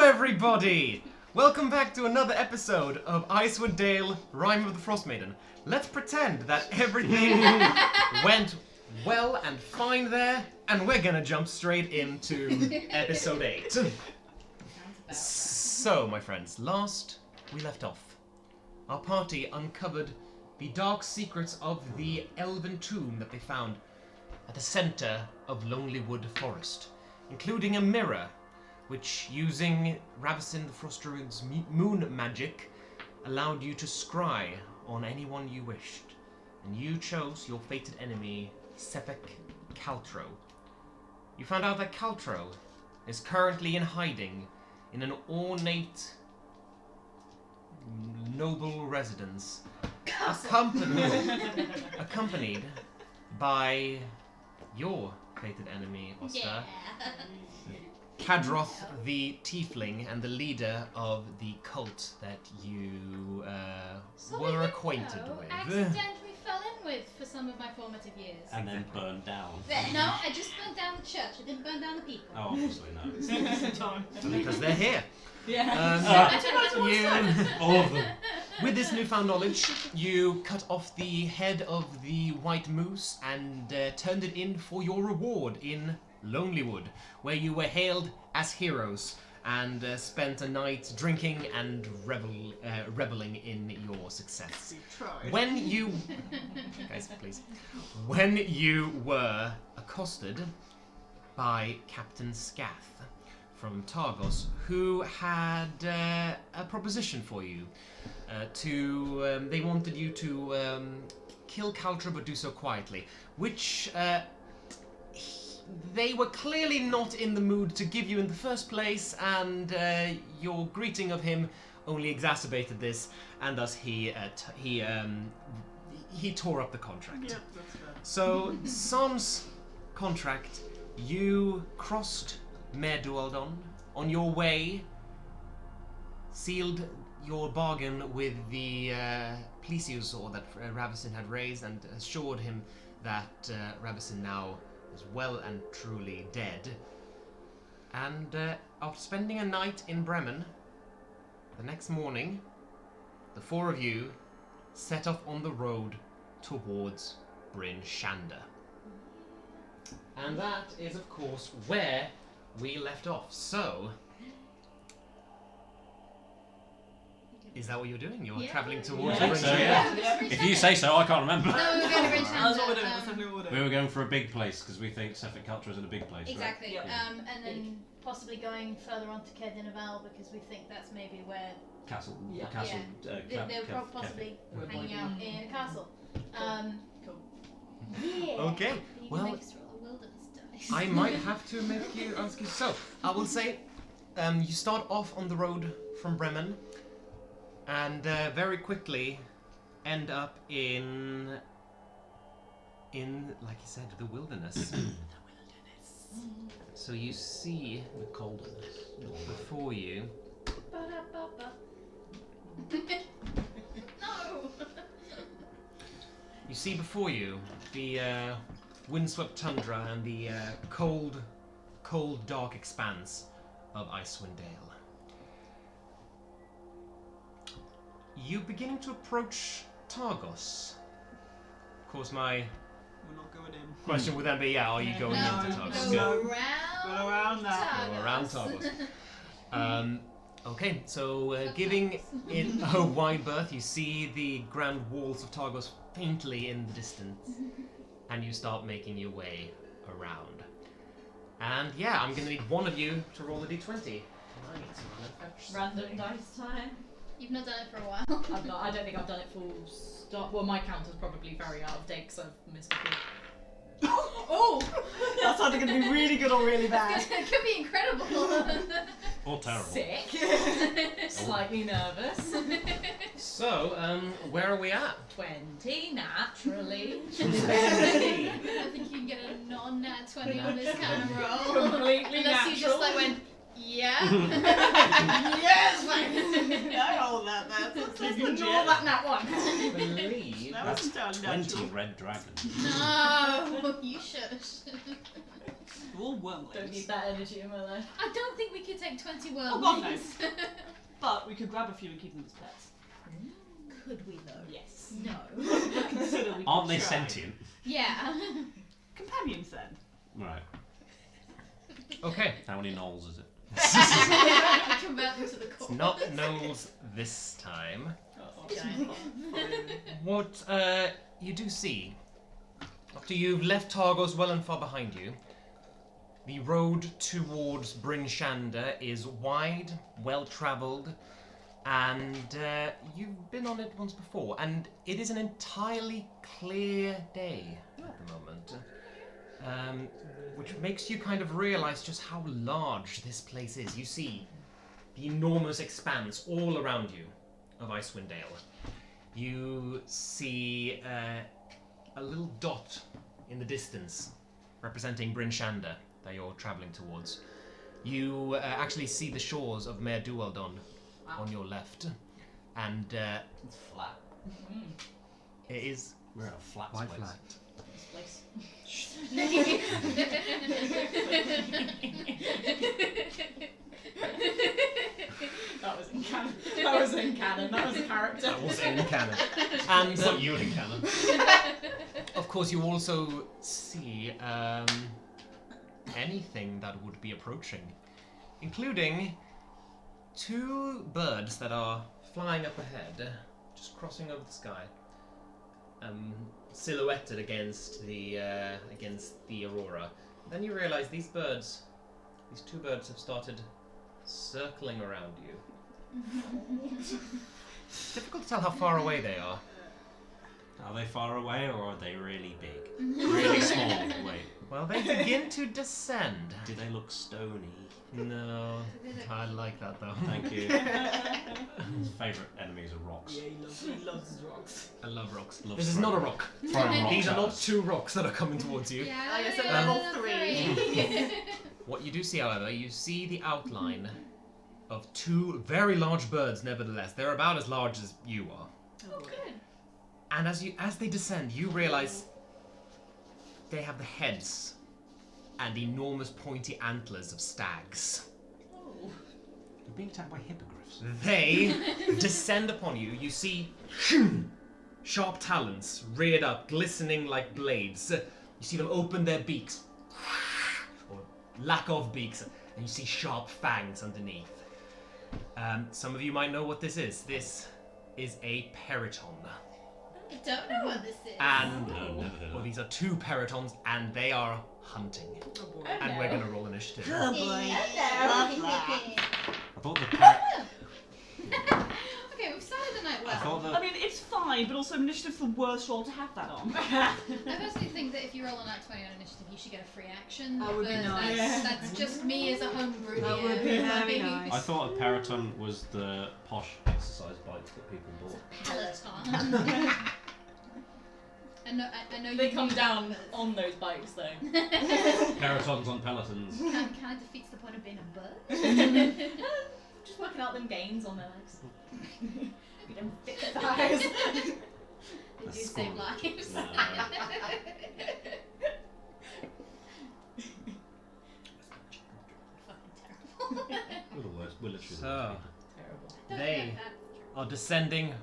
everybody! Welcome back to another episode of Icewind, Rime of the Frostmaiden. Let's pretend that everything went well and fine there, and we're gonna jump straight into episode 8. So, my friends, last we left off, our party uncovered the dark secrets of the elven tomb that they found at the center of Lonely Wood Forest, including a mirror which, using Ravison the Frost Druid's moon magic, allowed you to scry on anyone you wished. And you chose your fated enemy, Sepik Caltro. You found out that Caltro is currently in hiding in an ornate, noble residence, accompanied by your fated enemy, Oster. Yeah. Kadroth the Tiefling and the leader of the cult that you were acquainted with. Accidentally fell in with for some of my formative years. And then burned down. No, I just burned down the church. I didn't burn down the people. Oh, obviously no. Because they're here. Yeah. All of them. With this newfound knowledge, you cut off the head of the white moose and turned it in for your reward in Lonelywood, where you were hailed as heroes and spent a night drinking and reveling in your success. When you... Guys, please. When you were accosted by Captain Scath from Targos, who had a proposition for you. They wanted you to kill Caltra, but do so quietly, which they were clearly not in the mood to give you in the first place, and your greeting of him only exacerbated this, and thus he tore up the contract. Yep, that's fair. So, sans contract, you crossed Merdualdon on your way, sealed your bargain with the plesiosaur that Ravison had raised, and assured him that Ravison now is well and truly dead. And after spending a night in Bremen, the next morning, the four of you set off on the road towards Bryn Shander. And that is, of course, where we left off. So, is that what you're doing? You're travelling towards Yeah, Bryn so, Shander? yeah. If you say so, I can't remember. No, we're going to Bryn Shander. That's what we're doing. That's definitely what we're We doing. were going for a big place because we think Sepik Culture is in a big place, Exactly. Right? Yeah. And then possibly going further on to Kedinaval because we think that's maybe where right? Castle. Yeah. Castle. they were possibly hanging out in a castle. Cool. Yeah. Okay, You well, can make us roll a wilderness dice. I might have to make you ask you. So, I will say, you start off on the road from Bremen, and very quickly end up in, like you said, the wilderness. So you see The coldness. before you. Ba-da-ba-ba. No. You see before you the windswept tundra and the cold, dark expanse of Icewind Dale. You beginning to approach Targos. Of course, my We're not going in. question would then be, are you going No, into no, Targos? go Go around. around that. Go around Targos. Okay, so giving it a wide berth, you see the grand walls of Targos faintly in the distance, and you start making your way around. And yeah, I'm gonna need one of you to roll a d20. Random dice time. You've not done it for a while. I've not. I don't think I've done it full stop. Well, my counter's probably very out of date because I've missed a few. Oh! That's either going to be really good or really bad. It could be incredible. Or terrible. Sick. Slightly nervous. So, where are we at? 20 naturally. I think you can get a non-nat 20 on this kind of roll. Completely Unless you just natural. like went, yeah. Yeah. Yes, fine. I rolled that. That's Let's legit. ignore that nat one. I believe That That's was entirely 20 natural. red dragons. No, you should. All wormlings. Don't need that energy in my life. I don't think we could take 20 worms. Oh, God, no. But we could grab a few and keep them as pets. Could we though? Yes. No. Consider we Aren't could they try. sentient? Yeah. Companions then. Right. Okay. How many gnolls is it? Convert them to the It's core. not Knowles this time. Okay. What you do see, after you've left Targos well and far behind you, the road towards Bryn Shander is wide, well-travelled, and you've been on it once before, and it is an entirely clear day at the moment, which makes you kind of realise just how large this place is. You see the enormous expanse all around you of Icewind Dale. You see a little dot in the distance representing Bryn Shander that you're travelling towards. You actually see the shores of Mer Dualdon on your left, and It's flat. it is We're at a flat why place. flat. This place. That was in canon. That was in canon. That was a character. That was in canon. And It's not you in canon. of course, you also see anything that would be approaching, including two birds that are flying up ahead, just crossing over the sky, silhouetted against the aurora. Then you realise these two birds, have started circling around you. It's difficult to tell how far away they are. Are they far away or are they really big? Really small? Wait. Well, they begin to descend. Do they look stony? No, I like that though. Thank you. His favourite enemies are rocks. Yeah, he loves his rocks. I love rocks. Love This is throwing- not a rock. throwing rocks These are at not us. two rocks that are coming towards you. Yeah, I guess at yeah, level yeah, 3. What you do see, however, you see the outline of two very large birds. Nevertheless, they're about as large as you are. Oh, good. And as they descend, you realise they have the heads and enormous pointy antlers of stags. You're being attacked by hippogriffs. They descend upon you. You see sharp talons reared up, glistening like blades. You see them open their beaks, or lack of beaks, and you see sharp fangs underneath. Some of you might know what this is. This is a periton. I don't know what this is. And No, never heard of well, it. these are two peritons, and they are hunting. Oh boy. And we're going to roll initiative. Oh boy. Love that. I thought the parrot. Okay, we've started the night well. I thought I the. mean, it's fine, but also initiative's the worst roll to have that on. I personally think that if you roll a nat 20 on initiative, you should get a free action. That would be but nice. That's just me as a homebrew That here. would be very nice. I thought a periton was the posh exercise bikes that people bought. Peloton. I know They you come knew down that, on those bikes though. but Peritons on pelotons. kind of defeats the point of being a bird. Just working out them gains on their legs. We don't fit their thighs. They do That's save cool. lives. No. Fucking terrible. We're the worst. We're literally the So, worst Terrible. Don't They- get that. are descending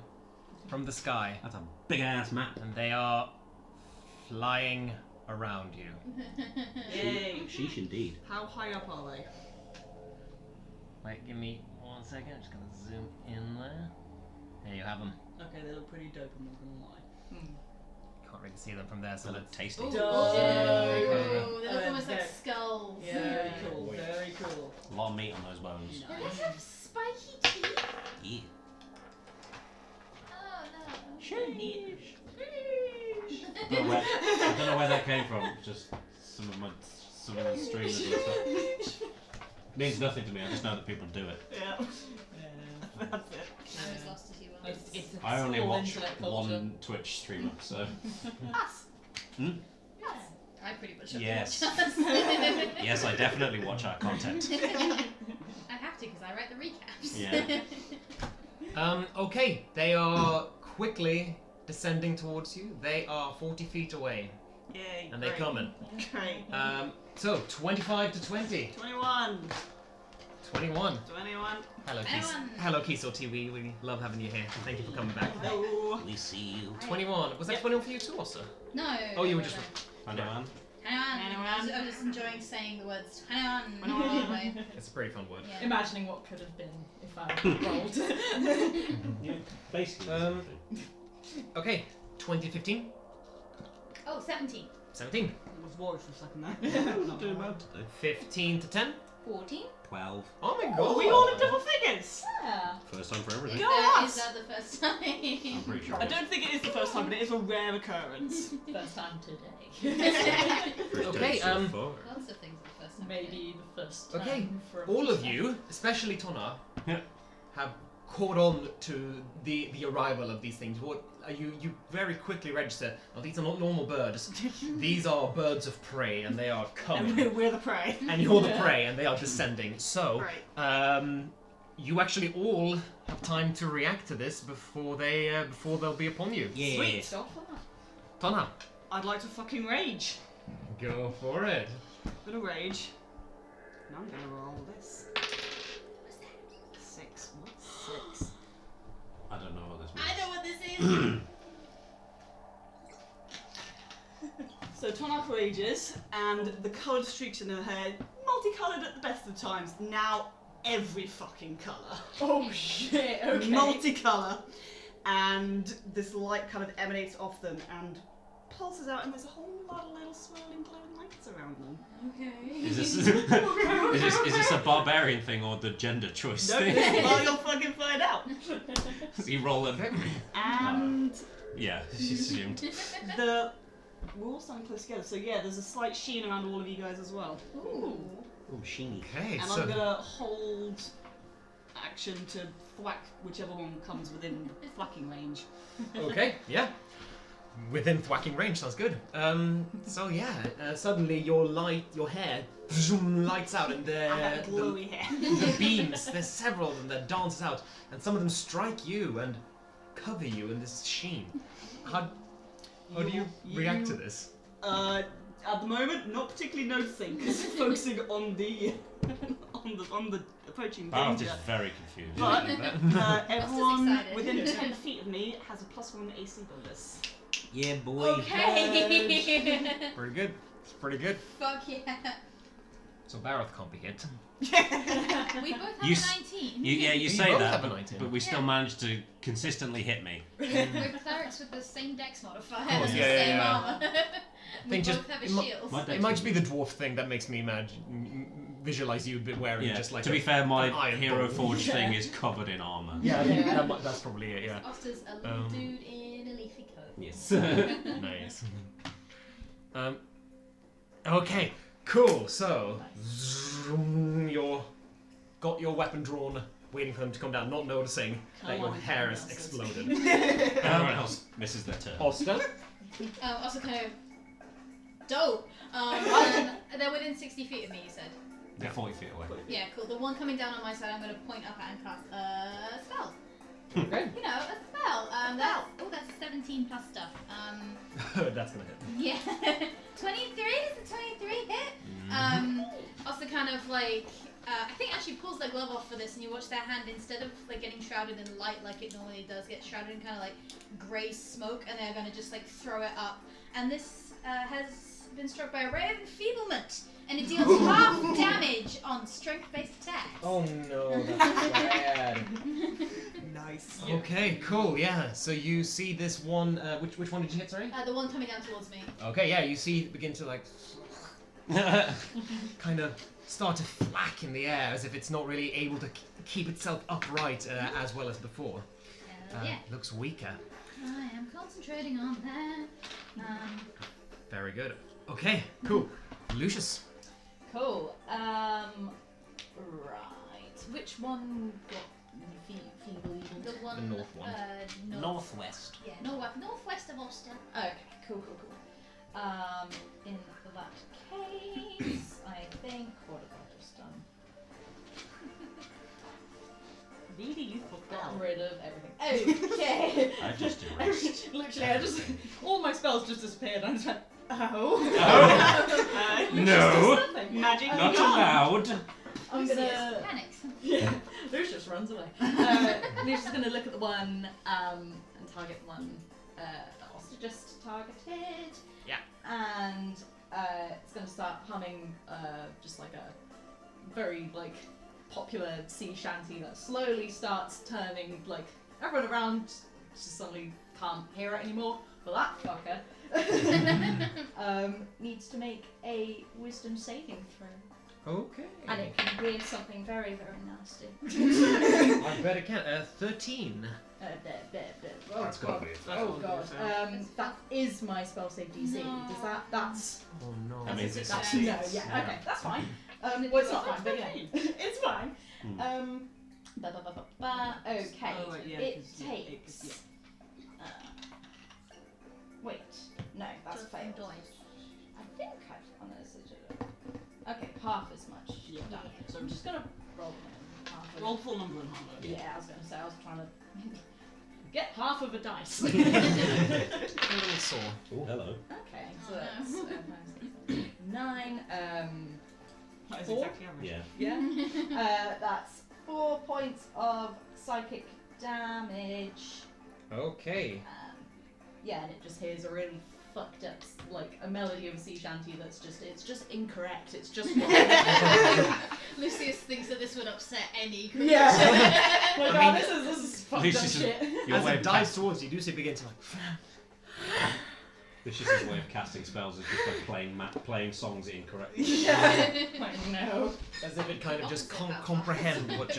from the sky, people. That's a big ass map. and they are flying around you. Yay. Sheesh indeed. How high up are they? Wait, give me 1 second. I'm just gonna zoom in there. There you have them. Okay, they look pretty dope, I'm not gonna lie. Can't really see them from there, so They let's. look tasty. Ooh, Duh. they look Oh, almost like okay. skulls. Very cool, very cool. A lot of meat on those bones. Do they have spiky teeth? Yeah. Oh no. Sheesh. I don't know where that came from. Just some of the streamers and stuff. Means nothing to me. I just know that people do it. Yeah. That's it. I'm as lost as you are. It's a I only small watch internet culture. one Twitch streamer, so Us. I pretty much Yes. watch us. yes, I definitely watch our content. I because I write the recaps. Yeah. Okay, they are quickly descending towards you. They are 40 feet away, Yay. and they're great. coming. Great. So 25 to 20. 21. 21. 21. Hello, Keys. 21. Hello, Keys. We love having you here. Thank you for coming back. Hello. We see you. 21. Was that 21 for you too, also? No. Oh, you were just. 21. 21. I was enjoying saying the words 21. 21. Anyway. It's a pretty fun word. Yeah. Imagining what could have been if I rolled. Yeah, basically. Okay, 2015. Oh, 17. 17. I was worried for a second there. Not doing bad today. 15 to 10. 14. 12. Oh my Are god. we all in double figures? Yeah. First time for everything. Go Is us! that the first time? I'm pretty sure. I don't think it is the first time, but it is a rare occurrence. First time today. First Okay, time so far. Lots of things are the first time. Maybe the first time. Okay, for a all of first time. you, especially Tona, Yeah. have caught on to the arrival of these things. What you very quickly register? Oh, these are not normal birds. These are birds of prey, and they are And coming. we're the prey. And you're the prey, and they are descending. So, Right. you actually all have time to react to this before they'll be upon you. Yeah. Sweet. Go for that. Tona, I'd like to fucking rage. go for it. I'm gonna rage. And I'm gonna roll this. 6. What's 6? I don't know what this means. I know what this is. So Tonaich rages, and the coloured streaks in her hair, multicoloured at the best of times, now every fucking colour. Oh shit, okay. Multicolour. And this light kind of emanates off them and pulses out, and there's a whole lot of little swirling glowing lights around them. Okay. Is this a barbarian thing or the gender choice No, thing? well, you'll fucking find out. So you roll a. And Yeah, she assumed. we're all standing close together, so yeah, there's a slight sheen around all of you guys as well. Ooh. Oh, sheeny. Okay, And so I'm gonna hold action to thwack whichever one comes within thwacking range. okay, yeah. Within thwacking range, sounds good. So yeah, suddenly your hair lights out, and I have the glowy hair. beams. There's several of them that dance out, and some of them strike you and cover you in this sheen. How do you react to this? At the moment, not particularly noticing, because focusing on the on the approaching Barrett danger. is very confused. But everyone excited. within 10 feet of me has a +1 AC bonus. Yeah, boy. Okay. Pretty good. It's pretty good. Fuck yeah. So Barroth can't be hit. We both have You a s- 19. You say both that, have a 19. but we still Yeah. managed to consistently hit me. We're clerics with the same dex modifier Of course, and yeah, the yeah, same yeah. armor. We Think both just- have a it mu- shield. My It might just be the dwarf thing that makes me visualize you a bit wearing Yeah. just like to be fair, my an iron hero ball. forge thing is covered in armor. Yeah, I think Yeah. that's probably it. Yeah. Oster's a little Um, dude in a leafy coat. Yes. Nice. Okay, cool. So, you're got your weapon drawn, waiting for them to come down, not noticing that your hair has exploded. Everyone else misses their turn. Oster, Also kind of dope. They're within 60 feet of me, you said? They're 40 feet away. Yeah, cool. The one coming down on my side, I'm going to point up at and cast a spell. okay, You know, a spell. That's a 17 plus stuff. that's gonna hit. Yeah. 23? Is the 23 hit? Also kind of like, I think actually pulls their glove off for this, and you watch their hand, instead of like getting shrouded in light like it normally does, get shrouded in kind of like grey smoke, and they're going to just like throw it up. And this has been struck by a ray of enfeeblement, and it deals half damage on strength-based attacks. Oh no, that's bad. Nice. Okay, cool. Yeah. So you see this one. Which one did you hit? Sorry. The one coming down towards me. Okay. Yeah. You see it begin to like kind of start to flack in the air as if it's not really able to keep itself upright as well as before. Yeah. Looks weaker. I am concentrating on that. Very good. Okay, cool. Lucius. Cool. Right. Which one got feeble evil? The one. The north one. Northwest. Yeah, northwest of Ulster. Okay, cool. In that case, I think, what have I just done? Really, you fucked Got up. rid of everything. Okay. I just erased. Literally, I just all my spells just disappeared. I just went, oh. No. Nothing. Magic. Not gone. allowed. I'm gonna. Panics. Yeah. Lucius runs away. Lucius is gonna look at the one and target one that Oster just targeted. Yeah. And it's gonna start humming just like a very like popular sea shanty that slowly starts turning like everyone around just suddenly can't hear it anymore. But that fucker needs to make a wisdom saving throw. Okay. And it can hear something very, very nasty. I bet it can. 13. Oh That's gotta be. Oh god. That is my spell save DC. No. Does that's Oh no. That means it that's succeeds. no, yeah, okay, that's fine. Well, it's not fine, but yeah, it's fine. Okay, Oh, right, yeah, it 'cause, yeah, takes. yeah. Wait, no, that's Just failed. dice. I think I've on this. Okay, half as much. Yeah. damage. So I'm just gonna roll half. Roll full number and half. Yeah, I was gonna say I was trying to get half of a dice. A little sore. Oh, hello. Okay, so Oh, that's no. 9. That is 4? exactly average. Yeah. Yeah. That's 4 points of psychic damage. Okay. Yeah, and it just hears a really fucked up, like a melody of a sea shanty that's it's just incorrect. It's just Lucius thinks that this would upset any creature. yeah. Like, I mean, this is fucked up Lucius is- shit. Your As way it of dives towards you, do see it begin to like. This is his way of casting spells. Is just like playing songs incorrectly. Yeah. Like, no. As if it kind of just Opposite that. comprehend what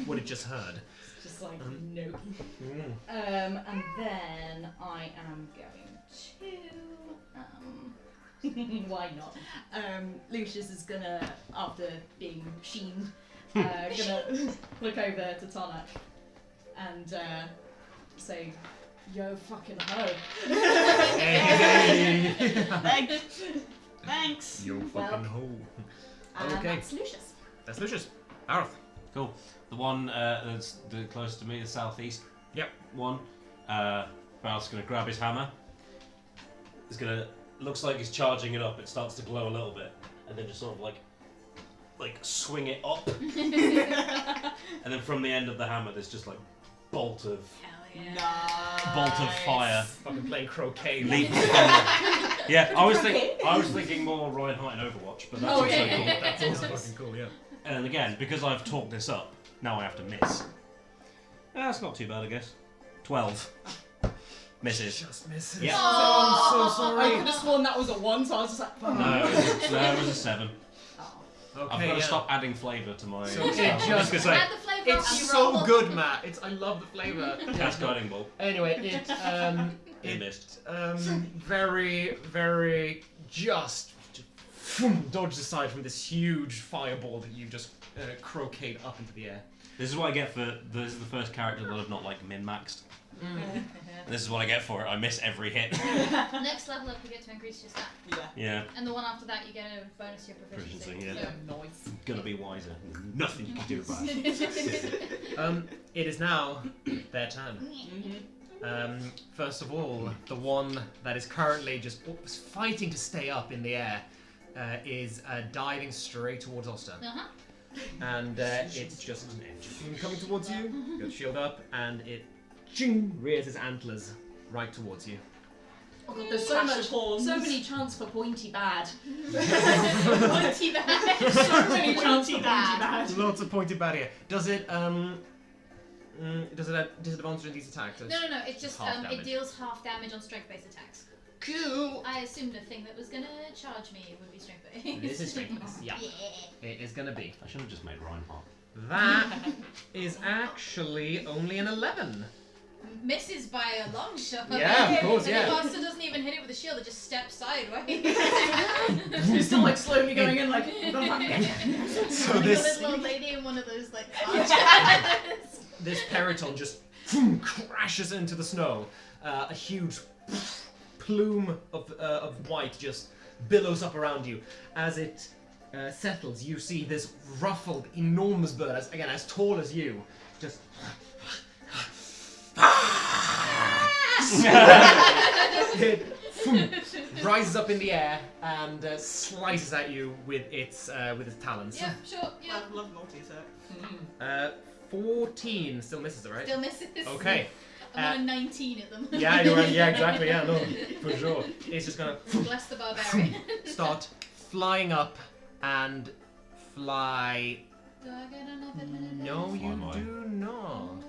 what it just heard. Just like, Um, no. And then I am going to. Why not? Lucius is gonna, after being sheened, gonna look over to Tonaich and say, "Yo, fucking ho." Hey. Thanks. Yo fucking ho. And Okay. that's Lucius. That's Lucius. Arth. Cool. The one that's the closest to me, the southeast. Yep. One. Barrett's gonna grab his hammer. It's gonna. Looks like he's charging it up. It starts to glow a little bit, and then just sort of like swing it up, and then from the end of the hammer, there's just like bolt of fire. Fucking playing croquet. Leap from yeah, I was thinking more Ryan Hart in Overwatch, but that's also yeah. cool. That's also fucking cool, yeah. And again, because I've talked this up, now I have to miss. That's not too bad, I guess. 12. Misses. Just misses. Yeah. Oh, I'm so I sorry. could have sworn that was a 1, so I was just like, fuck. No, it was a 7. Oh. Okay, I've got to yeah. stop adding flavour to my So it spells. I'm just- just gonna Add the flavour It's up, you so roll. good, Matt. I love the flavour. say, cast guiding bolt. Anyway, It missed. very, very just dodged aside from this huge fireball that you just croqueted up into the air. This is what I get for. This is the first character that I've not like min-maxed. This is what I get for it. I miss every hit. Next level up, you get to increase your stat. Yeah. Yeah, And the one after that, you get a bonus to your proficiency. Proficiency, yeah. Noise. gonna be wiser. Nothing you can do about it. It is now their turn. First of all, the one that is currently just fighting to stay up in the air is diving straight towards Oster. Uh-huh. And it's just coming towards you, got shield up, and it rears its antlers right towards you. Oh god, there's so Clash much, of horns. so many chants for pointy bad. Pointy back. So many chants for Pointy pointy bad. bad. Lots of pointed barrier. Does it have disadvantage on these attacks? No. It's just half it damage. deals half damage on strength-based attacks. Cool. I assumed the thing that was gonna charge me would be strength-based. This is strength-based, yeah. It is gonna be. I should have just made Reinhardt. That is actually only an 11. Misses by a long shot. Yeah, of course, And yeah. the monster doesn't even hit it with a shield; it just steps sideways. She's still like slowly going in like. So Like this a little old lady in one of those like. this periton just crashes into the snow. A huge plume of white just billows up around you as it settles, you see this ruffled, enormous bird, as tall as you, just it rises up in the air and slices at you with its talons. Yep, sure, yep. I love multi attack. 14 still misses it, right? Still misses. Okay. I'm on a 19 at the moment. Yeah, you're right. Yeah, exactly. Yeah, no, for sure. It's just gonna Bless the barbarian. start flying up and fly. Do I get another No, you Fly by. do not.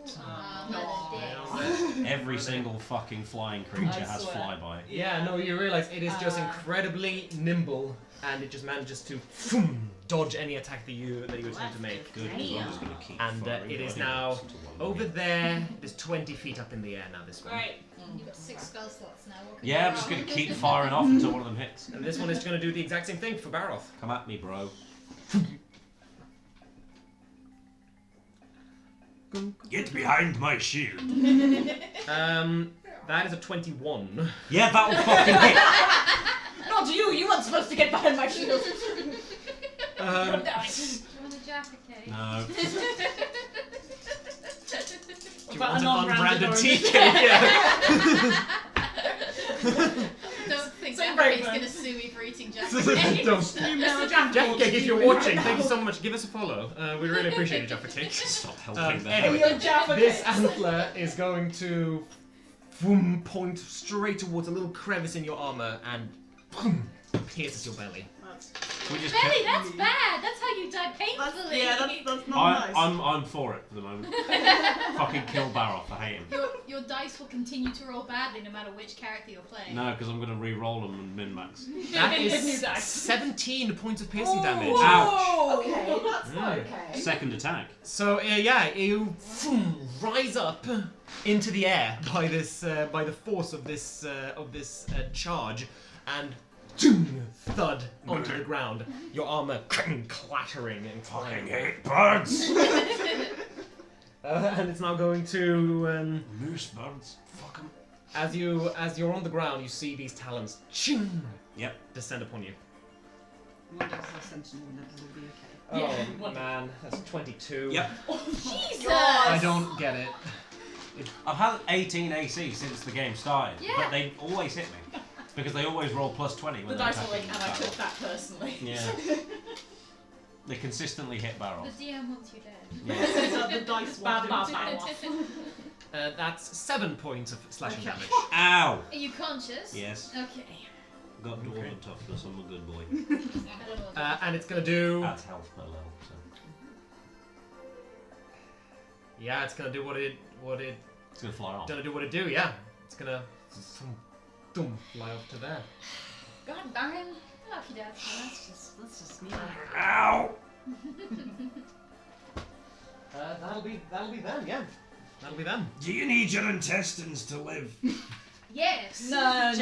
Every single fucking flying creature I has swear. flyby. Yeah, no, you realise it is just incredibly nimble, and it just manages to dodge any attack that you attempt to make. Good, 'cause I'm just gonna keep And firing it is my now arrows into one over minute. there. It is 20 feet up in the air now. This one. Right. You've got 6 spell slots now. What can Yeah, go I'm just wrong? gonna keep firing off until one of them hits. And this one is going to do the exact same thing for Baroth. Come at me, bro. Get behind my shield. That is a 21. Yeah, that'll fucking hit. Not you! You weren't supposed to get behind my shield! Um, Do you want a Jaffa cake? No. Do you About want a an non-branded unbranded orange. tea cake? Yeah. Don't think Same Jaffa cake's bravery. gonna sue me for eating Jaffa cake. Don't. Mr. Jaffa Jeff Cake, if you're watching, thank you so much. Give us a follow. We really appreciate it, Jaffa Cake. Stop helping them. Anyway, Your Jaffa this cakes. antler is going to point straight towards a little crevice in your armor and pierces your belly. We just Belly, kept- that's bad. That's how you die painfully. That's not nice. I'm for it for the moment. Fucking kill Baroth, I hate him. Your dice will continue to roll badly no matter which character you're playing. No, because I'm gonna re-roll them and min-max. That New is dice. 17 points of piercing damage. Ouch. Okay, that's not okay. Second attack. So yeah, you rise up into the air by this by the force of this charge, and thud onto the ground. Your armor clattering and flying. hate birds. And it's now going to Moose birds. Fuck 'em. as you're on the ground, you see these talons Yep. descend upon you. One does a sentinel, and that will be okay. Oh Yeah. man, that's 22. Yep. Jesus! I don't get it. I've had 18 AC since the game started, Yeah. but they always hit me. Because they always roll plus 20 when The they're dice are like, attacking and I Barrow. took that personally. Yeah. They consistently hit Barrow. The DM wants you dead. Yeah. These are the dice Bad, ones. bad, bad. That's 7 points of slashing Okay. damage. Ow! Are you conscious? Yes. Okay. Got dwarven toughness, I'm a good boy. I don't know. And it's gonna do. Adds health per level, so. Yeah, it's gonna do what it It's gonna fly off. gonna do what it do. Yeah, it's gonna fly up to there. God darn. Lucky dad. Let's just Ow! That'll be them. Yeah, that'll be them. Do you need your intestines to live? Yes. No,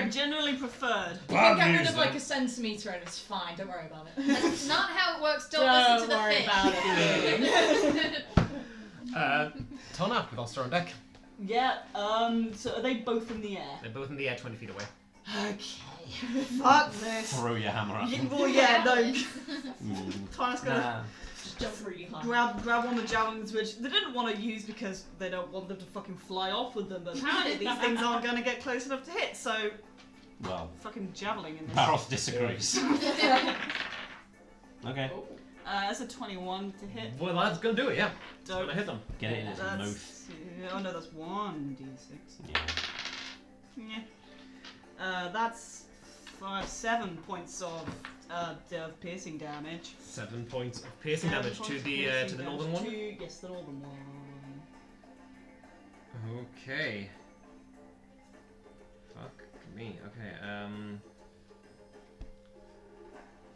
Generally preferred. You can get rid of like a centimetre and it's fine, don't worry about it. That's not how it works. Don't Don't listen to the worry fish. about it. Tonaich with Ulster on deck. Yeah, so are they both in the air? They're both in the air, 20 feet away. Okay. Fuck this. Throw your hammer at them. Well, yeah, no. Mm. Tana's gonna Nah. Just jump really high. grab one of the javelins, which they didn't want to use because they don't want them to fucking fly off with them, but apparently these things aren't going to get close enough to hit, so Well, fucking javelin in this. Baroth disagrees. Okay. That's a 21 to hit. Well, that's gonna do it. Yeah, it's Dope. gonna hit them. Get it in his mouth. That's, oh no, that's 1d6. Yeah. Yeah. That's 7 points of piercing damage. 7 points of piercing 7 damage points to of the piercing northern damage one. Yes, the northern one. Okay. Fuck me. Okay.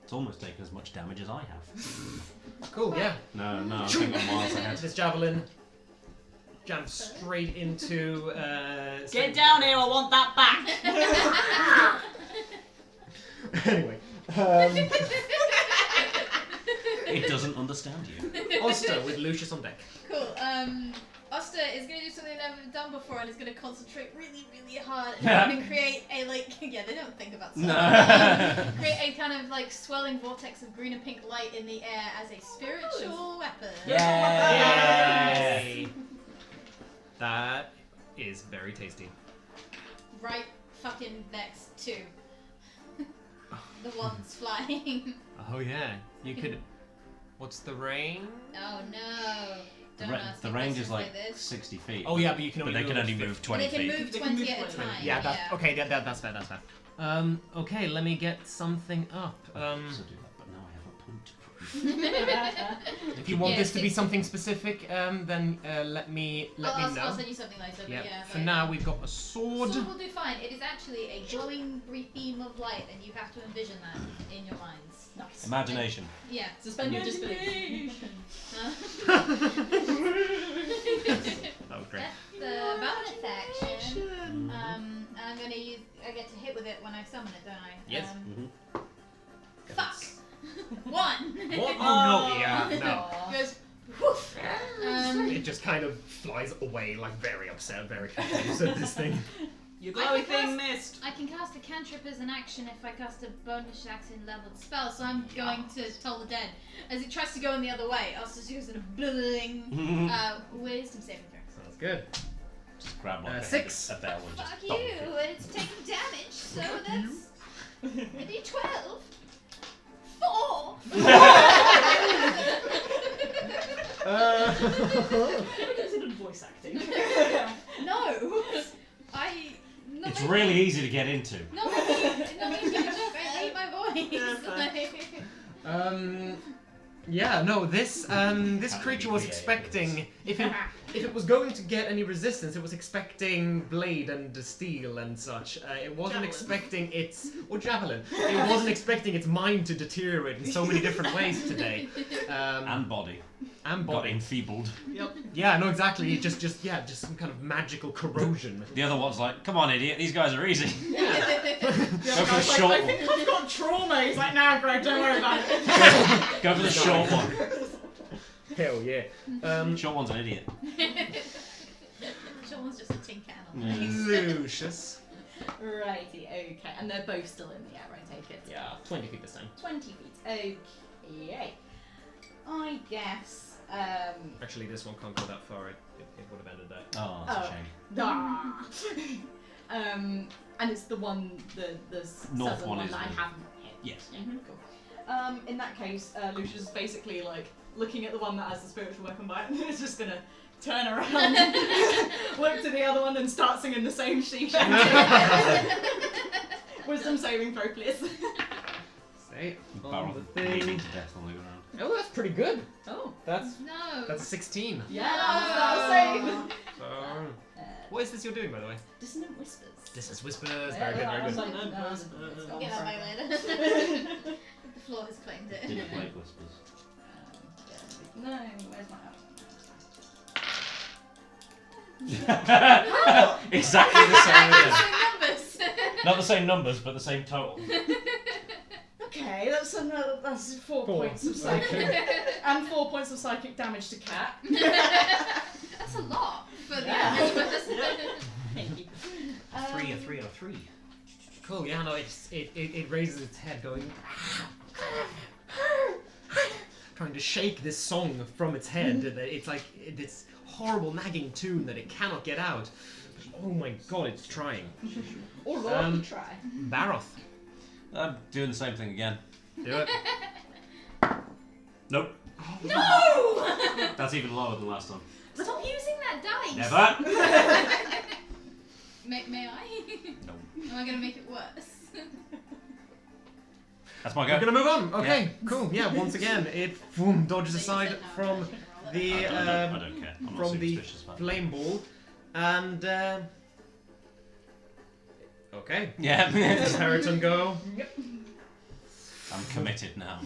It's almost taken as much damage as I have. Cool. Yeah. No, I think I'm miles ahead. This javelin jams straight into. Get down here! I want that back. Anyway. It doesn't understand you. Oster with Lucius on deck. Cool. Oster is going to do something they've never done before and is going to concentrate really, really hard and create a, like, yeah, they don't think about stuff. No. Create a kind of, like, swirling vortex of green and pink light in the air as a spiritual weapon. Yay! That is very tasty. Right fucking next to the ones flying. Oh yeah, you could. What's the range? Oh no. Don't ask The me range is questions like this. 60 feet. Oh yeah, but you can But only they can only move 20 They can feet. move They can 20 move at a 20. time. Yeah, okay, that's fair, that's fair. Okay, let me get something up. I could also do that, but now I have a point to prove. If you want Yeah, this to be 60. something specific, then let me know. I'll send you something later. Yeah. But yeah. For now, we've got a sword. Sword will do fine. It is actually a glowing beam of light, and you have to envision that in your minds. Nice. Imagination. Yeah. Suspend your disbelief. That was great. That's the bonus action. And I'm gonna use. I get to hit with it when I summon it, don't I? Yes. Fuck. One. What? Oh no! Yeah, no. Goes. Woof. It just kind of flies away, like very upset, very confused at this thing. Your I glowy can thing missed. I can cast a cantrip as an action if I cast a bonus action leveled spell, so I'm going to Toll the Dead. As it tries to go in the other way, I'll just use a bling wisdom saving throw. Sounds good. Just grab like 6. a bell and just Fuck dunk you, it. and it's taking damage, so that's a d12. 4! Considered voice acting. No! It's really easy to get into. No, I hate my voice. Yeah, no, this creature was expecting, if it was going to get any resistance, it was expecting blade and steel and such. It wasn't Javelin. expecting or javelin. It wasn't expecting its mind to deteriorate in so many different ways today. And body. And Got body. enfeebled. Yep. Yeah, no, exactly. Just some kind of magical corrosion. The other one's like, come on, idiot, these guys are easy. The Go other for the guy's like, short I one. think I've got trauma. He's like, nah, Greg, don't worry about it. Go for the short one. Hell yeah. Short one's an idiot. Someone's just a tin can on Yeah. Lucius. Righty, okay. And they're both still in the air, I take it. Yeah, 20 feet this time. 20 feet. Okay. I guess. Actually, this one can't go that far. It would have ended there. Oh, that's a shame. And it's the one, the North southern one one is that I the- haven't hit. Yes. Yeah, cool. In that case, Lucius is basically like looking at the one that has the spiritual weapon by it, and it's just gonna turn around, look to the other one, and start singing the same sea shanty. Wisdom saving throw, please. Say Barrel on the bleeding thing. to death on the ground. Oh, that's pretty good. Oh. That's No. a 16. Yeah, that'll save. So, what is this you're doing, by the way? Dissonant whispers. This is whispers. Very good, very good. Get out my later. The floor has claimed it. Dinner plate whispers. No, where's my Exactly the same again. Numbers. Not the same numbers, but the same total. Okay, that's 4 points of psychic. And 4 points of psychic damage to Cat. That's a lot for the average person. Thank you. 3 or 3 or 3. Cool. Yeah, no, it raises its head, going, trying to shake this song from its head. It's like this horrible nagging tune that it cannot get out. Oh my god, it's trying. Or Lord, try. Baroth, I'm doing the same thing again. do it. Nope. No! That's even lower than last time. Stop using that dice. Never. May I? No. Am I gonna make it worse? That's my We're go. gonna move on. Okay, cool. Yeah, once again, it dodges aside from the I don't care. I'm not from the superstitious about it. flame ball, and okay. Yeah. Periton go. I'm committed now.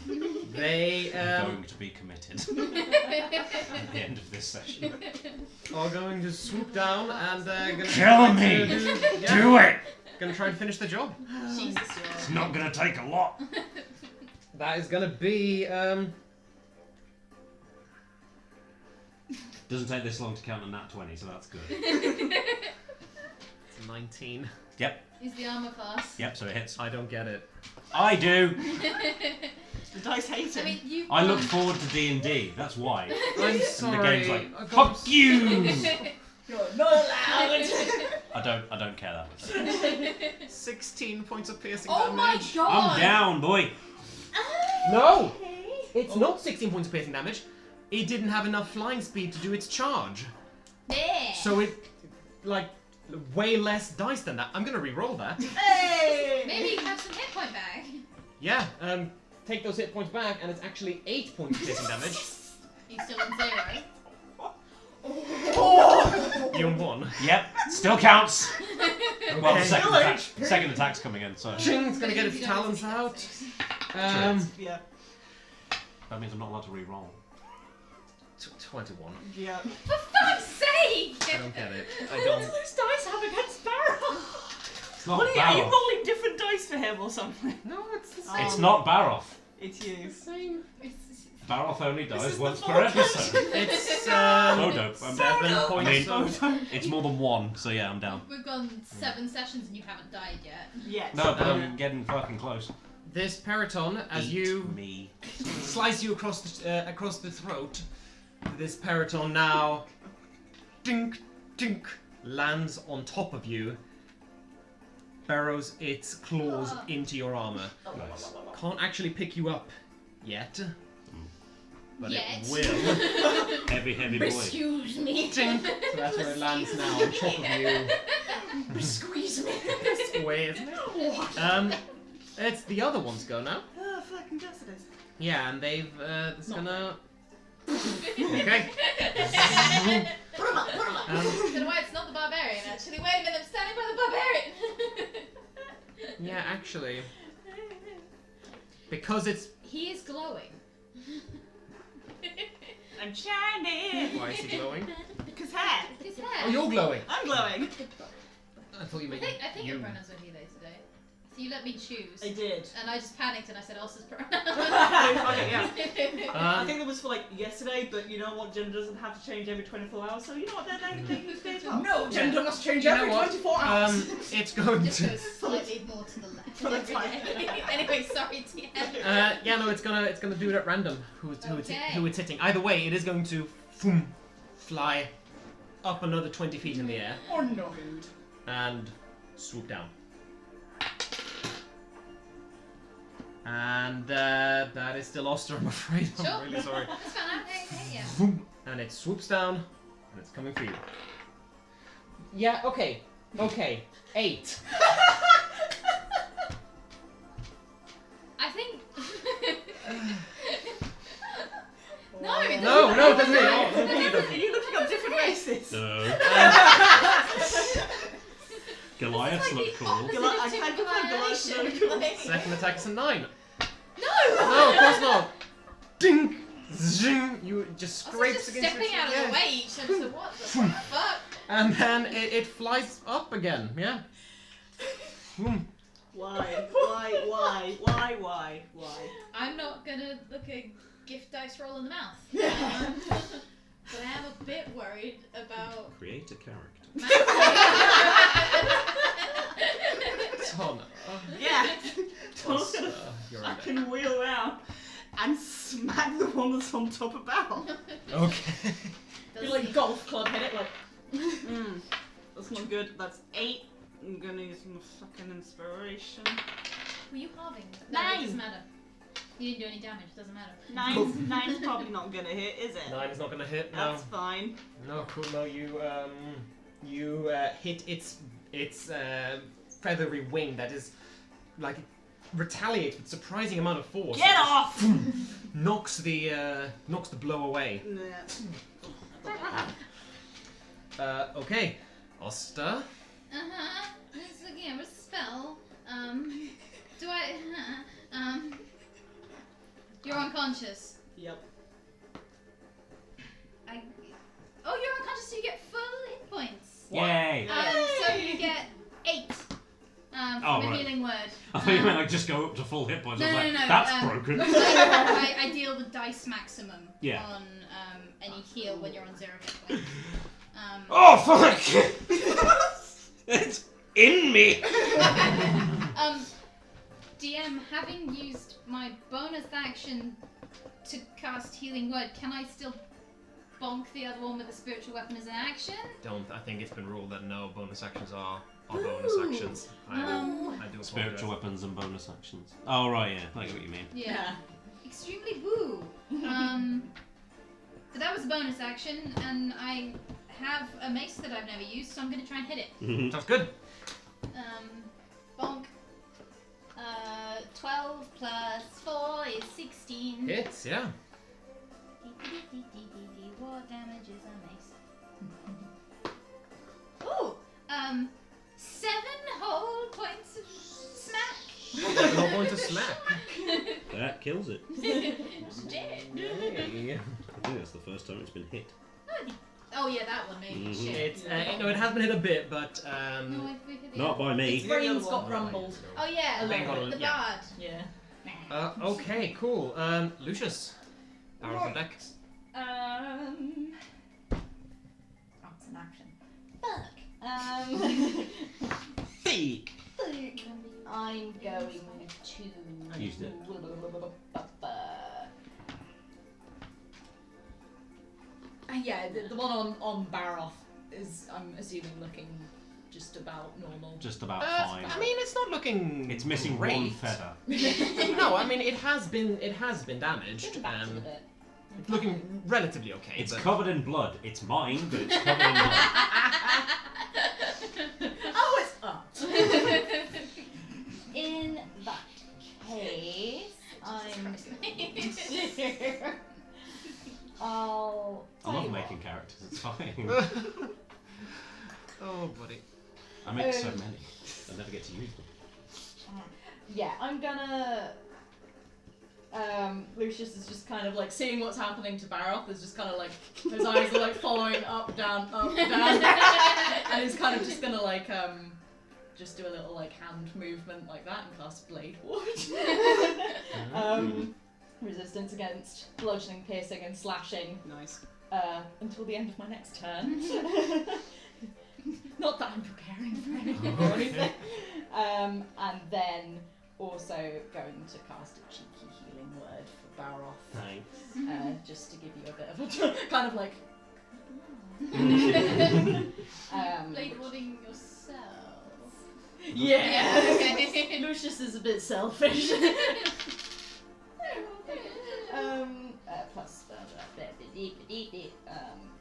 They I'm going to be committed at the end of this session. are going to swoop down and gonna Kill try me! to Do it! Gonna try and finish the job. Jesus. It's not gonna take a lot. That is gonna be Doesn't take this long to count a nat 20, so that's good. It's 19. Yep. Is the armor class? Yep, so it hits. I don't get it. I do! The dice hate I him. mean, you. I look forward to D&D, that's why. I'm And the sorry. game's like, I got fuck you! You're not allowed. I don't care that much. 16 points of piercing Oh my damage. god! I'm down, boy! No! It's not 16 points of piercing damage. It didn't have enough flying speed to do its charge. Yeah. So it, like, way less dice than that. I'm gonna re-roll that. Hey! Maybe you can have some hit point back. Yeah, take those hit points back, and it's actually 8 points of piercing damage. You still on 0. You on 1. Yep, still counts! Well, the Okay. second attack's coming in, so... Ching's gonna get its talons out. Yeah. That means I'm not allowed to re-roll. 21. Yeah. For fuck's sake! I don't get it. I What do don't. those dice have against Barrow? It's not What are you Baroth. rolling different dice for him or something? No, it's the same. It's not Baroth. It's you. Same. Baroth only This dies is once the per full episode. It's Oh, no. 7 points. It's more than 1, so yeah, I'm down. We've gone 7 sessions and you haven't died yet. Yes. No, but I'm getting fucking close. This periton, as Eat you me. slice you across the throat, this periton now, dink, dink, lands on top of you, burrows its claws into your armor. Nice. Can't actually pick you up yet, but Yet. it will. Heavy, heavy boy. Excuse me. Dink. So that's where it lands now, on top of you. Squeeze me. Squeeze. It's the other one's go now. Oh, fucking yes it is. Yeah, and they've, it's Not gonna... Okay. Don't know why it's not the barbarian, actually. Wait a minute, I'm standing by the barbarian. Yeah, actually. Because it's... He is glowing. I'm shining. Why is he glowing? Because hair. His hair. Oh, you're glowing! I'm glowing. I thought you I meant think you. your pronouns were he, they today. So you let me choose. I did. And I just panicked and I said Elsa's pronouns. Okay, yeah. I Um, think it was for like yesterday, but you know what? Gender doesn't have to change every 24 hours, so you know what? They use day as well. No, gender must change you know what? It's going Just to... goes slightly more to the left. For the time. Anyway, sorry, TM. yeah, no, it's gonna do it at random. Who it's hitting? Either way, it is going to fly up another 20 feet in the air Or no. and swoop down. And that is still Oster, I'm afraid. I'm Sure. really sorry. That's fine. Yeah. Vroom. And it swoops down, and it's coming for you. Yeah, okay. 8. I think. No, it No, doesn't. no, it doesn't. Are you looking up different races? No. Goliaths look cool. I kind of prefer Goliaths to look cool. Second attack is a 9. No! No, of course not. Ding! Zing! You just I was scrapes just against stepping your out of the way each time. So what the fuck? And then it flies up again, yeah. Boom. Why? I'm not gonna look a gift dice roll in the mouth. But I am a bit worried about. Create a character. Ton. Yeah. Tom's gonna You're right. fucking wheel around and smack the one that's on top of Barrel. Okay. You like golf club hit it like. That's not good. That's 8. I'm gonna use my fucking inspiration. Were you halving? No, 9. it doesn't matter. You didn't do any damage. Doesn't matter. Nine's probably not gonna hit, is it? 9 is not gonna hit. No. That's fine. No, cool. No, you hit its feathery wing that is like retaliates with surprising amount of force. Get off! Knocks the blow away. Okay, Oster. This again was a spell. Do I? You're unconscious. Yep. Oh, you're unconscious, so you get full hit points. Yay! So you get 8. from Oh, a right. healing word. I thought you meant like just go up to full hit points. I was like, No, that's broken. I deal the dice maximum Yeah. on any heal when you're on 0 hit points. Oh fuck! It's in me. DM, having used my bonus action to cast Healing Word, can I still bonk the other one with a spiritual weapon as an action? I think it's been ruled that no bonus actions are bonus actions. I do Spiritual apologize. weapons and bonus actions. Oh right, yeah, I get what you mean. Yeah. Extremely boo. So that was a bonus action, and I have a mace that I've never used, so I'm going to try and hit it. Sounds good. Bonk. 12 plus 4 is 16. Hits, yeah. What damage is a mace? Ooh, 7 whole points of smack. No going to smack. That kills it. It's dead. Hey. I think that's the first time it's been hit. Oh yeah, that one maybe. Mhm. Shit. It has been hit a bit, but No, we hit the Not other by one. me. Its brains got rumbled. Oh yeah, A little the bit, yeah. bard. Yeah. Okay, cool. Lucius, power on deck. Oh, it's an action. Fuck. Fake. I'm going to. I used it. Yeah, the one on Baroth is, I'm assuming, looking just about normal. Just about fine. I mean, it's not looking. It's missing great. one feather. No, I mean it has been damaged. Back to the bit. It's looking relatively okay. It's but covered in blood. It's mine, but it's covered in blood. Oh, it's up. In that case, I love making characters. It's fine. Oh, buddy. I make so many. I never get to use them. Yeah, I'm gonna. Lucius is just kind of like seeing what's happening to Baroth. Is just kind of like his eyes are like following up, down, and he's kind of just gonna like just do a little like hand movement like that and cast Blade Ward. Resistance against bludgeoning, piercing, and slashing. Nice. Until the end of my next turn. Not that I'm preparing for anything or anything. And then also going to cast a cheeky healing word for Baroth. Thanks. Just to give you a bit of a kind of like. Blade warding yourself. Yeah. Okay. Lucius is a bit selfish. Plus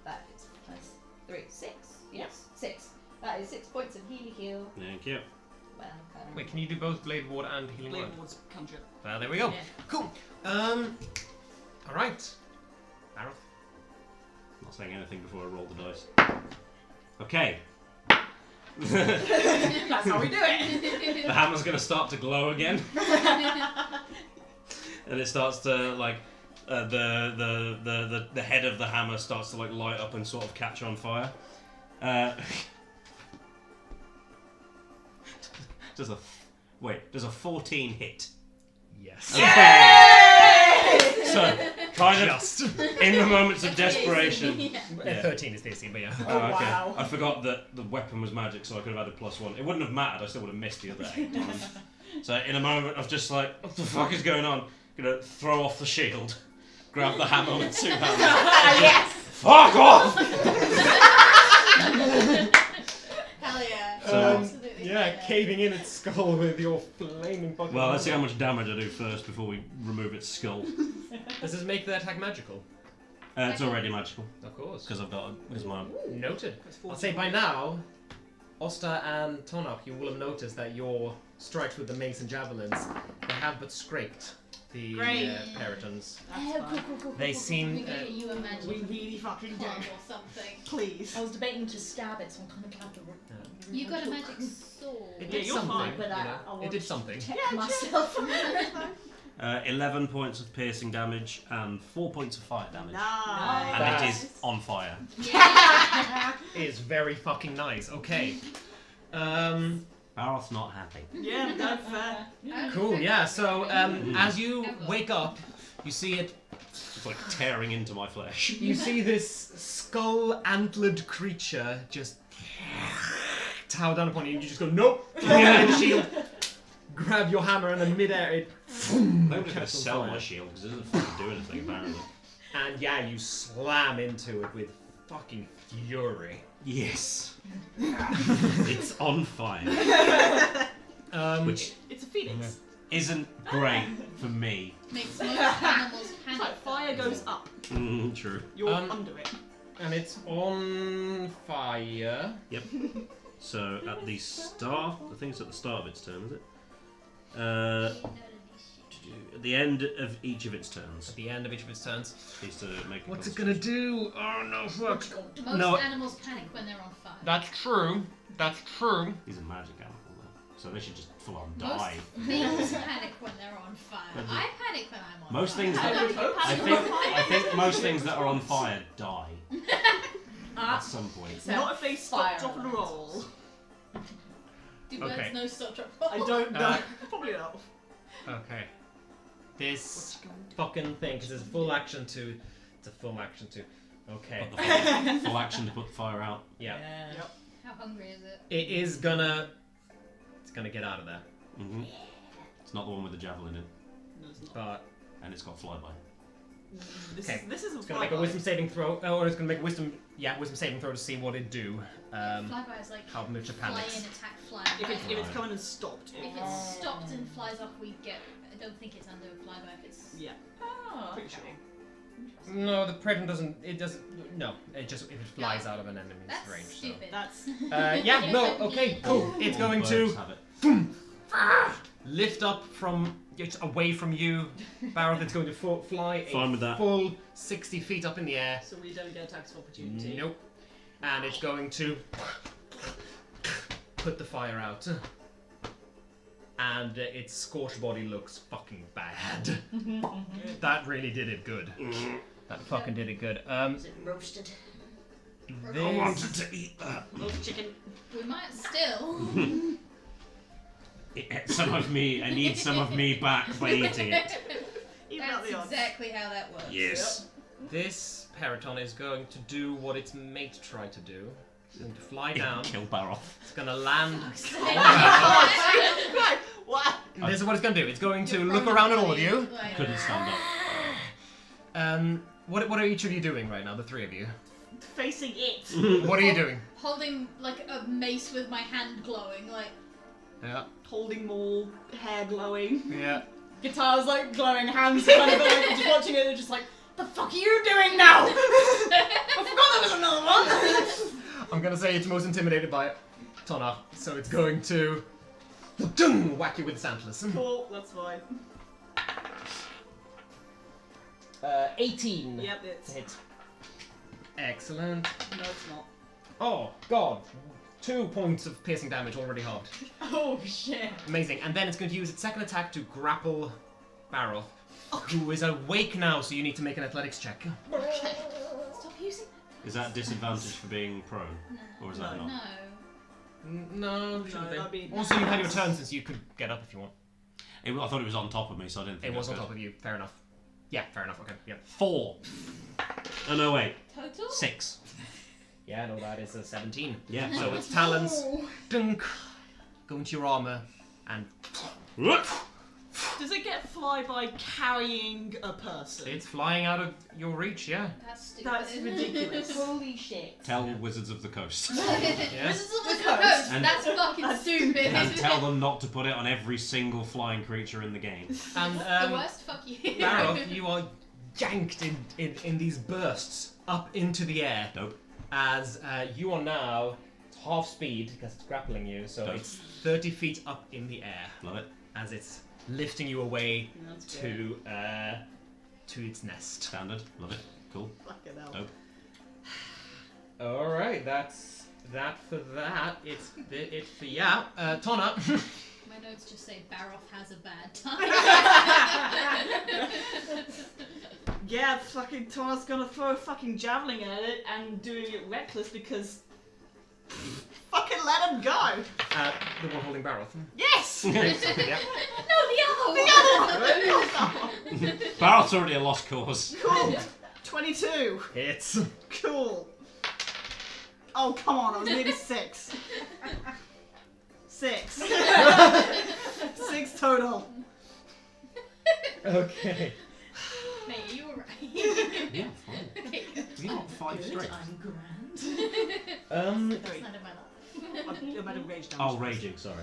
that is plus 3, 6. Yes, 6. That is 6 points of heal. Thank you. Welcome. Wait, can you do both Blade Ward and Healing Word? Blade Ward's cantrip. There we go. Yeah. Cool. All right. Baroth. Not saying anything before I roll the dice. Okay. That's how we do it. The hammer's gonna start to glow again, and it starts to like the head of the hammer starts to like light up and sort of catch on fire. Does a 14 hit? Yes. So kind of in the moments of desperation. Yeah. 13 is the AC, but yeah. Oh, okay. Wow. I forgot that the weapon was magic, so I could have added +1. It wouldn't have mattered. I still would have missed the other 8 times. So in a moment of just like, what the fuck is going on? Gonna throw off the shield, grab the hammer with 2 hands. Yes. Fuck off! Hell yeah. So- Absolutely. Yeah, caving in its skull with your flaming bucket. Well, let's see how much damage I do first before we remove its skull. Does this make the attack magical? It's already magical Of course. because I've got my. Noted. I'll say by now, Osta and Tonaich, you will have noticed that your strikes with the mace and javelins, they have but scraped the Great. peritons. That's fine. They seem. We get you a magic We really fucking do. club or something. Please. I was debating to stab it, so I'm kind of glad to. You got a magic sword. It Yeah, did you're something. fine, but you I know. want It did something. Protect myself. 11 points of piercing damage and 4 points of fire damage. Nice. And it Nice. is on fire. Yeah. It is very fucking nice. Okay. Baroth's not happy. Yeah, no fair. Cool, yeah. So as you wake up, you see it. It's like tearing into my flesh. You see this skull-antlered creature just tower down upon you, and you just go, nope! And shield, grab your hammer, and in midair it. I'm going to sell my shield because it doesn't fucking do anything apparently. And yeah, you slam into it with fucking fury. Yes. It's on fire. Which It's a phoenix. isn't great for me. Makes most animals It's panic. like fire goes up. True. You're under it. and it's on fire. Yep. So at the start, I think it's at the start of its turn, is it? At the end of each of its turns, At the end of each of its turns. needs to make. A What's it gonna do? Oh no, fuck. Most No. animals panic when they're on fire. That's true. That's true. He's a magic animal, though, so they should just full on Most die. things panic when they're on fire. I panic when I'm on Most fire. things I that would hope I so. think most things that are on fire die at some point. Not if they stop, Fire drop, and elements. roll. Do birds Okay. know stop, drop, I don't know. Uh, Probably not. Okay. This fucking thing, because it's a full action to. It's a full action to. Okay. Put the full action to put the fire out. Yeah. Yep. How hungry is it? It is gonna. It's gonna get out of there. Mm-hmm. It's not the one with the javelin in, No, it's not. But and it's got flyby. Okay. This isn't it's gonna make a wisdom saving throw. Or it's gonna make a wisdom saving throw to see what it do. Flyby is like How much it fly panics. and attack fly. If it's, Right? if it's coming and stopped, it, If it's stopped and flies off, we get. I don't think it's under flyby if it's. yeah, Oh, pretty sure. No, the predator doesn't. It doesn't. No, it just if it flies out of an enemy's That's range. stupid. That's Yeah. No. Okay. Cool. It's All going birds to have it. lift up from it's away from you, Barrett. It's going to fly Fine with that. full 60 feet up in the air. so we don't get attacks of opportunity. Nope. And it's going to put the fire out. And its scorched body looks fucking bad. That really did it good. That fucking did it good. Is it roasted? I wanted to eat that. Roast chicken. We might still. Some of me. I need some of me back by eating it. Even out That's the odds. exactly how that works. Yes. This Periton is going to do what its mate tried to do. It's going to fly down. Kill Baroth. It's going to land. Right. What? This is what it's going to do. It's going to look around at all of you. Like, Couldn't stand up. What are each of you doing right now? The three of you. Facing it. What are you doing? holding like a mace with my hand glowing, like. Yeah. Holding more, hair glowing. Yeah. Guitar's like glowing, hands kind of like just watching it and just like, the fuck are you doing now? I forgot there was another one. I'm gonna say it's most intimidated by Tonaich, so it's going to whack you with its antlers. Cool, that's fine. 18. Yep, it's. Hit. Excellent. No, it's not. Oh god, 2 points of piercing damage already halved. Oh shit. Amazing. And then it's going to use its second attack to grapple Baroth, who is awake now. So you need to make an athletics check. Stop using Is that disadvantage for being prone? Or is that No. not? No. No, shouldn't that'd be. be- Also, you had your turn since you could get up if you want. I thought it was on top of me, so I didn't think It was on good. top of you. Fair enough. Yeah, fair enough. Okay. Yep. 4. Oh no, wait. Total? 6. Yeah, no, that is a 17. Yeah. So its talons dunk, go into your armor, and Does it get flyby carrying a person? it's flying out of your reach. Yeah. That's stupid. That's ridiculous. Holy shit. Tell Wizards of the Coast. This is the The coast. coast. And- That's fucking stupid. And tell them not to put it on every single flying creature in the game. And The worst, fuck you. Baroth, you are yanked in these bursts up into the air Nope. as you are now half speed because it's grappling you, so Dope. it's 30 feet up in the air Love it. as it's lifting you away That's good. to its nest. Standard. Love it. Cool. Fucking hell. Dope. All right, that's that for that. It's for yeah. Tonna. My notes just say Baroth has a bad time. Yeah, fucking Thomas gonna throw a fucking javelin at it and doing it reckless because fucking let him go. The one holding Barrow. Yes! Yep. No, the other one! Barrett's already a lost cause. Cool. 22. Hits. Cool. Oh, come on, I was nearly 6. 6. 6 total. Okay. Mate, you were right. Yeah, fine. Okay, good. We got 5 straight. I'm grand. That's not in my life. I'm at a rage damage. Oh, raging, sorry.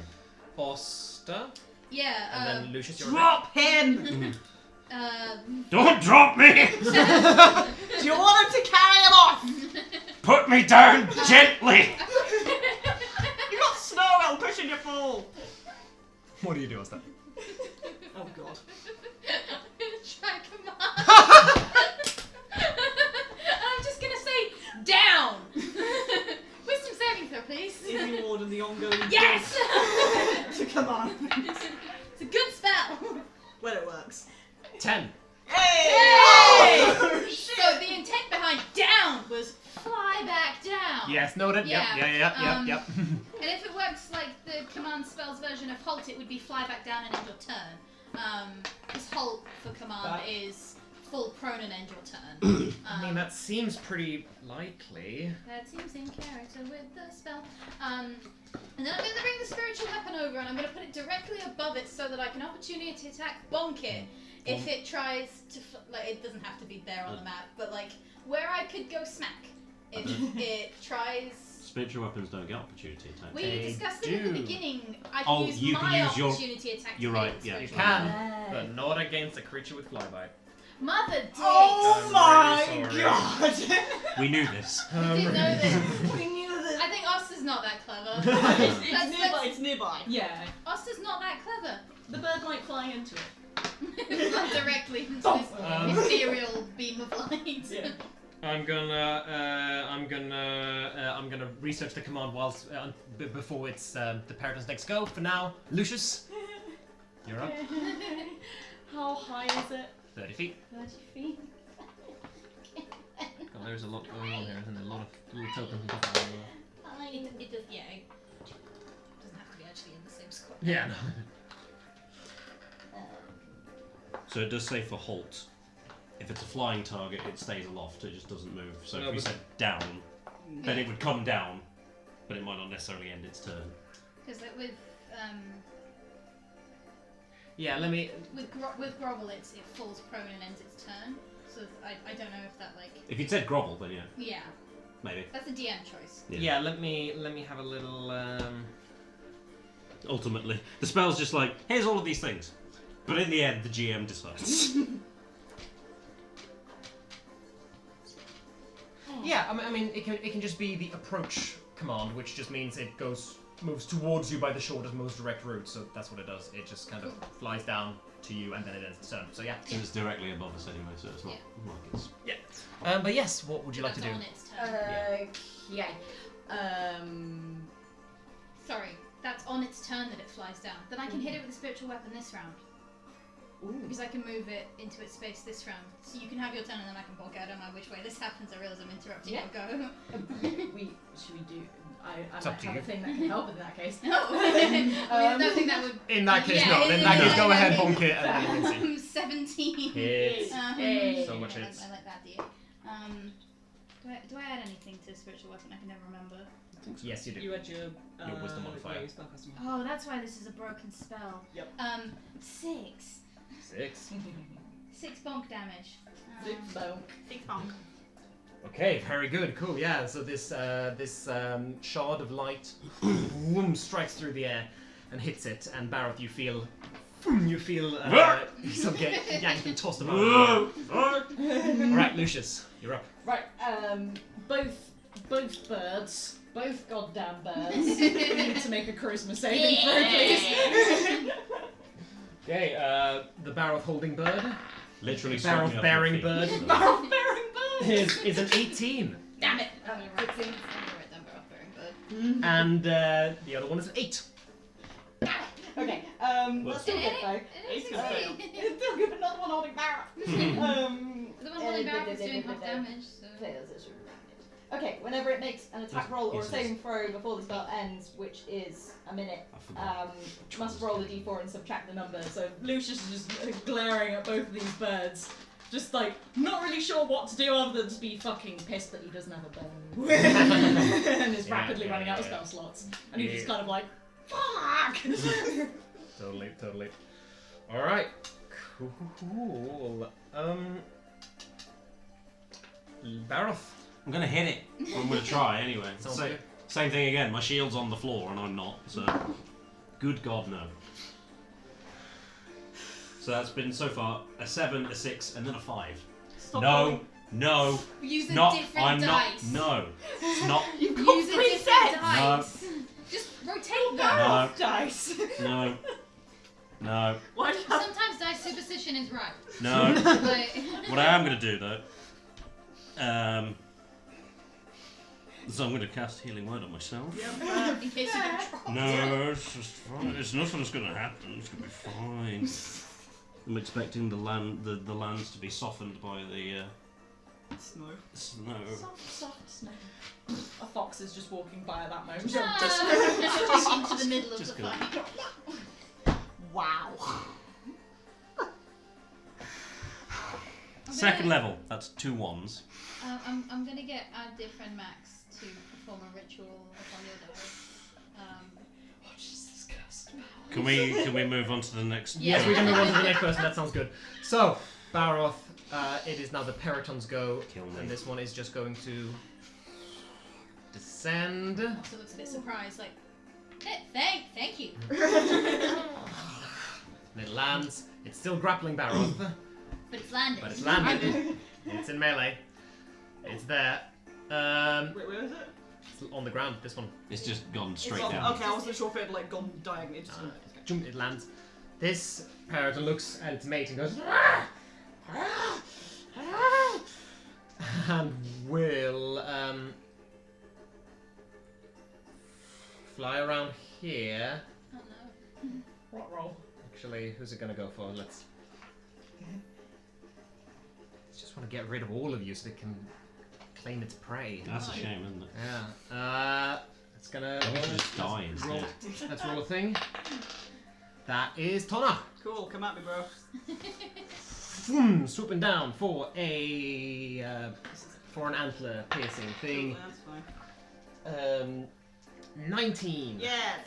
Foster. Yeah, And then Lucius, you're Drop him! Don't drop me! Do you want him to carry him off? Put me down gently! You got snow, I'll push you fall. What do you do, Oster? Oh, God. Try command. I'm just gonna say down. Wisdom saving throw, please. Is reward in the ongoing Yes. to come on. It's a good spell. Well, it works. 10. Hey! Hey! So the intent behind down was fly back down. Yes, noted. Yeah. Yep. And if it works like the command spell's version of halt, it would be fly back down and end your turn. Because halt for command is full prone and end your turn. I mean, that seems pretty likely. That seems in character with the spell. And then I'm going to bring the spiritual weapon over and I'm going to put it directly above it so that I can opportunity attack bonk it if it tries to, like, it doesn't have to be there on the map, but like where I could go smack if it tries. Spiritual weapons don't get opportunity attacks. We They discussed it in the do. beginning. I Oh, can use you my can use your- opportunity attack. you're to right, hit yeah. You spiritual can, weapon. but not against a creature with flyby. Mother dicks. Oh I'm my really God! We knew this. I didn't know this. We knew this. I think Oster's not that clever. It's nearby. It's nearby. Yeah, Oster's not that clever. the bird might fly into it. Not directly into this ethereal beam of light. Yeah. I'm gonna research the command whilst before it's the Paragon's next go. For now, Lucius, you're up. How high is it? 30 feet. 30 feet. God, there's a lot going on here, isn't there? A lot of little tokens and stuff. It does, yeah. It doesn't have to be actually in the same squad. Yeah. No. So it does say for halt. If it's a flying target, it stays aloft, it just doesn't move. So No, if we but- said down, then it would come down, but it might not necessarily end its turn. Because with Yeah. Let me. with grovel, it falls prone and ends its turn. So I don't know if that like If you'd said grovel, then yeah, maybe. that's a DM choice. Yeah. Let me have a little. Ultimately, the spell's just like, here's all of these things. But in the end, the GM decides. Yeah. I mean, it can just be the approach command, which just means it moves towards you by the shortest, most direct route. So that's what it does. It just kind of flies down to you, and then it ends its turn. So yeah. And it's directly above us anyway, so it's not like it's... Yeah. But yes, what would you like to do? That's on its turn. Okay. Sorry, that's on its turn that it flies down. Then I can hit it with a spiritual weapon this round. Because I can move it into its space this round. So you can have your turn and then I can bulk out. I don't mind which way this happens. I realise I'm interrupting your go. Should we do? I It's might up to have you. a thing that can help in that case. No. I don't think that would. In that case, Yeah, no. In that case, go ahead, bonk it, and then you can see. 17. Hits. Hey. So much I hits. like that, dear. Do I add anything to spiritual weapon? I can never remember. Yes, you do. You had your wisdom modifier. yeah, your spellcasting. Oh, that's why this is a broken spell. Yep. 6. 6. 6 bonk damage. 6 bonk. 6 bonk. Okay, very good, cool. Yeah, so this shard of light boom, strikes through the air and hits it, and Barrett, you feel yourself get yanked and tossed about. All right, Lucius, you're up. Right. Both birds. Both goddamn birds need to make a charisma saving throw, please. Okay, the Barrett holding bird, Literally Barrett swept me bearing off your bird feet. Barrel bearing birds. is an 18, Damn it! I'm gonna write down Barrel Bearing Bird. and the other one is an 8. Okay. Let's It do it ain't- though. it ain't It's gonna fail. succeed. It's still good, another one holding barrel. The one holding Barrel is doing half damage, so. Okay, whenever it makes an attack roll or a Useless. saving throw before the spell ends, which is a minute, I forgot. must roll a d4 and subtract the number. So Lucius is just glaring at both of these birds, just like not really sure what to do other than to be fucking pissed that he doesn't have a bow and is rapidly running out of spell slots. And he's just kind of like, fuck. Totally. All right. Cool. Baroth. I'm gonna hit it. I'm gonna try anyway. Sounds good. Same thing again. My shield's on the floor and I'm not. So, good God, no. So that's been so far a 7, a 6, and then a 5. Stop No, rolling. no, Use a not. different I'm not. dice. No, it's not. You've got Use a 3 different sets! dice. Just rotate them. No. Dice. No, no, Why do you have... Sometimes dice superstition is right. no. Like, What I am gonna do though, so I'm gonna cast Healing Word on myself. in case you get dropped. No, it's just fine. It's nothing that's gonna happen. It's gonna be fine. I'm expecting the lands to be softened by the Snow. snow. Soft snow. A fox is just walking by at that moment. Just into the middle of Just the gonna- fight. Wow. Second level. That's 2 1s. I'm gonna get our dear friend Max to perform a ritual upon your dice. Jesus Christ. Can we move on to the next? Yeah. Yes, we can move on to the next person. That sounds good. So, Baroth, it is now the Periton's go, Kill me. and this one is just going to descend. Also looks a bit surprised, like, thank you. And it lands. It's still grappling Baroth, But it's landed. but it's landed. It's in melee. It's there. Wait, where is it? It's on the ground. This one. It's just gone straight Oh, down. okay, I wasn't sure if it had like gone diagonally. It just Jump, it lands. This Periton looks at its mate and goes, and will fly around here. Oh no. What roll? Actually, who's it gonna go for? Let's just want to get rid of all of you so they can claim its prey. That's a shame, isn't it? Yeah. It's gonna. We should just die roll, instead. let's roll a thing. That is Tona. Cool, come at me, bro. Swooping down for an antler piercing thing. That's fine. 19. Yes!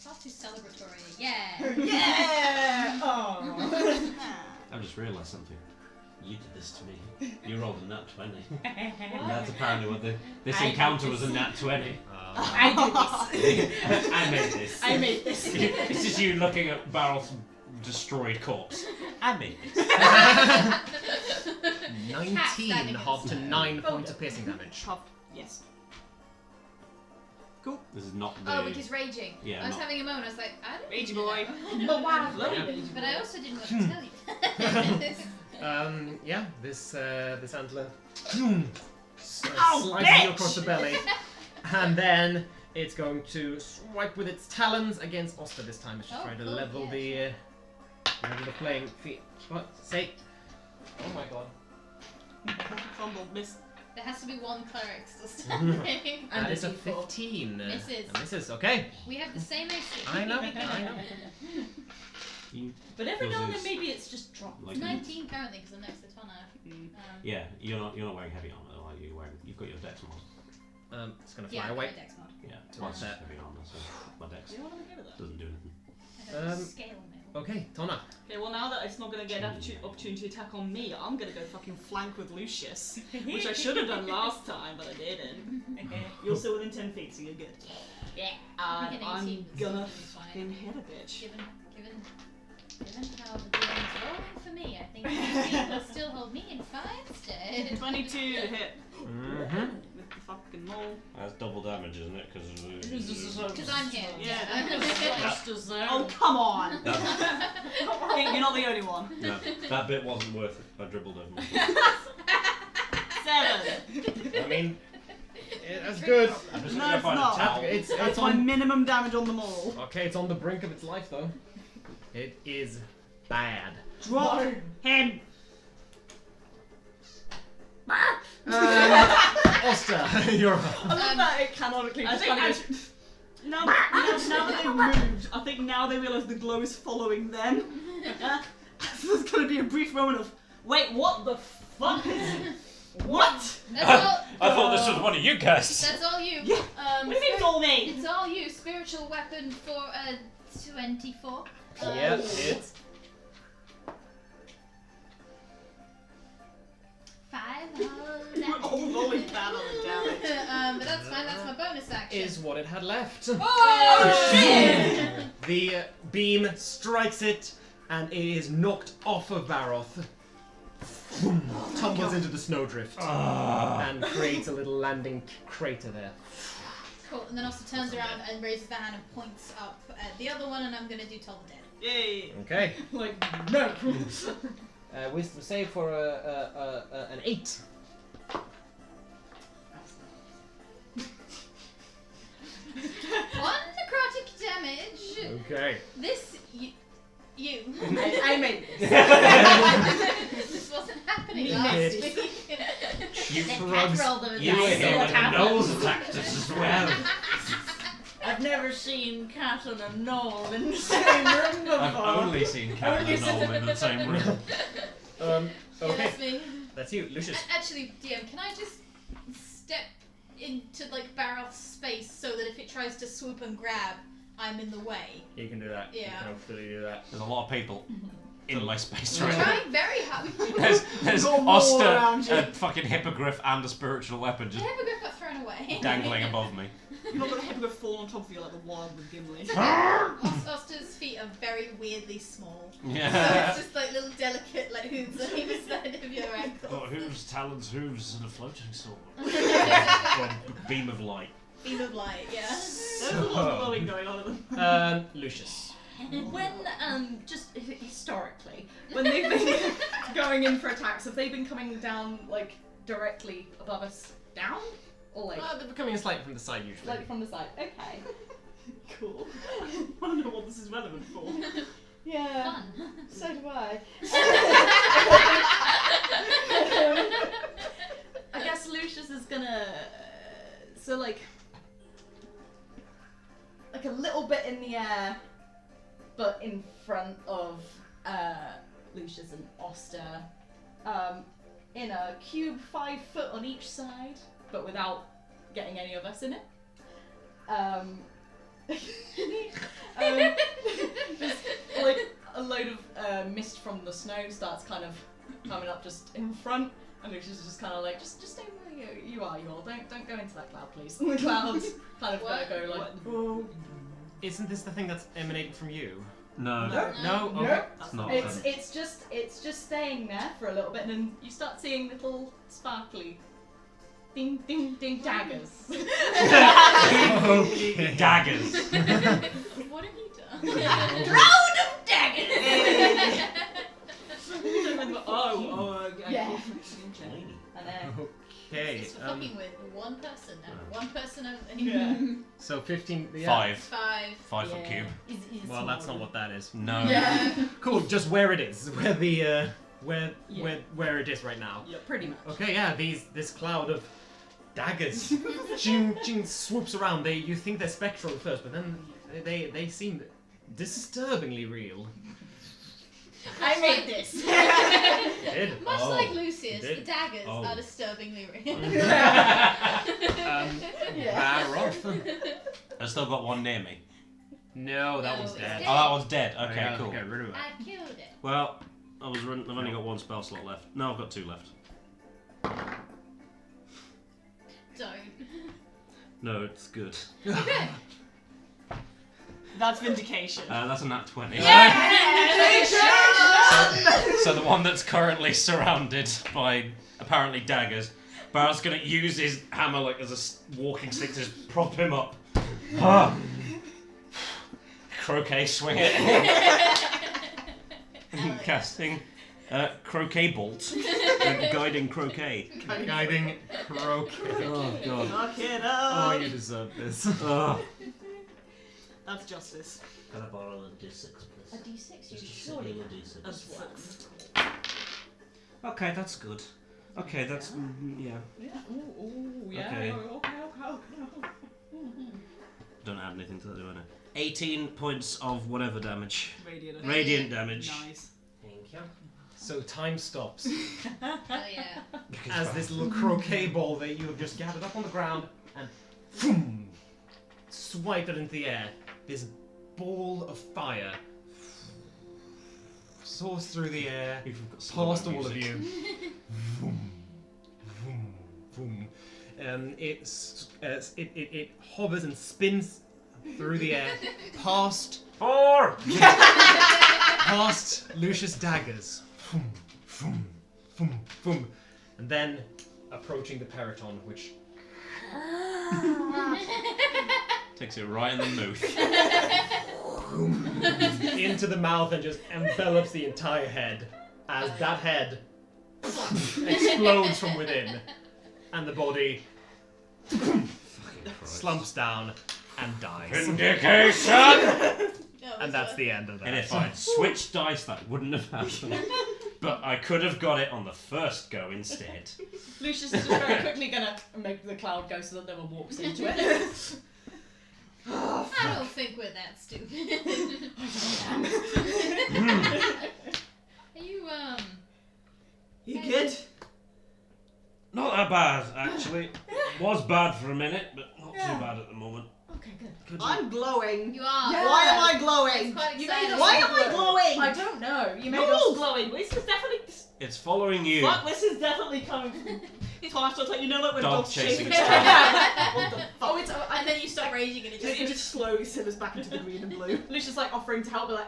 Far too celebratory. Yeah. Yeah! Oh. I've just realised something. You did this to me. You rolled a nat 20. And that's apparently what this encounter was a nat 20. I did this. I made this. I made this. This is you looking at Barrel's destroyed corpse. I made this. 19, standing halved to in the 9 points of piercing damage. Yes. This is not the... Oh, because raging. Yeah, I was not- having a moment. I was like, I don't Ragey need to boy. know. But wow. Yeah. But I also didn't want to tell you. Yeah, this antler Ow, slices you bitch! across the belly, and then it's going to swipe with its talons against Oster this time. It's just Oh, trying to cool, level yeah, level the playing field. What? Say? Oh my god. Fumbled, missed. There has to be one cleric still standing. That And is a a D4. 15. Misses. Misses. Okay. We have the same AC. I know. You, But every now and then Because maybe it's just dropped. like, 19 currently because I'm next to Tona. yeah, you're not wearing heavy armor, are you? You've got your dex mod. It's gonna fly Yeah, away. Dex mod. Yeah, To mine's offset. heavy armor, so my dex Do you want to get that? doesn't do anything. I have Um, scale mail. Okay, Tona. Okay, well now that it's not going to get an opportunity to attack on me, I'm going to go fucking flank with Lucius. Which I should have done last time, but I didn't. You're still within 10 feet, so you're good. Yeah. And An 18 I'm is gonna totally fine. fucking hit a bitch. Given how the DM is rolling for me, I think 18 will still hold me in fine stead. 22 to hit. Mm-hmm. With the fucking mole. That's double damage, isn't it? Because I'm here. Yeah. Oh, come on! Hey, you're not the only one. No, that bit wasn't worth it. I dribbled over it. 7! I mean, that's good. I'm just No, gonna it's find not. a towel. That's my minimum damage on the mole. Okay, it's on the brink of its life though. It is bad. Drop him! Oster, you're up. I love that it canonically I just think kind of actually, now that they've moved, I think now they realise the glow is following them. So there's going to be a brief moment of, wait, what the fuck is what? That's all. I thought this was one of you guys. That's all you. Yeah. What do you mean it's all me? It's all you. Spiritual weapon for a 24. Yep, it's 5. We're all rolling bad on the damage. But that's fine. That's my bonus action. is what it had left. Oh shit! The beam strikes it, and it is knocked off of Baroth. Tumbles into the snowdrift and creates a little landing crater there. Cool. And then also turns around and raises their hand and points up at the other one, and I'm gonna do Toll the Dead. Yay. Okay. like no. Wisdom save for an 8. One necrotic damage. Okay. This you. I made this. This wasn't happening You last missed. week. You They frogs. roll them You were dice, here so when what the happened? gnolls attacked us as well. I've never seen Cat and a Knoll in the same room before. I've only seen Cat and Knoll in the same room. Yeah, Okay. that's me. That's you, Lucius. Actually, DM, can I just step into like Baroth's space so that if it tries to swoop and grab, I'm in the way? You can do that. Yeah. You can absolutely do that. There's a lot of people in my space I'm right now. trying very hard. There's Got more Oster, around you. a fucking hippogriff, and a spiritual weapon The just hippogriff got thrown away. dangling above me. You're not going to have to fall on top of you like the wild with Gimli. Oster's feet are very weirdly small. So Yeah. it's just like little delicate like hooves on either side of your ankle. Got hooves, talons, hooves, and a floating sword. Or a beam of light. Beam of light, yeah. There's a lot of glowing going on at them. Lucius. When just historically, when they've been going in for attacks, have they been coming down like directly above us, down, or like They're becoming slightly from the side usually. like from the side? Okay. Cool. I want to know what this is relevant for. Yeah. Fun. So do I. I guess Lucius is gonna so like a little bit in the air, but in front of Lucius and Oster, in a cube 5 foot on each side, but without getting any of us in it. Just like a load of mist from the snow starts kind of coming up just in front, and Lucius is just kind of like, just stay where you are, you all. Don't go into that cloud, please. And the clouds kind of What? go like, oh. Isn't this the thing that's emanating from you? No. No? No. Okay. It's not. It's just staying there for a little bit, and then you start seeing little sparkly ding ding ding daggers. Okay. Daggers. What have you done? Cloud of daggers. Okay. Yeah. Okay. I know. Okay. It's for fucking with one person now. One person only. Yeah. So 15. Yeah. 5. 5. 5 foot cube. Well, that's not what that is. No. Yeah. Cool. Just where it is, where the where Yeah. where it is right now. Yeah, pretty much. Okay. Yeah. This cloud of daggers, ching ching swoops around. You think they're spectral at first, but then they seem disturbingly real. I made this. Did. Much Oh. like Lucius, Did. the daggers Oh. are disturbingly real. Baroth. I've still got one near me. No, that No, one's it's dead. dead. Oh, that one's dead. I Okay, gotta cool. Get rid of it. I killed it. Well, I've only got one spell slot left. No, I've got 2 left. Don't. No, it's good. Okay. That's vindication. That's a nat 20. Yeah. So the one that's currently surrounded by apparently daggers, Barrett's gonna use his hammer like as a walking stick to just prop him up. Croquet swing it. Casting croquet bolt. Guiding croquet. Guiding croquet. Oh god. Knock it Oh, up. you deserve this. That's justice. Can I borrow a d6, A please? D6, you Just surely a have. d6. That's 6. Okay, that's good. Okay, that's yeah. Yeah. Ooh, yeah. Okay. Okay. Don't add anything to that, do I? 18 points of whatever damage. Radiant damage. Nice. Thank you. So time stops Oh yeah. as this little croquet ball that you have just gathered up on the ground and boom, swipe it into the air. This ball of fire soars through the air, past all of you. Vroom, vroom, vroom. It hovers and spins through the air past 4! past Lucius' daggers. Vroom, vroom, vroom, vroom. And then approaching the periton, which Takes it right in the mouth. into the mouth and just envelops the entire head as that head explodes from within and the body slumps down and dies. Vindication! And that's the end of that. And if I'd switched dice, that wouldn't have happened. But I could have got it on the first go instead. Lucius is just very quickly gonna make the cloud go so that no one walks into it. I don't think we're that stupid. Are you You good? Not that bad, actually. Was bad for a minute, but not too bad at the moment. Okay, good. I'm glowing. You are. Yeah. Why am I It's glowing? quite You exciting. made us Why am I glowing? I don't know. You made You're all us. glowing. This is definitely. It's following you. Fuck, this is definitely coming from. Tonaich, it's like, you know, like when Dog dogs chasing chase its What the fuck? Oh, it's and then you stop raging and it just. It just slowly simmers back into the green and blue. Lucius like offering to help, but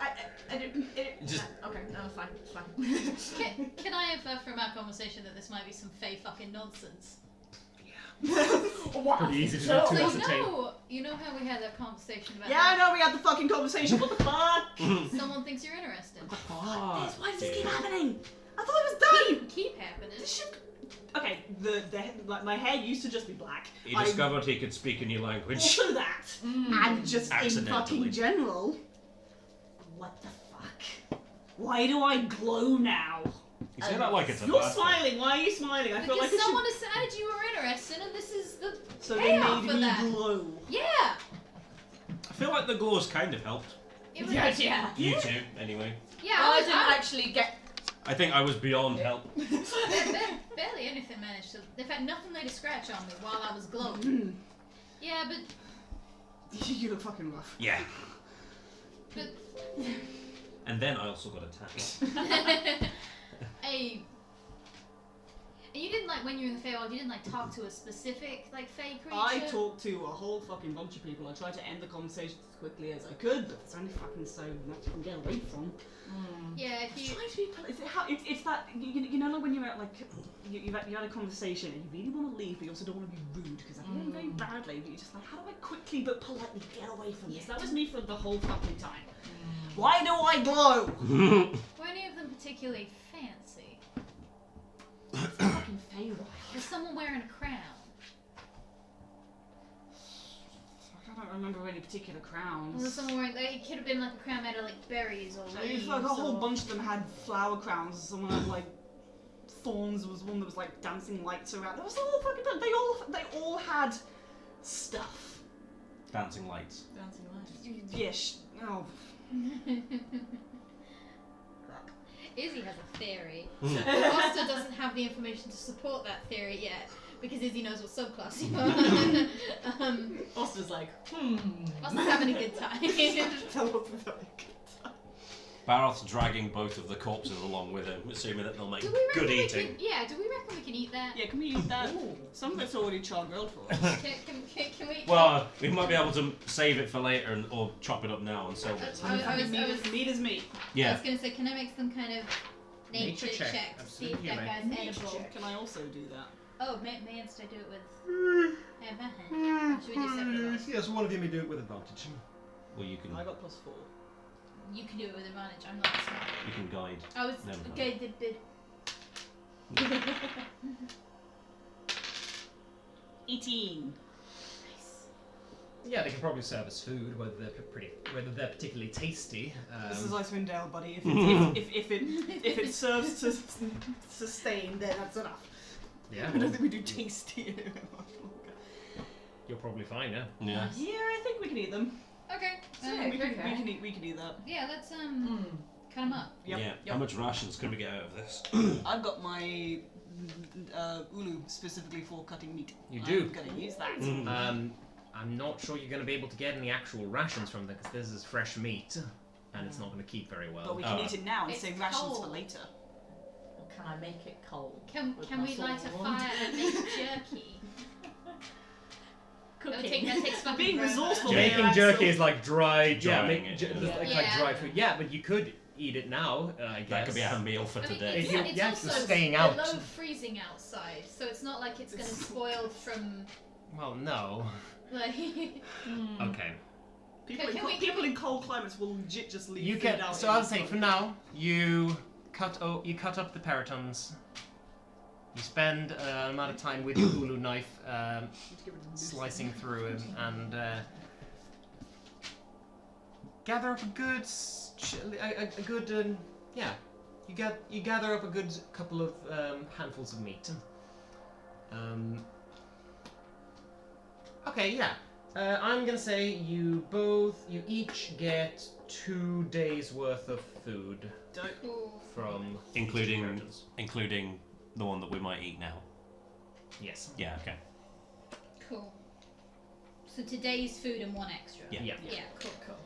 like, Just- okay, no, it's fine, it's fine. Can I infer from our conversation that this might be some fey fucking nonsense? What? Pretty easy to do So- too. So ascertain. you know how we had that conversation about Yeah, I know, we had the fucking conversation. What the fuck? how someone thinks you're interested. Ah, Why does this keep dear. happening? I thought it was done. Keep happening. This shit. Okay, like my hair used to just be black. He I- discovered he could speak a new language. Also that, and just in Accidentally. fucking general. What the fuck? Why do I glow now? You say that like it's a You're bad thing. smiling. Why are you smiling? I feel Because like it someone should... decided you were interested, and this is the So they payoff made for me that. glow. Yeah. I feel like the glows kind of helped. It was, Yeah. You two, anyway. Yeah, I I didn't actually get. I think I was beyond help. barely anything managed to. In fact, nothing laid a scratch on me while I was glowing. Yeah, but You look fucking rough. Yeah. but And then I also got attacked. And you didn't like when you were in the Feywild. You didn't like talk to a specific like Fey creature. I talked to a whole fucking bunch of people. I tried to end the conversation as quickly as I could, but there's only fucking so much I can get away from. Yeah, if you. Trying to be is it how it's that you know like when you're at like you had a conversation and you really want to leave but you also don't want to be rude because I feel very badly, but you're just like, how do I quickly but politely get away from this? That was me for the whole fucking time. Why do I glow? Were any of them particularly fancy? It's fucking Feywild. Was someone wearing a crown? I don't remember any particular Or crowns. was someone wearing? Like, it could have been like a crown made of like berries or It leaves. was like a whole or... bunch of them had flower crowns. Someone had like thorns. There was one that was like dancing lights around. There was a whole fucking. They all had stuff. Dancing lights. Dancing lights. Yes. Oh. Izzy has a theory. Foster doesn't have the information to support that theory yet because Izzy knows what subclass you are. Foster's like, Foster's having a good time. Barroth's dragging both of the corpses along with him, assuming that they'll make Do we reckon good we eating. Can, do we reckon we can eat that? Yeah, can we eat that? Some of it's already char-grilled for us. Can we? Well, we might be able to save it for later or chop it up now and sell it. Meat is meat. I Yeah. was gonna say, can I make some kind of nature Nature check, check to see if absolutely, that you guy's edible? Can I also do that? Oh, may instead I do it with? Should we do separate ones? Yes, one of you may do it with advantage. Or you can I got +4. You can do it with advantage. I'm not smart. you can guide. I was Never mind. okay. Did 18. Yeah, they can probably serve as food, whether they're particularly tasty. This is Icewind Dale, buddy. If it serves to sustain, then that's enough. Yeah, I don't well, think we do tasty. you're probably fine, yeah. Yeah. Yeah, I think we can eat them. Okay. Sick. We can eat that. Yeah, let's cut them up. Yep. Yeah. Yep. How much rations can we get out of this? I've got my ulu specifically for cutting meat. You do. I'm gonna use that. I'm not sure you're going to be able to get any actual rations from them because this is fresh meat, and it's not going to keep very well. But we can eat it now and It's save rations for cold. later. Or can I make it cold? Can with we my light a sword wand? fire and make jerky? Cooking. That takes fucking Being forever. resourceful. Making Yeah, jerky Axel. is like dry, Drying yeah, it, like Yeah. dry food. Yeah, but you could eat it now, I guess. That could be our meal for I mean, today. If you- it's yeah, if also you're staying out. below freezing outside, so it's not like it's going to spoil from Well, no. like. Okay. People in cold climates will legit just leave You food can. out. So in I'll the say sun. for now, you cut up the peritons. You spend an amount of time with the ulu knife, Need to get rid of the slicing through him, and gather up a good, a good, yeah. You gather up a good couple of handfuls of meat. Okay, yeah. I'm gonna say you each get 2 days worth of food Dope. Cool. from Including peritons. including the one that we might eat now. Yes. Yeah. Okay. Cool. So today's food and one extra. Yeah. Yeah. Yeah. Cool.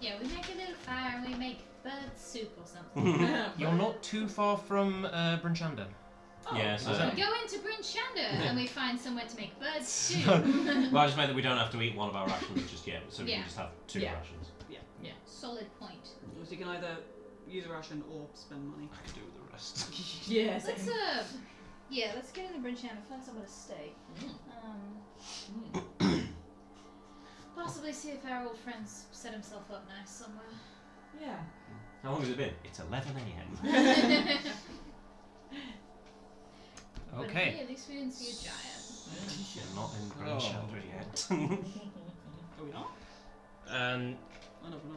Yeah, we make a little fire and we make bird soup or something. You're not too far from Brinchanda. Yeah. So. We go into Bryn Shander and we find somewhere to make bird soup. Well, I just meant that we don't have to eat one of our rations just yet, so we Yeah. can just have 2 Yeah. rations. Solid point. So you can either use a ration or spend money. I could do with the rest. Yes. Let's let's get into Bryn Shander, find somewhere to stay. Possibly see if our old friends set himself up nice somewhere. Yeah. How long has it been? It's 11 a.m. But Okay. hey, at least we didn't see a giant. You're not in Oh. Brinchanda yet. Are we not? Oh no, we're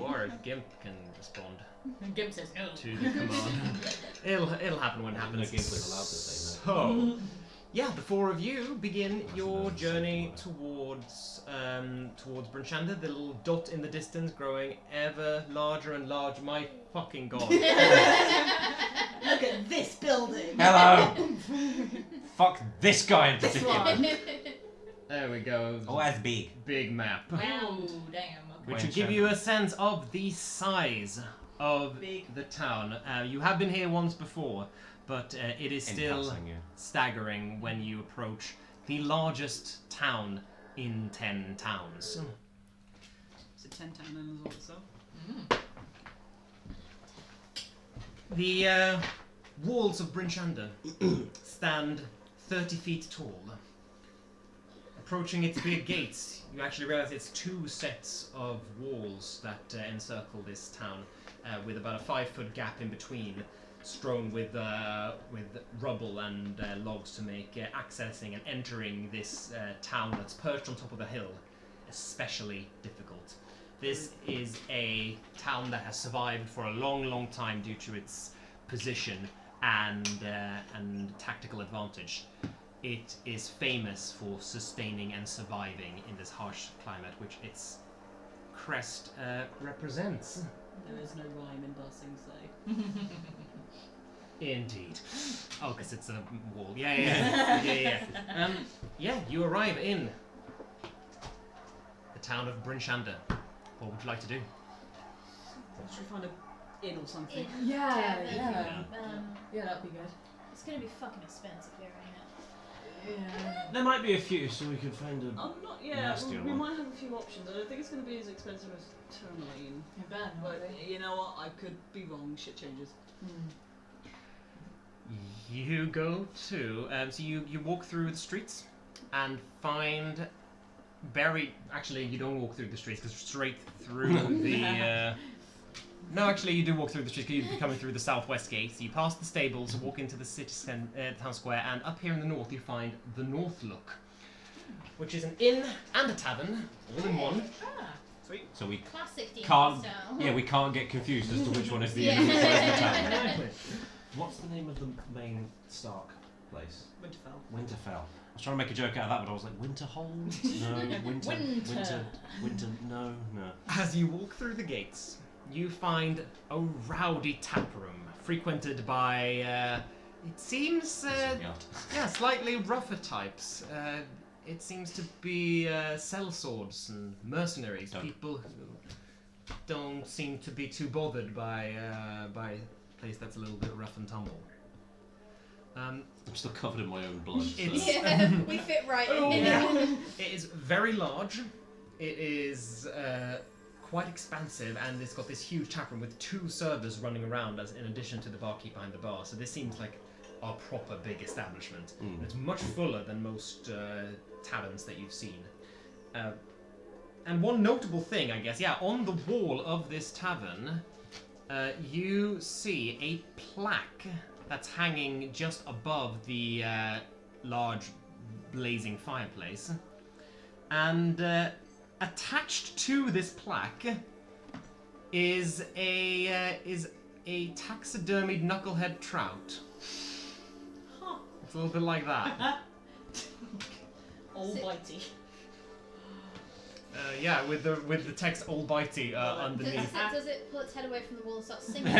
not. Or Gimp can respond And Gimp says no. to the command. It'll happen when it No happens. Gimp is allowed to say So, yeah, the 4 of you begin your journey towards Brinchanda. The little dot in the distance growing ever larger and larger. My fucking god. Look at this building. Hello! Fuck this guy in This particular. one. There we go. Oh, that's big. Big map. Wow. Damn. Which will give you a sense of the size of Big. the town. You have been here once before, but it is In still passing, yeah. staggering when you approach the largest town in 10 towns. Is it 10 town then as well? The walls of Brinchanda stand 30 feet tall. Approaching its big gates, you actually realize it's 2 sets of walls that encircle this town, with about a 5-foot gap in between, strewn with rubble and logs to make accessing and entering this town that's perched on top of a hill especially difficult. This is a town that has survived for a long, long time due to its position and tactical advantage. It is famous for sustaining and surviving in this harsh climate, which its crest represents. There is no rhyme in Bussing, say. Indeed. Oh, because it's a wall. Yeah. You arrive in the town of Brinchanda. What would you like to do? Should we find an inn or something? Yeah, Thank yeah. you. Yeah, that'd be good. It's gonna be fucking expensive here, ain't it? Yeah. There might be a few, so we could find a. I'm not. Yeah, Nastier we one. might have a few options. I don't think it's going to be as expensive as Tourmaline. But you know what? I could be wrong. Shit changes. You go to so you walk through the streets and find actually you don't walk through the streets because straight through the no, actually you do walk through the streets because you'd be coming through the southwest gate. So you pass the stables, walk into the city town square, and up here in the north you find the North Look, which is an inn and a tavern all in one. Sweet. So we Classic D&D can't. style. Yeah, we can't get confused as to which one is the Yeah. inn and which one is the town. What's the name of the main Stark place? Winterfell. Winterfell. I was trying to make a joke out of that, but I was like, Winterhold? No, winter, no. As you walk through the gates, you find a rowdy tap room frequented by, it seems, slightly rougher types. It seems to be sellswords and mercenaries, people who don't seem to be too bothered by a place that's a little bit rough and tumble. I'm still covered in my own blood. So. Yeah, we fit right in. It is very large. It is quite expansive, and it's got this huge tap room with 2 servers running around in addition to the barkeep behind the bar. So this seems like a proper big establishment. Mm. It's much fuller than most taverns that you've seen. And one notable thing, I guess, on the wall of this tavern, you see a plaque that's hanging just above the large blazing fireplace. And attached to this plaque is a taxidermied knucklehead trout. Huh. It's a little bit like that. Almighty. With the text "all bitey" underneath. Does it pull its head away from the wall and start singing?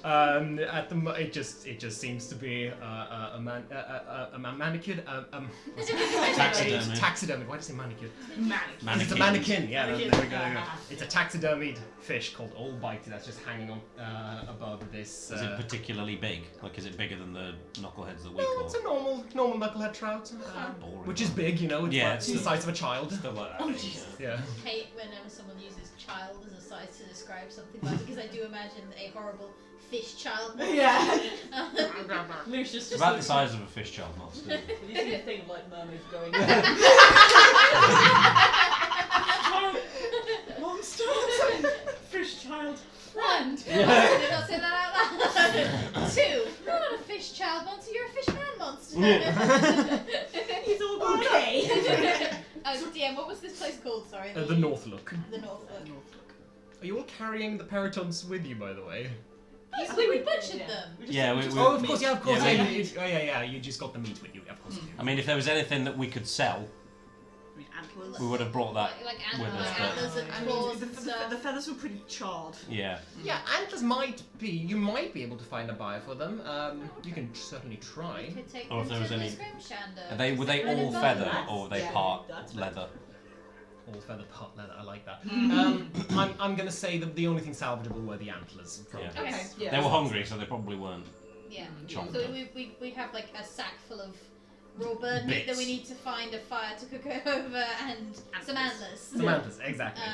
It just seems to be a manicured taxidermied. Why did I say manicured? Mannequin. It's a mannequin. Yeah, there we go. It's a taxidermied fish called all bitey that's just hanging on above this. Is it particularly big? Like, is it bigger than the knuckleheads that we No, caught? it's a normal knucklehead trout, Boring. which is big. It's the size of a child. Still like that. Oh, big, jeez. Yeah. I hate whenever someone uses child as a size to describe something like because I do imagine a horrible fish child. Yeah. Lucius It's just about the looks size of a fish child monster. When you see a thing of like mermaids going monster, fish child. One. Did not say that out loud. 2. You're not a fish child monster. You're a fish man monster. He's all okay. DM, what was this place called? Sorry. The Northlook. The Northlook. Are you all carrying the peritons with you, by the way? I think we butchered them. Oh, of course, of course. Yeah, You just got the meat with you. Of course. You do. I mean, if there was anything that we could sell, Antlers. we would have brought that Like with us. antlers But and I claws mean, and stuff. the feathers were pretty charred. yeah, Yeah, antlers you might be able to find a buyer for them. You can certainly try. Could take Or if them there was to the any- Scrimshander. were they all feather or were they part That's leather? All feather part leather. I like that. I'm gonna say that the only thing salvageable were the antlers. Probably. Yeah. Okay. Yeah. They were hungry, so they probably weren't. Yeah. Chomped So up. we have like a sack full of raw bird meat that we need to find a fire to cook over and some antlers. Some antlers, exactly.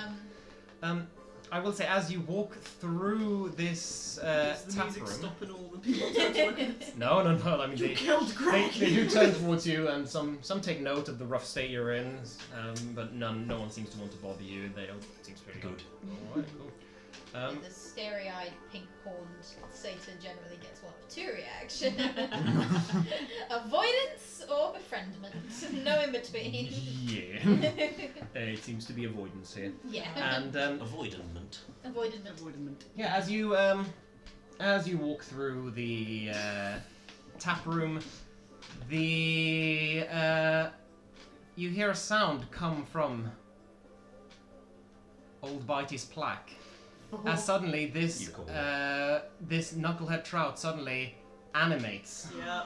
Um, I will say, as you walk through this Is the tap music room. stopping all the people turn to look at No. I mean, you killed they Greg. do turn towards you, and some take note of the rough state you're in, but no one seems to want to bother you. They all seems pretty Good. All right, cool. the starry-eyed, pink-horned Satan generally gets one of 2 reaction: avoidance or befriendment. No in between. Yeah. It seems to be avoidance here. Yeah. And Avoidance. Avoidance. yeah, as you walk through the tap room, you hear a sound come from Old Bitey's plaque. As suddenly this You call it. this knucklehead trout suddenly animates, Yeah.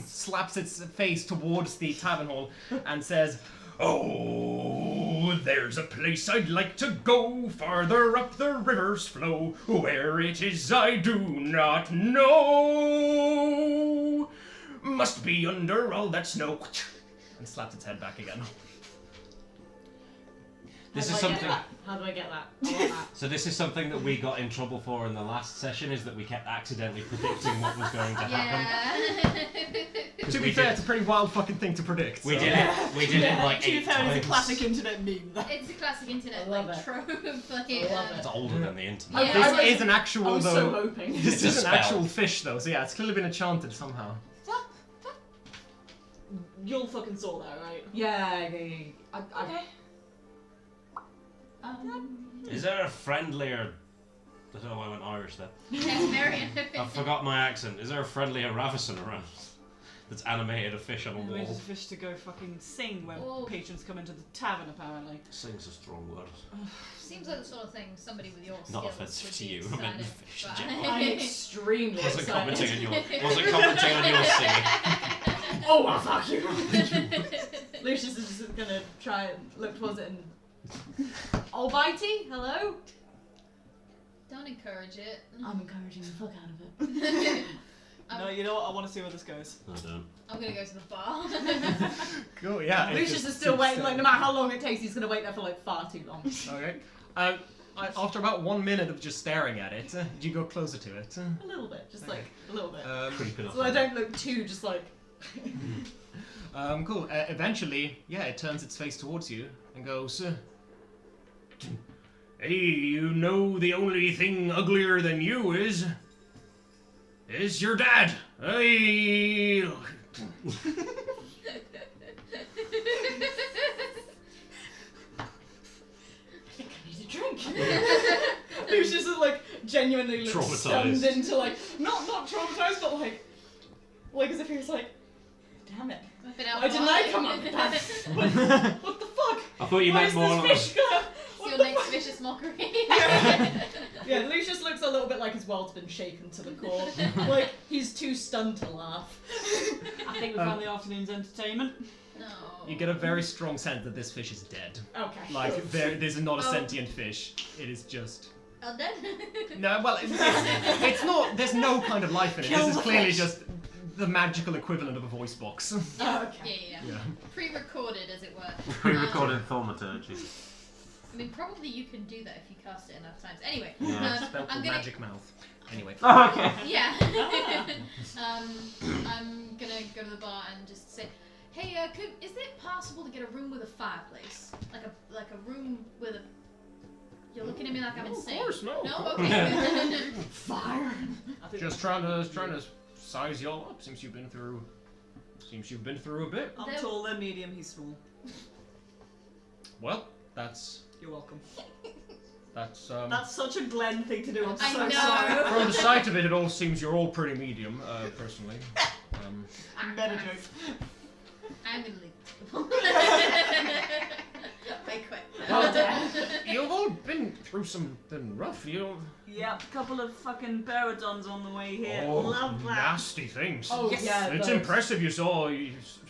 slaps its face towards the tavern hall, and says, "Oh, there's a place I'd like to go, farther up the river's flow. Where it is I do not know. Must be under all that snow." And slaps its head back again. This How is do I get something. that? How do I get that? I want that. So this is something that we got in trouble for in the last session, is that we kept accidentally predicting what was going to happen. Yeah. To be fair, it's a pretty wild fucking thing to predict. We so- did it. We did it like To be 8 fair, times. it's a classic internet meme. That. It's a classic internet I love like it. trope. Like, I love It's it. older than the internet. Yeah. This is an I actual was so though. hoping. This It's a is an spell. actual fish though, so yeah, it's clearly been enchanted somehow. You'll fucking saw that, right? Yeah. Okay. Is there a friendlier I don't know why I went Irish there. Marion. I forgot my accent. Is there a friendlier Ravison around that's animated a fish on a Arranges wall? a fish to go fucking sing when Oh. patrons come into the tavern, apparently. Sing's a strong word. Seems like the sort of thing somebody with your Not skills offensive would to be you, I meant excited the fish in by. general. I'm extremely Wasn't excited. commenting on your singing. Oh, well, fuck you. Lucius is just gonna try and look towards it and... Almighty, hello? Don't encourage it. I'm encouraging the fuck out of it. No, you know what? I want to see where this goes. I don't. I'm gonna go to the bar. Cool, yeah. Lucius is still waiting, like, no matter how long it takes, he's gonna wait there for, like, far too long. Okay. After about 1 minute of just staring at it, you go closer to it. A little bit, just, like, a little bit. Creeping up. So I don't look too, just, like... Cool. Eventually, yeah, it turns its face towards you and goes, "Hey, you know the only thing uglier than you is your dad. Hey." I think I need a drink. Lucius is, like, genuinely looks stunned Traumatised. into, like, not traumatized, but, like as if he was like, damn it. Why didn't I come up with that? What the fuck? I thought you Why meant is more this like. fish gonna... It's What your the next fuck? vicious mockery. Yeah, Lucius looks a little bit like his world's been shaken to the core. Like, he's too stunned to laugh. I think we found the afternoon's entertainment. No. You get a very strong sense that this fish is dead. Okay. Like, there's not a Oh. sentient fish. It is just... Oh, then? No, well, it's not... There's no kind of life in it. Kill This is the clearly fish. just the magical equivalent of a voice box. Oh, okay. Yeah. Yeah. Pre-recorded, as it were. Pre-recorded thaumaturgy. I mean, probably you can do that if you cast it enough times. Anyway, Yeah. Spell I'm called gonna... Magic Mouth. Anyway. Oh, okay. Yeah. I'm gonna go to the bar and just say, hey, is it possible to get a room with a fireplace? Like a room with a... You're looking at me like I'm No, of insane. course, no. No? Okay. Fire. I think Just trying to size you all up. Seems you've been through a bit. I'm tall, they're medium, he's small. Well, that's You're welcome. That's such a Glenn thing to do. I'm I so know. sorry. from the sight of it, it all seems you're all pretty medium, personally. Meta joke. I'm gonna leave. I quit. Well, you've all been through something rough. Yep, a couple of fucking Baradons on the way here. Oh, Love that. nasty things. Oh, Yes. yeah. It's those. impressive you've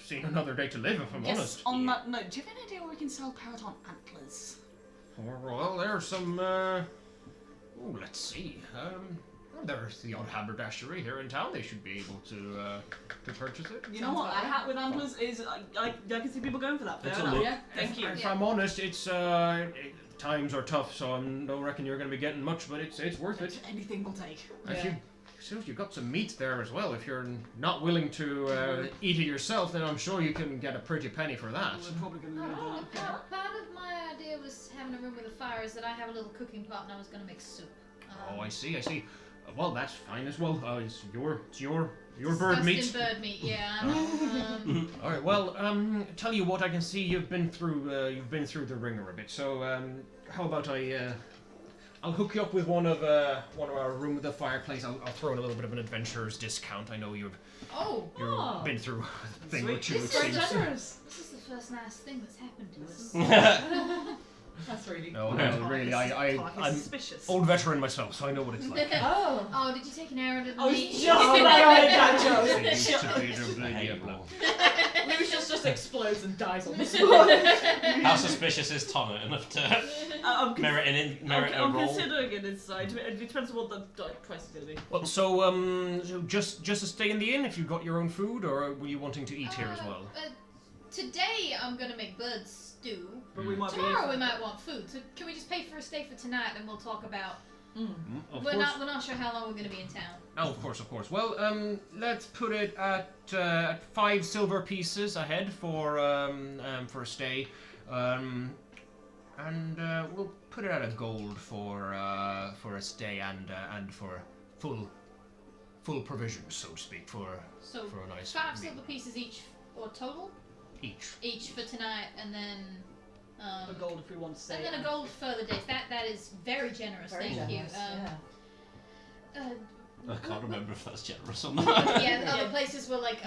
seen another day to live, if I'm honest. On that note, do you have any idea where we can sell Paraton antlers? Well, there's some, let's see. There's the odd haberdashery here in town. They should be able to purchase it. You know what? A hat with antlers is. I can see people going for that. Fair It's a enough. look. Yeah. Thank you. If I'm honest, it's times are tough, so I don't reckon you're going to be getting much, but it's worth it. Anything will take. Yeah. You've got some meat there as well. If you're not willing to eat it yourself, then I'm sure you can get a pretty penny for that. We're probably going to need Oh, that. part of my idea was having a room with a fire is that I have a little cooking pot and I was going to make soup. Oh, I see. Well, that's fine as well. It's your Disgusting bird meat. bird meat, yeah. All right. Well, tell you what, I can see you've been through the ringer a bit. So, how about I'll hook you up with one of our room with the fireplace. I'll throw in a little bit of an adventurer's discount. I know you've Oh. been through a thing or Sweet. two. It It's very seems. generous. This is the first nice thing that's happened to us. That's really No, cool. really, I'm suspicious. old veteran myself, so I know what it's like. Oh. Oh, did you take an arrow to the I was knee? just about to make that joke. It used to be the I hate blood. Lucius just explodes and dies on the spot. How suspicious is Tonaich enough to merit a I'm roll? considering it inside. It depends on what the price is going to be. Well, so just to stay in the inn if you've got your own food, or were you wanting to eat here as well? Today I'm gonna make bird stew. But we might Tomorrow we might want food. So can we just pay for a stay for tonight and we'll talk about... Of We're course. not sure how long we're gonna be in town. Oh, of course. Well, let's put it at 5 silver pieces a head for a stay, and we'll put it at a gold for a stay and for full provisions, so to speak, for a nice 5 meal. silver pieces each, or total? Each. For tonight, and then... a gold if we want to say. and then a gold further days. That is very generous, Very thank generous, you. yeah. I can't remember if that's generous or not. Yeah, the other places were like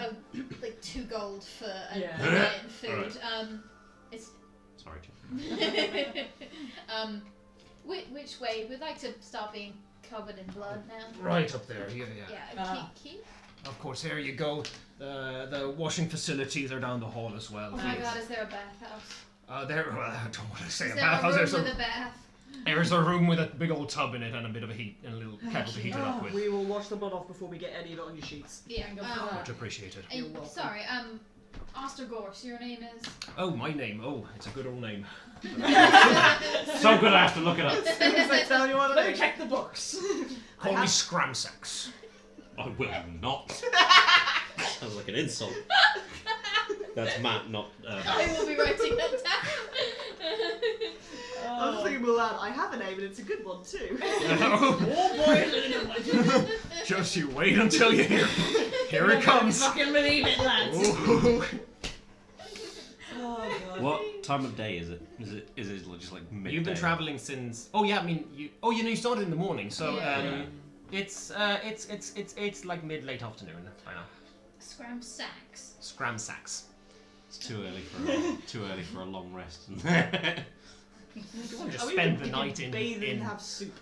2 gold for a Yeah. night in food. Alright. It's Sorry, Jim. which way? We'd like to start being covered in blood now. Right up there. Yeah. Yeah, keep. Of course, here you go. The washing facilities are down the hall as well. Oh my god, is there a bathhouse? Well, I don't want to say Is a there a bathhouse. room with a bath? There's a room with a big old tub in it and a bit of a heat and a little kettle to heat it up with. We will wash the blood off before we get any of it on your sheets. Yeah, Much appreciated. You're welcome. sorry, Ostergors, your name is? Oh, my name. Oh, it's a good old name. So good I have to look it up. As soon as they tell you what Let it me is. check the books. Call me Scramsax. I will not. Sounds like an insult. That's Matt, not. I will be writing that down. I was thinking, Milan, I have a name and it's a good one too. Oh boy! Just you wait until you hear. Here it comes. Fucking believe it, lads. Ooh. Oh god. What time of day is it? Is it just like midday? You've been traveling since. Oh yeah, I mean you. Oh, you started in the morning, so Yeah. it's like late afternoon by now. Scram sacks. Scramsax. It's too early for a long rest. Just Oh, we spend could- the we night could in. bathe and have soup.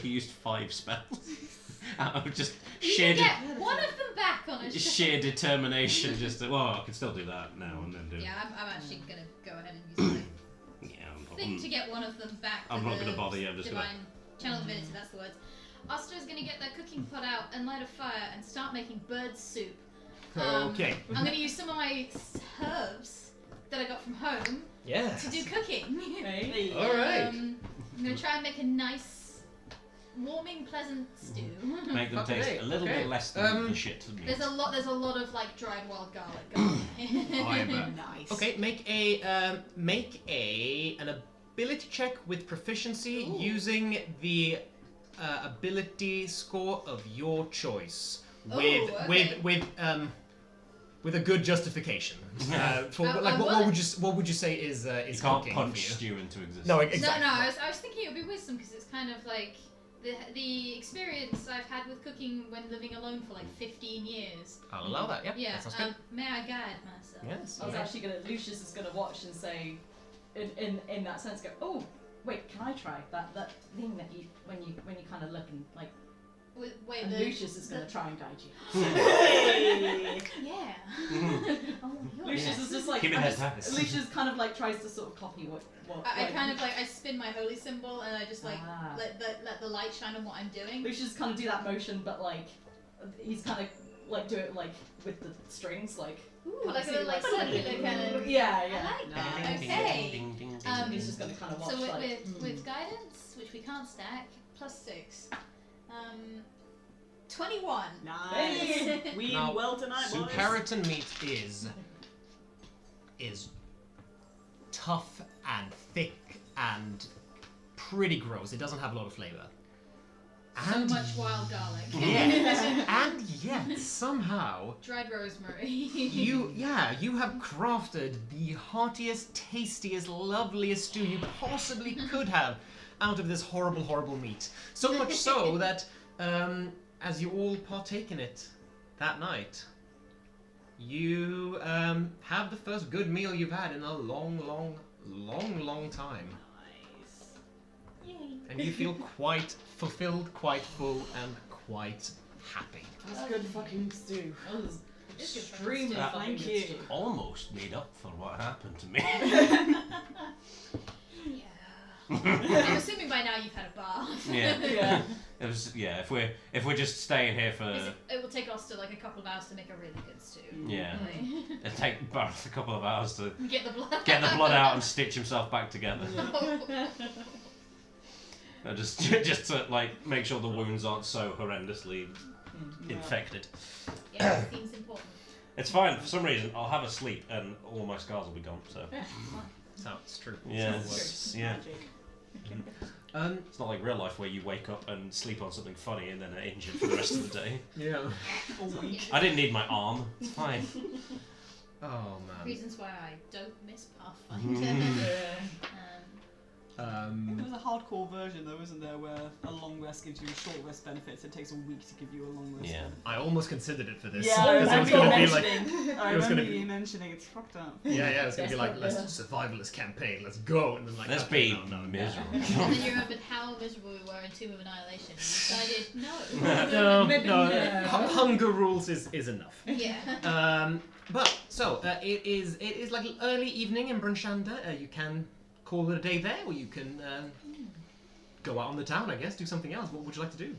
He used 5 spells. Out of just You sheer, can get one of them back on a sheer determination. Just to, well, I can still do that now and then. Yeah, I'm actually gonna go ahead and use my Yeah, thing to get one of them back. I'm for not the gonna bother you, I'm just gonna- divine channel divinity. That's the words. Oster's gonna get that cooking pot out and light a fire and start making bird soup. Okay. I'm gonna use some of my herbs that I got from home Yeah. to do cooking. Hey. All right. I'm gonna try and make a nice, warming, pleasant stew. Make them taste a little bit less than the shit. There's a lot of like dried wild garlic going on. Nice. Okay, make an ability check with proficiency using the ability score of your choice. With a good justification. What would you say is You can't cooking punch for you? stew into existence. No, exactly. No, I was thinking it would be wisdom because it's kind of like the experience I've had with cooking when living alone for like 15 years. I'll allow that. Yep. Yeah, That sounds good. may I guide myself? Yes. I was actually gonna. Lucius is gonna watch and say, in that sense, go. Oh, wait, can I try that thing that you when you kind of look and like. Wait, And Lucius is gonna try and guide you. Yeah. Lucius is just like. Give me I'm that just- tapas. Lucius kind of like tries to sort of copy what. I kind of like I spin my holy symbol and I just like Ah. let the light shine on what I'm doing. Lucius kind of do that motion, but like he's kind of like do it like with the strings, like. Ooh, like a see, little like circular kind of. Yeah, I yeah. like that. Nice. Okay. He's just gonna kind of watch So like. with guidance, which we can't stack, +6. 21. Nice. We Now, well tonight, boys. Superiton meat is tough and thick and pretty gross. It doesn't have a lot of flavor. So much wild garlic. Yes, and yet somehow Dried rosemary. you have crafted the heartiest, tastiest, loveliest stew you possibly could have out of this horrible, horrible meat. So much so that as you all partake in it that night, you have the first good meal you've had in a long, long, long, long time. Nice. Yay. And you feel quite fulfilled, quite full, and quite happy. That's good fucking stew. That was It's good for extremely us, fucking thank good you. stew. Almost made up for what happened to me. Yeah. I'm assuming by now you've had a bath. Yeah. Yeah. It was, yeah. If we're just staying here for It will take us to like a couple of hours to make a really good stew. yeah, Like, it'll take Barth a couple of hours to get the blood. get the blood out and stitch himself back together. Just to like make sure the wounds aren't so horrendously infected. Yeah, it seems important. It's fine. For some reason, I'll have a sleep and all my scars will be gone. So Yeah. So it's true. yeah, It's it's, yeah. Um, It's not like real life where you wake up and sleep on something funny and then are injured for the rest of the day. yeah. I didn't need my arm. It's fine. Oh man. Reasons why I don't miss Pathfinder. There's a hardcore version though, isn't there, where a long rest gives you a short rest benefit, so it takes a week to give you a long rest Yeah. benefit. I almost considered it for this. Yeah, I because it was remember going you to be like, mentioning. I it was remember gonna be- you mentioning it's fucked up. yeah, it's going to be like, let's Yeah. do survivalist campaign, let's go, and then like, Let's okay, be no. miserable. And then you remembered how miserable we were in Tomb of Annihilation. And you decided, no. No, hunger rules is enough. Yeah. But so it is like early evening in Brunshanda. You can call it a day there, or you can go out on the town, I guess, do something else. What would you like to do?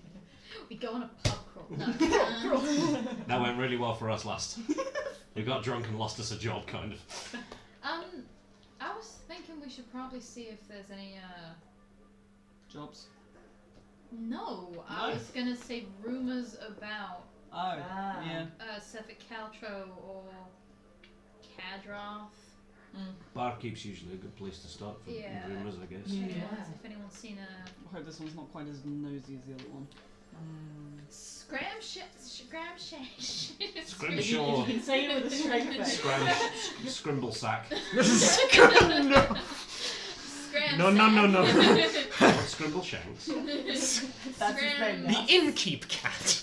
We go on a pub crawl. No. That went really well for us last. We got drunk and lost us a job, kind of. I was thinking we should probably see if there's any Jobs. No, I No? was gonna say rumors about Oh, Ah. yeah. Sefik Caltro or Cadrath. Barkeep's usually a good place to start for Yeah. rumours, I guess. Yeah. If anyone's seen a I hope this one's not quite as nosy as the other one. Scrimshaw. You can say it with a straight face. Scrimble sack. No. Scrimble shanks. That's his name The now. innkeep cat.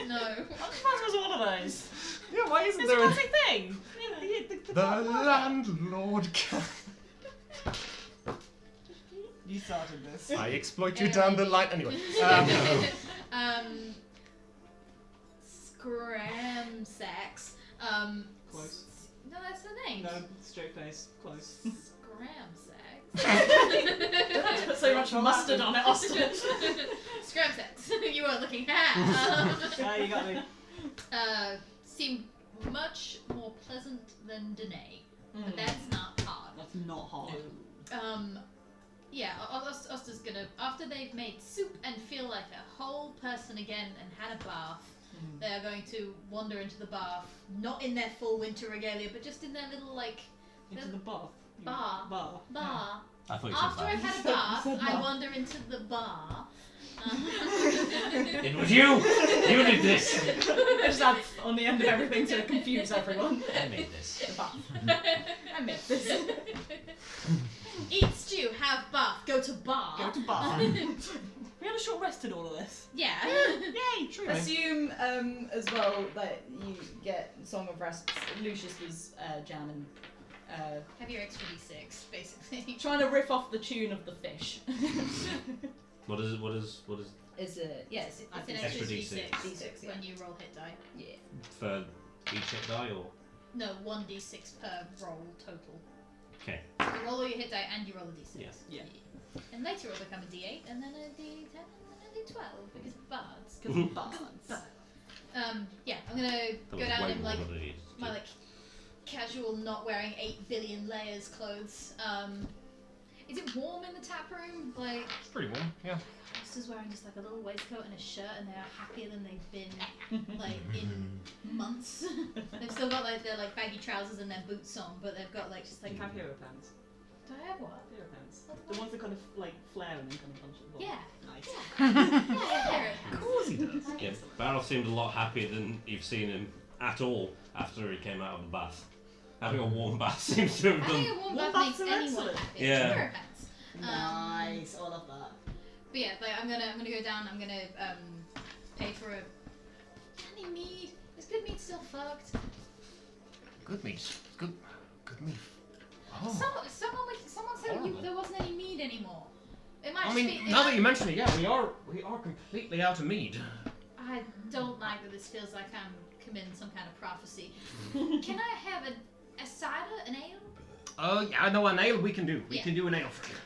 No. I'm surprised there's one of those. Yeah, why isn't It's a there a... classic thing. The landlord cat. You started this. I exploit Yeah. you down the line. Anyway. Scramsax. Close. No, that's the name. No, straight face. Close. Scramsax. Put so much mustard on it, Austin. Scramsax. You were looking at. Yeah, you got me. Seemed much more pleasant than Danae, but that's not hard. That's not hard. Yeah, Oster's gonna, after they've made soup and feel like a whole person again and had a bath, they are going to wander into the bath, not in their full winter regalia, but just in their little, like, Into the bath. You- Bar. Bar. bar. I thought you After said I've that. had a bath, said I bar. wander into the bar. It was you! You did this! I just add on the end of everything to confuse everyone. I made this. The bath. I made this. Eat stew, have bath, go to bar. Go to bath. We had a short rest in all of this. Yeah. Yay, true. Assume as well that you get Song of Rest. Lucius was jamming, Have your extra d6, basically. trying to riff off the tune of the fish. What is Is it? Yes, it's an Extra extra d6. d6 yeah. when you roll hit die. Yeah. for each hit die or? No, 1d6 per roll total. Okay. So you roll all your hit die and you roll a d6. Yeah. Yeah. And later it'll become a d8 and then a d10 and then a d12 because bards. Because of baths. Yeah, I'm gonna That go was down way in more like than it is. my like casual, not wearing 8 billion layers clothes. Is it warm in the tap room? Like, It's pretty warm, yeah. Oster's wearing just like a little waistcoat and a shirt, and they're happier than they've been like in months. They've still got like their like baggy trousers and their boots on, but they've got like just like. You have hero pants. Do I have what? Hero pants. The ones that kind of like flare and then kind of punch at the bottom. Yeah. Nice. Yeah. Of course he does. Yeah, Barrel seemed a lot happier than you've seen him at all after he came out of the bath. Having a warm bath seems to have I done. think a warm Warm bath baths makes are anyone excellent. happy. Yeah. Hero pants. Nice. I love that. But yeah, like I'm gonna go down. I'm gonna pay for a candy mead. Is good mead still fucked? Good meat. Good meat. Oh. Someone said there wasn't any mead anymore. It might I just mean, be. now that you mention it, yeah, we are completely out of mead. I don't like that this feels like I'm committing some kind of prophecy. Can I have a cider, an ale? Yeah, no, an ale we can do. We Yeah. can do an ale for you.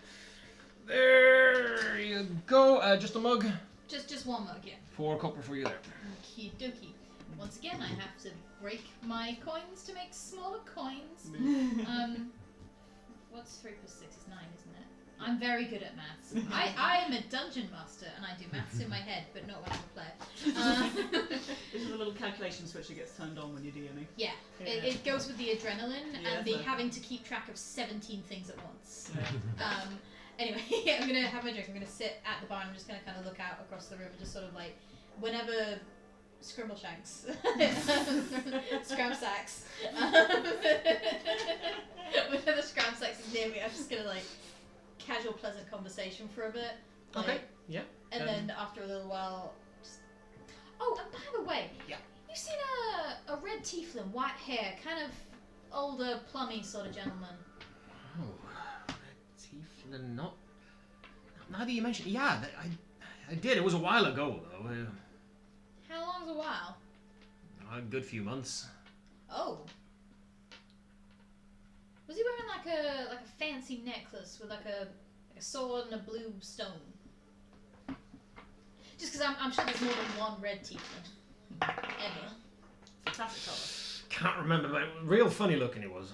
There you go. Just a mug. Just one mug, yeah. 4 copper for you there. Okie dokie. Once again, I have to break my coins to make smaller coins. What's 3 plus 6 is 9, isn't it? I'm very good at maths. I am a dungeon master and I do maths in my head, but not when I'm a player. This is a little calculation switch that gets turned on when you're DMing. Yeah, it goes with the adrenaline Yeah, and the so- having to keep track of 17 things at once. Yeah. Anyway, I'm gonna have my drink. I'm gonna sit at the bar and I'm just gonna kind of look out across the room and just sort of like, whenever Scrimbleshanks, Scramsacks, whenever Scramsacks is near me, I'm just gonna like casual, pleasant conversation for a bit. Okay. Yeah. And then after a little while, just... Oh, and by the way, Yeah. you've seen a red tiefling, white hair, kind of older, plummy sort of gentleman. Oh, tiefling, not. Now that you mention, yeah, I did. It was a while ago though. How long's a while? A good few months. Oh. Was he wearing like a fancy necklace with like a sword and a blue stone? Just because I'm sure there's more than one red tiefling. Ever. Fantastic colour. Can't remember, but real funny looking he was.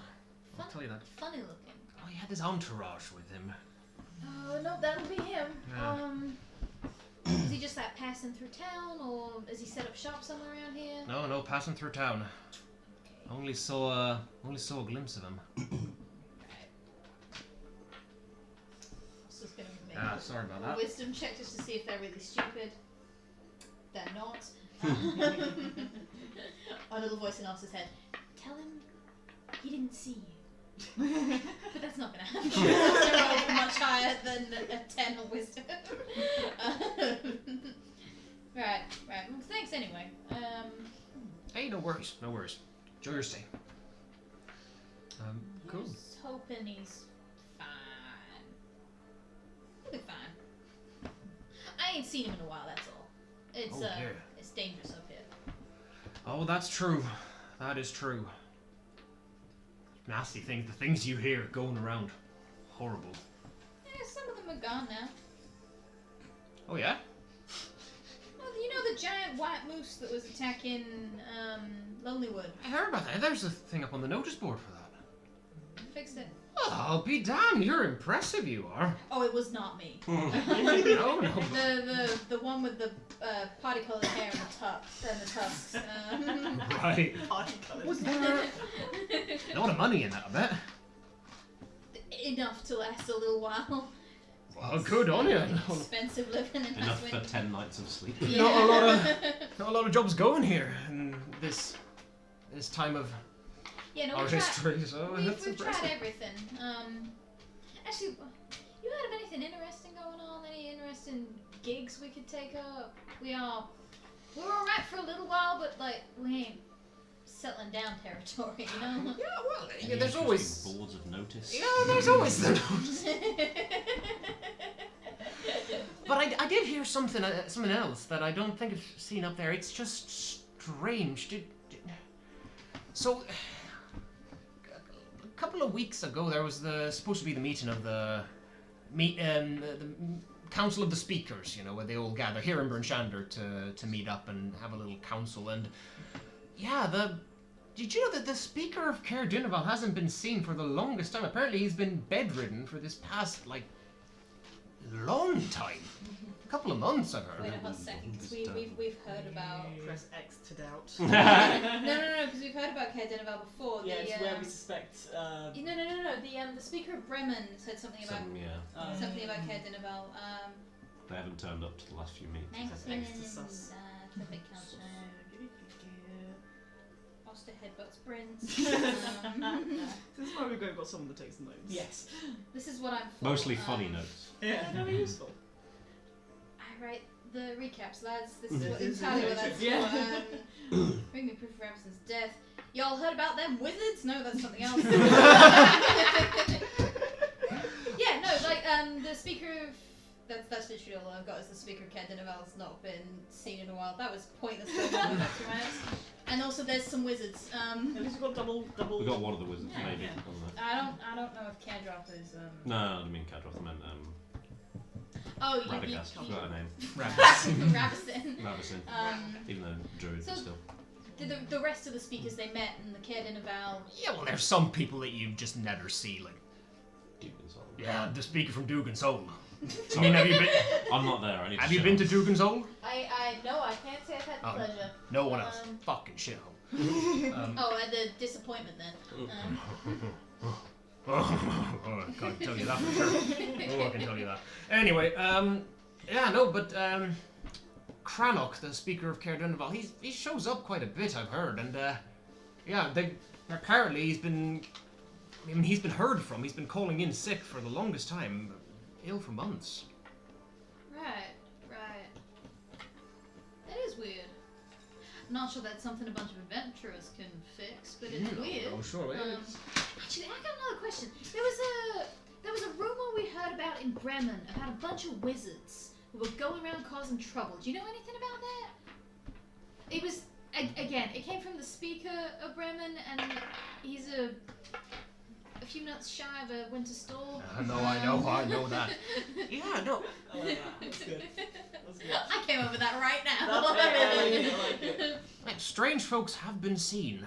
I'll tell you that. Funny looking. Oh, he had his entourage with him. Oh no, that'll be him. Yeah. Is he just like passing through town, or is he set up shop somewhere around here? No, passing through town. Okay. Only saw a glimpse of him. So it's gonna make Ah, sorry about a that. wisdom check just to see if they're really stupid. They're not. A little voice in Oscar's head. Tell him he didn't see you. But that's not gonna happen. That's roll much higher than a 10 on wisdom. Right. Well, thanks anyway. Hey, no worries. Enjoy your stay. Cool. Just hoping he's fine. He'll be fine. I ain't seen him in a while, that's all. It's Oh, dear. it's dangerous up here. Oh, that's true. That is true. Nasty things, the things you hear going around. Horrible. Yeah, some of them are gone now. Oh, yeah? Well, you know the giant white moose that was attacking Lonelywood? I heard about that. There's a thing up on the notice board for that. Fixed it. Oh, I'll be damned. You're impressive, you are. Oh, it was not me. No. The one with the party coloured hair and the tusks. Right. Party colours. Was there a lot of money in that, I bet. Enough to last a little while. Well, good on you. Expensive living in Enough for Icewind. 10 nights of sleep. Yeah. Not a lot of jobs going here in this time of Yeah, no, our we tried, history, so that's we've impressive. tried everything. Actually, you heard of anything interesting going on? Any interesting gigs we could take up? We were alright for a little while, but like we ain't settling down territory, you know? Yeah, well, Any there's interesting always. boards of notice. Yeah, there's always the notice. But I did hear something else that I don't think I've seen up there. It's just strange. So, a couple of weeks ago, there was supposed to be the meeting of the Council of the Speakers. You know, where they all gather here in Brunchander to meet up and have a little council. And yeah, did you know that the Speaker of Caer Dineval hasn't been seen for the longest time? Apparently, he's been bedridden for this past long time. A couple of months, I've heard. Wait a hot second, because we've heard about... Press X to doubt. No, because we've heard about Caer Dineval before. Yeah, the, it's where we suspect. No. The Speaker of Bremen said something about something about Caer Dineval. They haven't turned up to the last few meetings. Maximilian, Extra sus. Traffic Council. Foster headbutts Prince. This is why we've got someone that takes the notes. Yes. This is what I'm for. Mostly funny notes. Yeah, very useful. I write the recaps, lads. This is This what is entirely what the that's recaps. for. Bring me proof of Ramson's death. Y'all heard about them wizards? No, that's something else. Yeah, no, the Speaker of... That's literally all I've got is the Speaker of Caer Dineval's not been seen in a while. That was pointless. And also there's some wizards. At least we've got double. We got one of the wizards, Yeah, maybe. yeah. I don't know if Kadroth is No, I didn't mean Kadroth, I meant Oh, Radagast. I forgot her name. Ravison. Ravison. Even though druid, so- but still. The rest of the speakers they met in the Caer Dineval. Yeah, well, there's some people that you just never see, Dugan's Hall. Yeah, the Speaker from Dugan's Hole. I Sorry. mean, have you been? I'm not there. I need Have to you show been to up. Dugan's Hole? No, I can't say I've had the Oh, pleasure. No one else. Fucking shithole. Oh, and the disappointment then. Oh, I can't tell you that for sure. Oh, I can tell you that. Anyway, yeah, no, but Cranach, the Speaker of Caer Dineval, he shows up quite a bit, I've heard, and yeah, apparently he's been heard from. He's been calling in sick for the longest time. ill for months. Right. That is weird. I'm not sure that's something a bunch of adventurers can fix, but it's weird. Oh, sure it is. Actually, I got another question. There was a rumor we heard about in Bremen about a bunch of wizards who were going around causing trouble. Do you know anything about that? It was again. It came from the speaker of Bremen, and he's a few nuts shy of a winter storm. No, I know that. Yeah, no. I like that. That's good. That's good. I came up with that right now. I like it. Like, strange folks have been seen.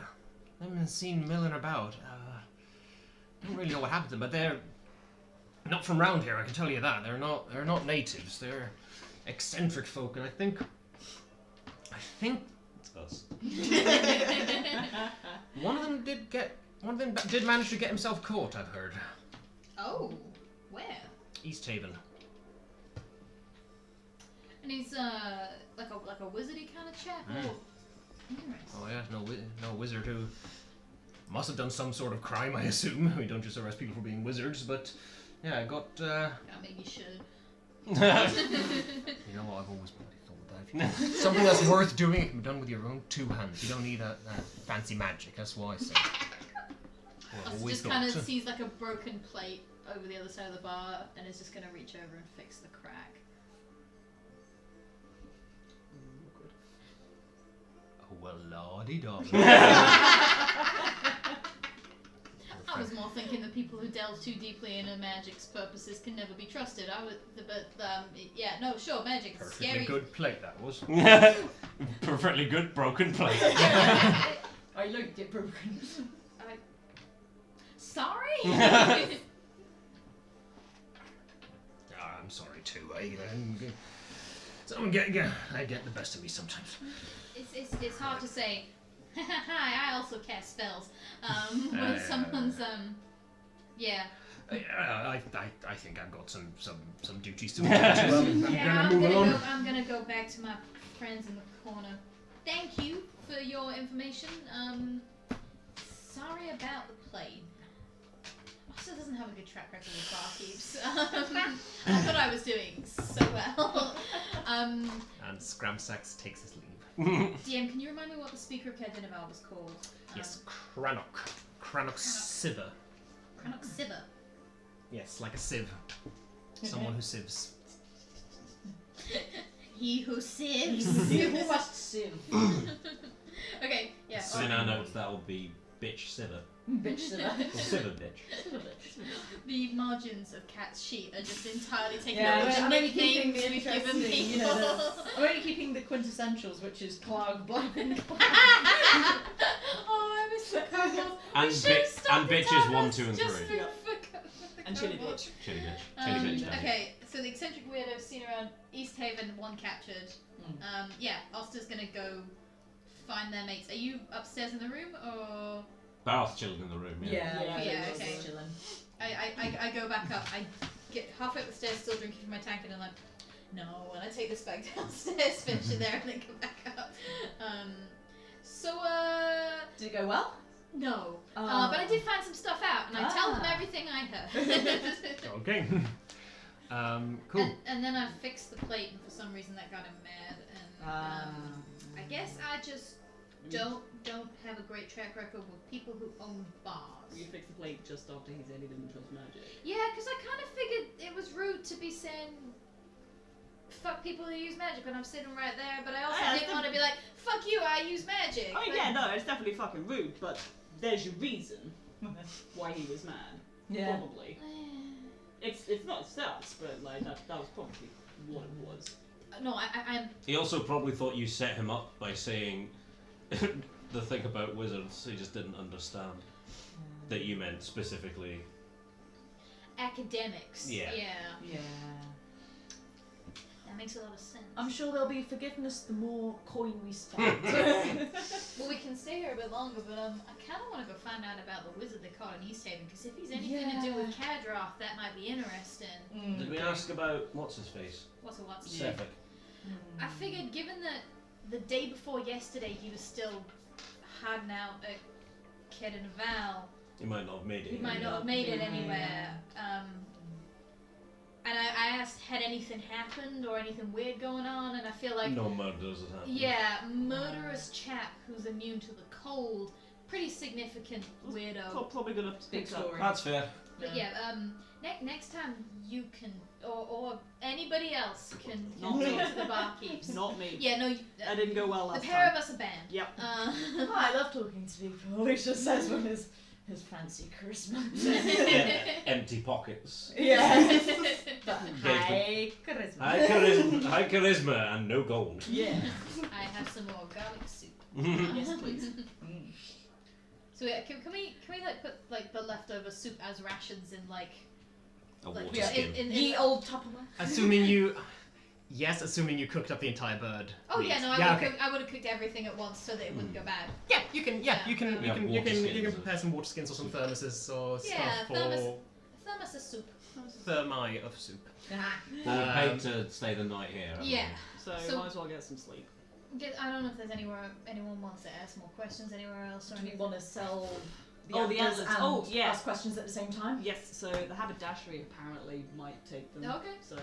They've been seen milling about. I don't really know what happened to them, but they're not from round here, I can tell you that. They're not natives. They're eccentric folk, and I think It's us. one of them did manage to get himself caught, I've heard. Oh, where? East Haven. And he's like a wizardy kind of chap. Oh, interesting. Oh yeah, no wizard who must have done some sort of crime, I assume. We don't just arrest people for being wizards, but yeah, I got. Maybe you should. You know what? I've always bloody thought that. If you, something that's worth doing, it can be done with your own two hands. You don't need that fancy magic. That's why I say. Well, Austin just kind of sees like a broken plate over the other side of the bar, and is just going to reach over and fix the crack. Oh well, lordy-dog. I was more thinking that people who delve too deeply into magic's purposes can never be trusted. Yeah, no, sure, magic's Perfectly scary. good plate that was. Perfectly good broken plate. I looked it broken. Sorry. I'm sorry too. I get the best of me sometimes. It's hard to say. Hi, I also cast spells. When someone's yeah. I think I've got some duties to attend to. I'm gonna go back to my friends in the corner. Thank you for your information. Sorry about the plate. Also doesn't have a good track record with barkeeps. I thought I was doing so well. And Scramsax takes his leave. DM, can you remind me what the speaker of Canavan was called? Yes, Crannoch Siver. Crannoch Siver. Yes, like a sieve. Someone who sieves. He who sieves. He who must sieve. Okay, yeah. So now notes that will be bitch siver. Bitch sieve. Or siver bitch. The margins of Cat's sheet are just entirely taken Yeah, over. I'm The only keeping nicknames the we've given interesting, you people. know, I'm only keeping the quintessentials, which is Clog, Black, and Clog. Oh, I miss the kobolds. And We should stop the bitches 1, taverns 2, and just 3. for Yeah. the And Chili kobolds. Bitch. Chili bitch. Chili bitch. Chili bitch. Okay, so the eccentric weirdo seen around East Haven, 1 captured. Yeah, Oster's gonna go find their mates. Are you upstairs in the room or? Barth's chilling in the room, yeah. Yeah, just okay. chilling. I go back up. I get halfway up the stairs, still drinking from my tank, and I'm like, no. And I take this back downstairs, finish it there, and then come back up. Did it go well? No. Oh. But I did find some stuff out, and I tell them everything I heard. Okay. Cool. And then I fixed the plate, and for some reason that got him mad. And I guess I just don't have a great track record with people who own bars. You fixed the plate just after he said he didn't trust magic. Yeah, because I kind of figured it was rude to be saying fuck people who use magic when I'm sitting right there, but I also Yeah, didn't want to be like, fuck you, I use magic. Oh yeah, no, it's definitely fucking rude, but there's your reason why he was mad. Yeah. Probably. It's not sus, but like that was probably what it was. No, I'm... He also probably thought you set him up by saying the thing about wizards. He just didn't understand that you meant specifically academics. Yeah. Yeah. That makes a lot of sense. I'm sure there'll be forgiveness the more coin we spend. Well, we can stay here a bit longer, but I kind of want to go find out about the wizard they caught in East Haven, because if he's anything to do with Kadroth, that might be interesting. Did we ask about what's his face? What's? Sefik. I figured, given that the day before yesterday he was still hiding out at Canavan, He might not have made it. he might not have made it anywhere. And past had anything happened or anything weird going on, and I feel like No murders has happened. yeah, murderous chap who's immune to the cold, pretty significant weirdo. Probably gonna Big pick up. story. That's fair. But yeah, next time you can, or anybody else can Not talk me. to the barkeeps. Not me. Yeah, no, That didn't go well the last pair time. of us are banned. Yep. Oh, I love talking to people. He just says with his fancy charisma. Yeah, empty pockets. Yeah. But Engagement. high charisma. High charisma and no gold. Yeah. I have some more garlic soup. Yes, please. So yeah, can we like put like the leftover soup as rations in like A like water yeah, skin. in Ye old Tupperware. Assuming you, yes, assuming you cooked up the entire bird. Oh yeah, no, okay. I would have cooked everything at once so that it wouldn't go bad. Yeah, you can. Yeah, you can. Yeah, You water can skins. prepare some water skins or some thermoses or Yeah, stuff for Thermos of soup. thermi of soup. Well, we paid to stay the night here. haven't Yeah. So, So- might as well get some sleep. I don't know if there's anyone wants to ask more questions anywhere else or Do we anything. want to sell the Oh, the antlers antlers. and Oh, yeah. ask questions at the same time? Yes. So the haberdashery apparently might take them. Okay. So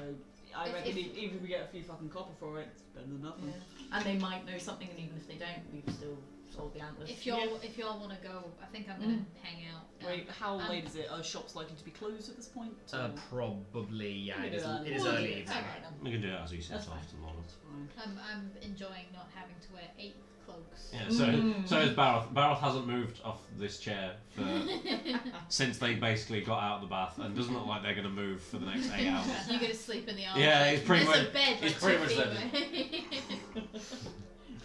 I If- reckon if- even if we get a few fucking copper for it, it's better than nothing. And they might know something, and even if they don't, we've still sold the antlers. If y'all want to go, I think I'm gonna hang out. Wait, how Um, late is it? Are shops likely to be closed at this point? Probably. Yeah, it is. Yeah. It is We'll do early it. evening. Alright then. We can do it as he That's sets off fine. tomorrow. That's fine. I'm enjoying not having to wear 8 cloaks. Yeah, so is Baroth. Baroth hasn't moved off this chair for since they basically got out of the bath, and doesn't look like they're going to move for the next 8 hours. You're gonna sleep in the arm. Yeah, he's pretty There's much- a bed he's like pretty 2 much feet away.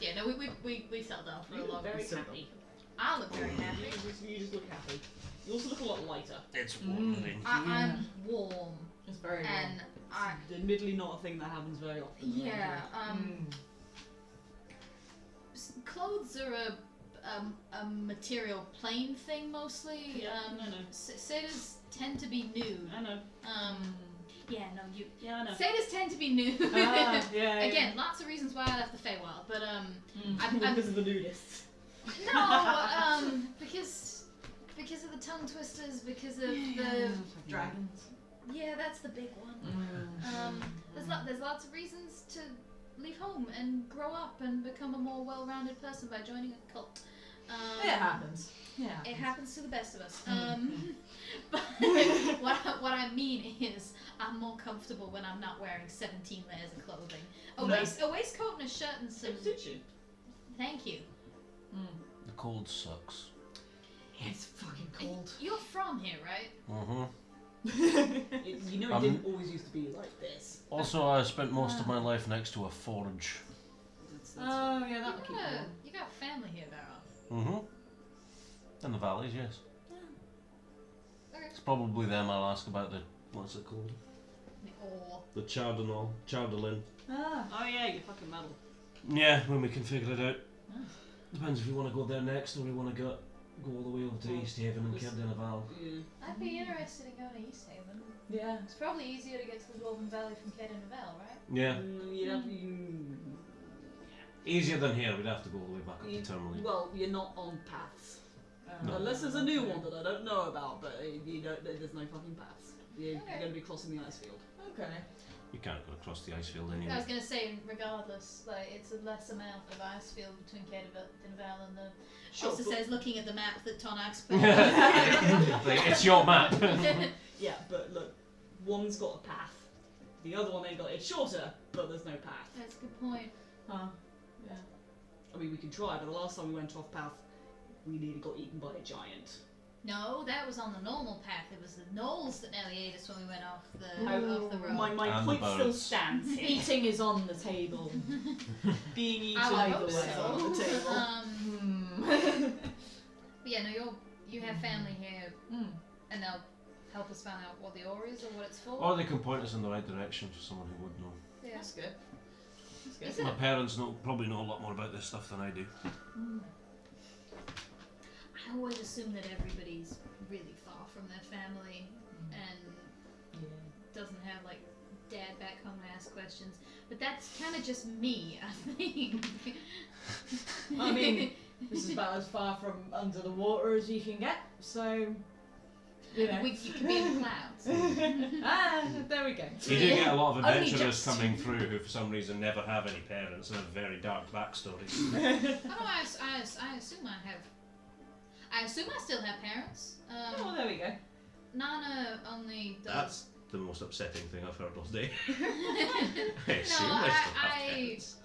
Yeah, no, we settled down for You a look long very time. happy. I look very happy. You just look happy. You also look a lot lighter. It's warming. I'm warm, It's very and I Admittedly, not a thing that happens very often. yeah. warm. Clothes are a material plain thing mostly. Yeah, I know. Satyrs tend to be nude. I know. Yeah, no, you. Yeah, I know. Satyrs tend to be nude. Yeah. Again, lots of reasons why I left the Feywild, but I'm because of the nudists. no, because of the tongue twisters, because of the Dragons. yeah, that's the big one. There's lots of reasons to leave home and grow up and become a more well-rounded person by joining a cult. It happens. Yeah. It happens to the best of us. But what I mean is, I'm more comfortable when I'm not wearing 17 layers of clothing. A waistcoat and a shirt and some. Thank you. The cold sucks. It's fucking cold. You're from here, right? Mm-hmm. You know, it didn't always used to be like this. Also, I spent most of my life next to a forge. Oh yeah, that would keep warm. You got family here, Baron. Mm-hmm. In the valleys, yes. Okay. It's probably them I'll ask about the, what's it called? The ore. The Chowderlin. Ah. Oh yeah, you fucking metal. Yeah, when we can figure it out. Depends if we want to go there next or we want to go all the way over to East Haven and Canavan. Yeah. I'd be interested in going to East Haven. Yeah. It's probably easier to get to the Dwarven Valley from Canavan, right? Yeah. You'd have Easier than here, we'd have to go all the way back up to Tourmaline. well, you're not on paths. No. Unless there's a new one that I don't know about, but you don't, there's no fucking paths. You're Okay. going to be crossing the ice field. Okay. You can't go across the ice field I anyway. was going to say, regardless, like it's a less amount of ice field between Canavan and the. Also but- says, looking at the map that Tonaich's put up. Like, it's your map. Yeah, but look, one's got a path. The other one ain't got. It's shorter, but there's no path. That's a good point. Huh. Yeah. I mean, we can try, but the last time we went off path, we nearly got eaten by a giant. No, that was on the normal path. It was the gnolls that nearly ate us when we went off the road. My And the point still birds. stands here. Eating is on the table. Being eaten I would either hope way so. on the table. But yeah, no, you have family here, Mm. and they'll help us find out what the ore is or what it's for. Or they can point us in the right direction for someone who would know. Yeah. That's good. Is My it? parents probably know a lot more about this stuff than I do. I always assume that everybody's really far from their family and doesn't have like dad back home to ask questions. But that's kind of just me, I think. I mean, this is about as far from under the water as you can get, so You know. You can be in the clouds. There we go. You do get a lot of Only adventurers just. coming through who, for some reason, never have any parents and have very dark backstories. I assume I have. I assume I still have parents. Oh, there we go. Nana only does. That's the most upsetting thing I've heard all day. I No, assume I still have parents.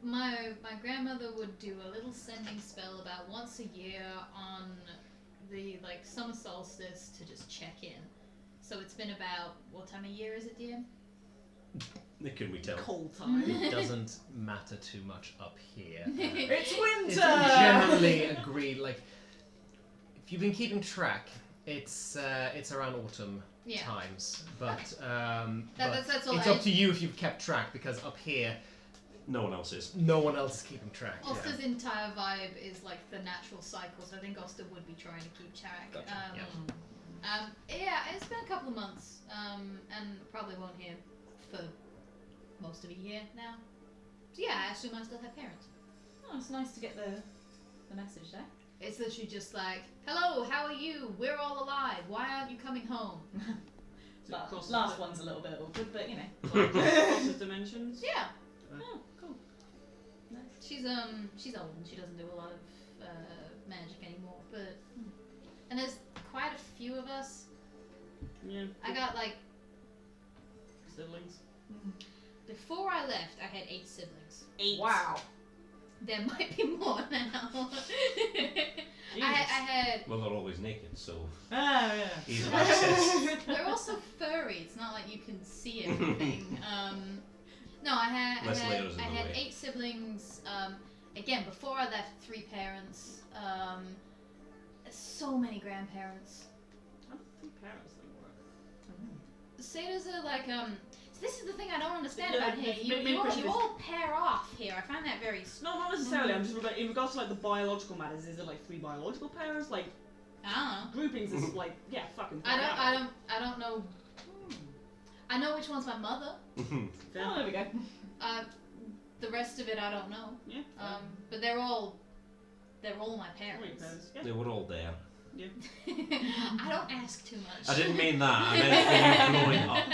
My grandmother would do a little sending spell about once a year on the summer solstice to just check in. So it's been about what time of year is it, dear? Can we tell? Cold time. It doesn't matter too much up here. It's winter. It's generally agreed. Like, if you've been keeping track, it's around autumn Yeah. times. But That's all. it's up to you if you've kept track, because up here, No one else is. no one else is keeping track. Oster's entire vibe is like the natural cycle, so I think Oster would be trying to keep track. Gotcha, Yeah, it's been a couple of months, and probably won't hear for most of a year now. So yeah, I assume I still have parents. Oh, it's nice to get the message there. It's literally just like, hello, how are you? We're all alive. Why aren't you coming home? Last one's a little bit awkward, but you know. Across the dimensions. Yeah. Oh, cool. Nice. She's old and she doesn't do a lot of magic anymore, but and there's quite a few of us. Yeah. I got like siblings. before I left, I had 8 siblings. 8. Wow. There might be more now. I had. Well, they're always naked, so Ah, yeah. easy access. They're also furry. It's not like you can see everything. No, I had Less layers in the way. 8 siblings. Again, before I left, 3 parents. So many grandparents. I don't think parents don't work. Satyrs are like So this is the thing I don't understand Yeah, about here. maybe You question is- all pair off here. I find that very. No, not necessarily. I'm just in regards to like the biological matters. Is it like 3 biological parents? Like I groupings is like fucking. don't know. I don't know. I know which one's my mother. Oh, there we go. The rest of it I don't know. Yeah. But they're all my parents. Yeah. They were all there. I don't ask too much. I didn't mean that. I meant for you growing up.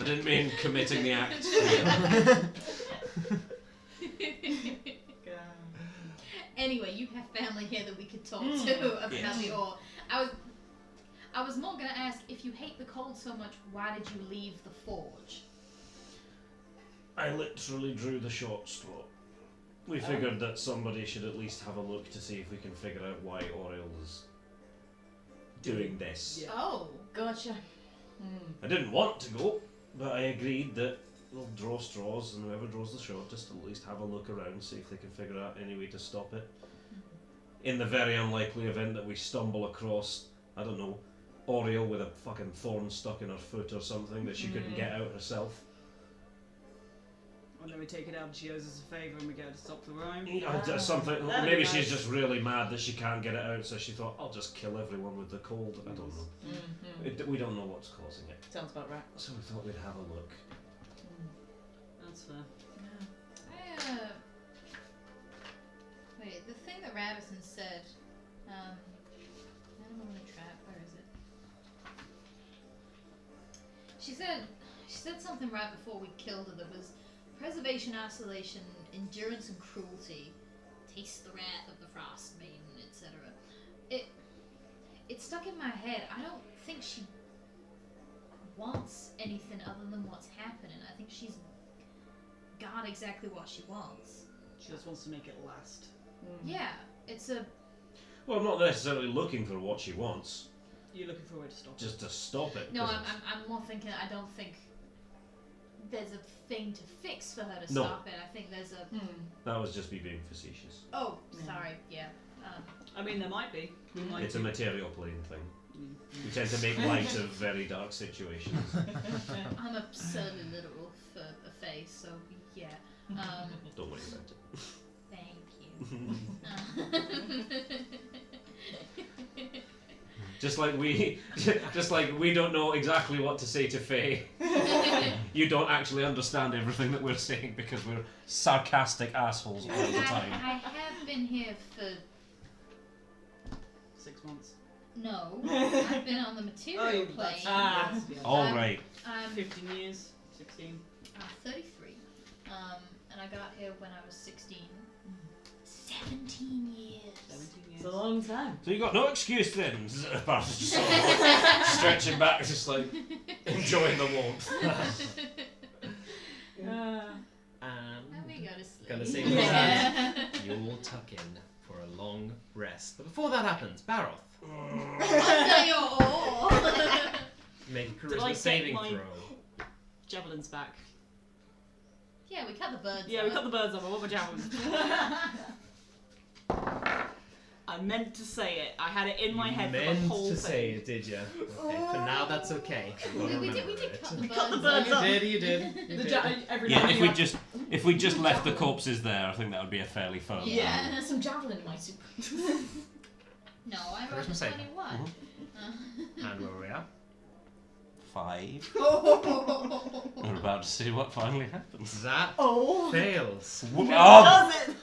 I didn't mean committing the act. Anyway, you have family here that we could talk to about Yes. the ore. I was more gonna ask, if you hate the cold so much, why did you leave the forge? I literally drew the short straw. We figured that somebody should at least have a look to see if we can figure out why Oriel is doing this. Yeah. Oh, Gotcha. I didn't want to go, but I agreed that we'll draw straws, and whoever draws the shortest will at least have a look around, see if they can figure out any way to stop it. In the very unlikely event that we stumble across, I don't know, Oriel with a fucking thorn stuck in her foot or something that she couldn't get out herself. And then we take it out and she owes us a favour and we get her to stop the rhyme. Something. That'd be Maybe nice. she's just really mad that she can't get it out, so she thought, I'll just kill everyone with the cold. I don't know. We don't know what's causing it. Sounds about right. So we thought we'd have a look. That's fair. Wait, the thing that Ravison said, animal in a trap, where is it? She said something right before we killed her that was preservation, isolation, endurance and cruelty, taste the wrath of the Frostmaiden, etc. It stuck in my head. I don't think she wants anything other than what's happening. I think she's got exactly what she wants. She just wants to make it last. Yeah, it's a. Well, I'm not necessarily looking for what she wants, You're looking for a way to stop it. just to stop it. No, 'cause I'm more thinking. I don't think there's a thing to fix for her to No. stop it. I think there's a. that was just me being facetious. Oh, Yeah. sorry. Yeah. I mean, there might be. We might It's a be. material plane thing. We tend to make light of very dark situations. I'm absurdly literal for a face, so yeah. Don't worry about it. Thank you. Just like we don't know exactly what to say to Faye. You don't actually understand everything that we're saying because we're sarcastic assholes all the time. I have been here for 6 months. No, I've been on the material plane. Ah, All Um, right. I'm 15 years, 16. 33. And I got here when I was 16. 17 years. 17 years. It's a long time. So you got no excuse then. Bart's just sort of stretching back, just like enjoying the warmth. And we go to sleep. Gonna say with that, you'll tuck in for a long rest. But before that happens, Baroth, Under your oar. make a Did I charisma get saving my- throw. Javelins back. Yeah, we cut the birds. Yeah, we cut the birds off. I want my javelins. I meant to say it. I had it in my head for the whole to thing. say it, did you? Okay, for now that's okay. We did cut the birds. cut the birds off. off. You did. Every Yeah, now if and we then- just left the corpses there, I think that would be a fairly firm. Yeah. There's some javelin in my soup. No, I rolled Charisma a saving. 21. And where are we at? 5. Oh. We're about to see what finally happens. That Oh. fails. Oh, Does it?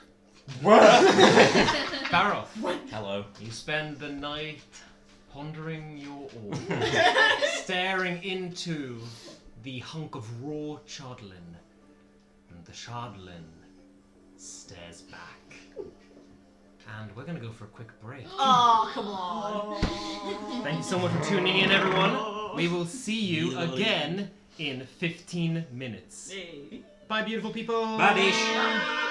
Baroth, hello. you spend the night pondering your oar, staring into the hunk of raw chardlin, and the chardlin stares back. And we're gonna go for a quick break. Oh, come on. Thank you so much for tuning in, everyone. We will see you again in 15 minutes. Hey. Bye, beautiful people. Badish.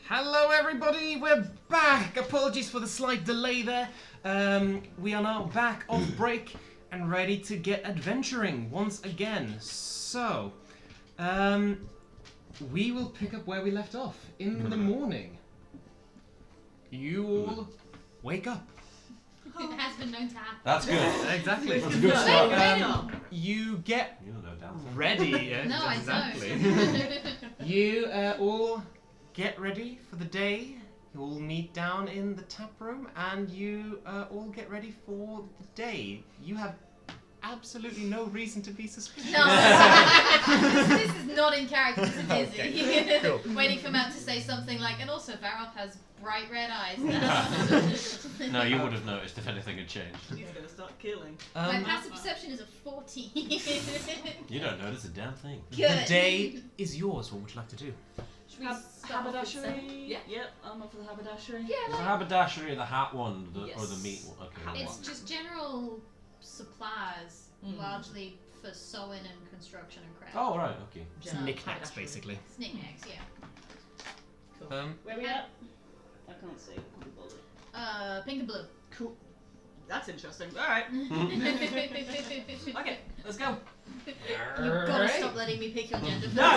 Hello, everybody. We're back. Apologies for the slight delay there. We are now back off break and ready to get adventuring once again. So, we will pick up where we left off in the morning. You all wake up. It has been known to happen. That's good. Exactly. That's a good start. You get You know, damn. ready. Yeah, No, exactly. I don't. You all get ready for the day. You all meet down in the tap room, and you all get ready for the day. You have absolutely no reason to be suspicious. No, this is not in character. This is busy. Okay, cool. Waiting for Matt to say something like, and also Varroth has bright red eyes. No, you would have noticed if anything had changed. He's gonna start killing. My passive perception is a 14. You don't notice a damn thing. The Good. day is yours. What would you like to do? Should we start off with seven? Haberdashery. Yeah. Yep, I'm up for the haberdashery. Yeah, The like, haberdashery, the hat one, or the Yes. meat one? Okay, it's one. just general supplies, Mm. largely for sewing and construction and craft. Oh, right, okay. General Knickknacks, haberdashery. basically. Knickknacks, yeah. Where we at? I can't see. Can't be bothered. Pink and blue. Cool. That's interesting. Alright. Okay, let's go. You've got to stop letting me pick your gender. No,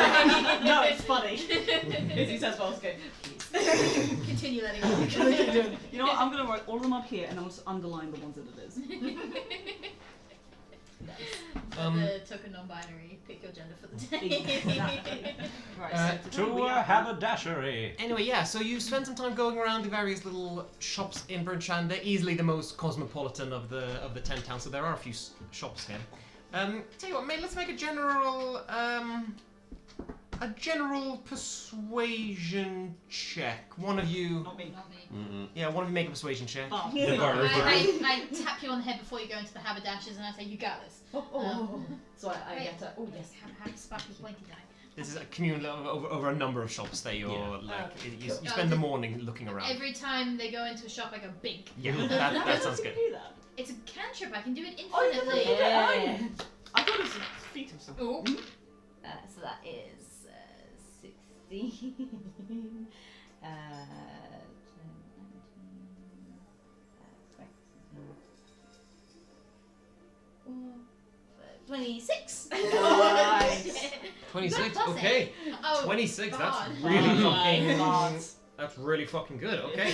no, it's funny. As he says, well, it's good. Continue letting me pick your You gender. know what? I'm gonna write all of them up here and I'll just underline the ones that it is. The token non-binary, pick your gender for the day. Exactly. Right, so To a haberdashery. Anyway, yeah, so you spend some time going around the various little shops in Burnshire. They're easily the most cosmopolitan of the 10 towns, so there are a few shops here. Tell you what, mate, let's make a general persuasion check. One of you, Not me. Not me. yeah, one of you make a persuasion check. Oh. I tap you on the head before you go into the haberdashers and I say, you got this. So I Wait. get to. Oh, yes. Have a sparkly pointy die. This is a communal over a number of shops that you're like you Cool. spend the morning looking around. Every time they go into a shop, I go, bink. Yeah, that sounds good. Do that. It's a cantrip, I can do it Oh, you infinitely. can do that. I thought it was a feat of something. Ooh. So that is 16. 26. Nice. 26. Plus Okay. eight. Oh, 26. God. That's really fucking. God. That's really fucking good. Okay.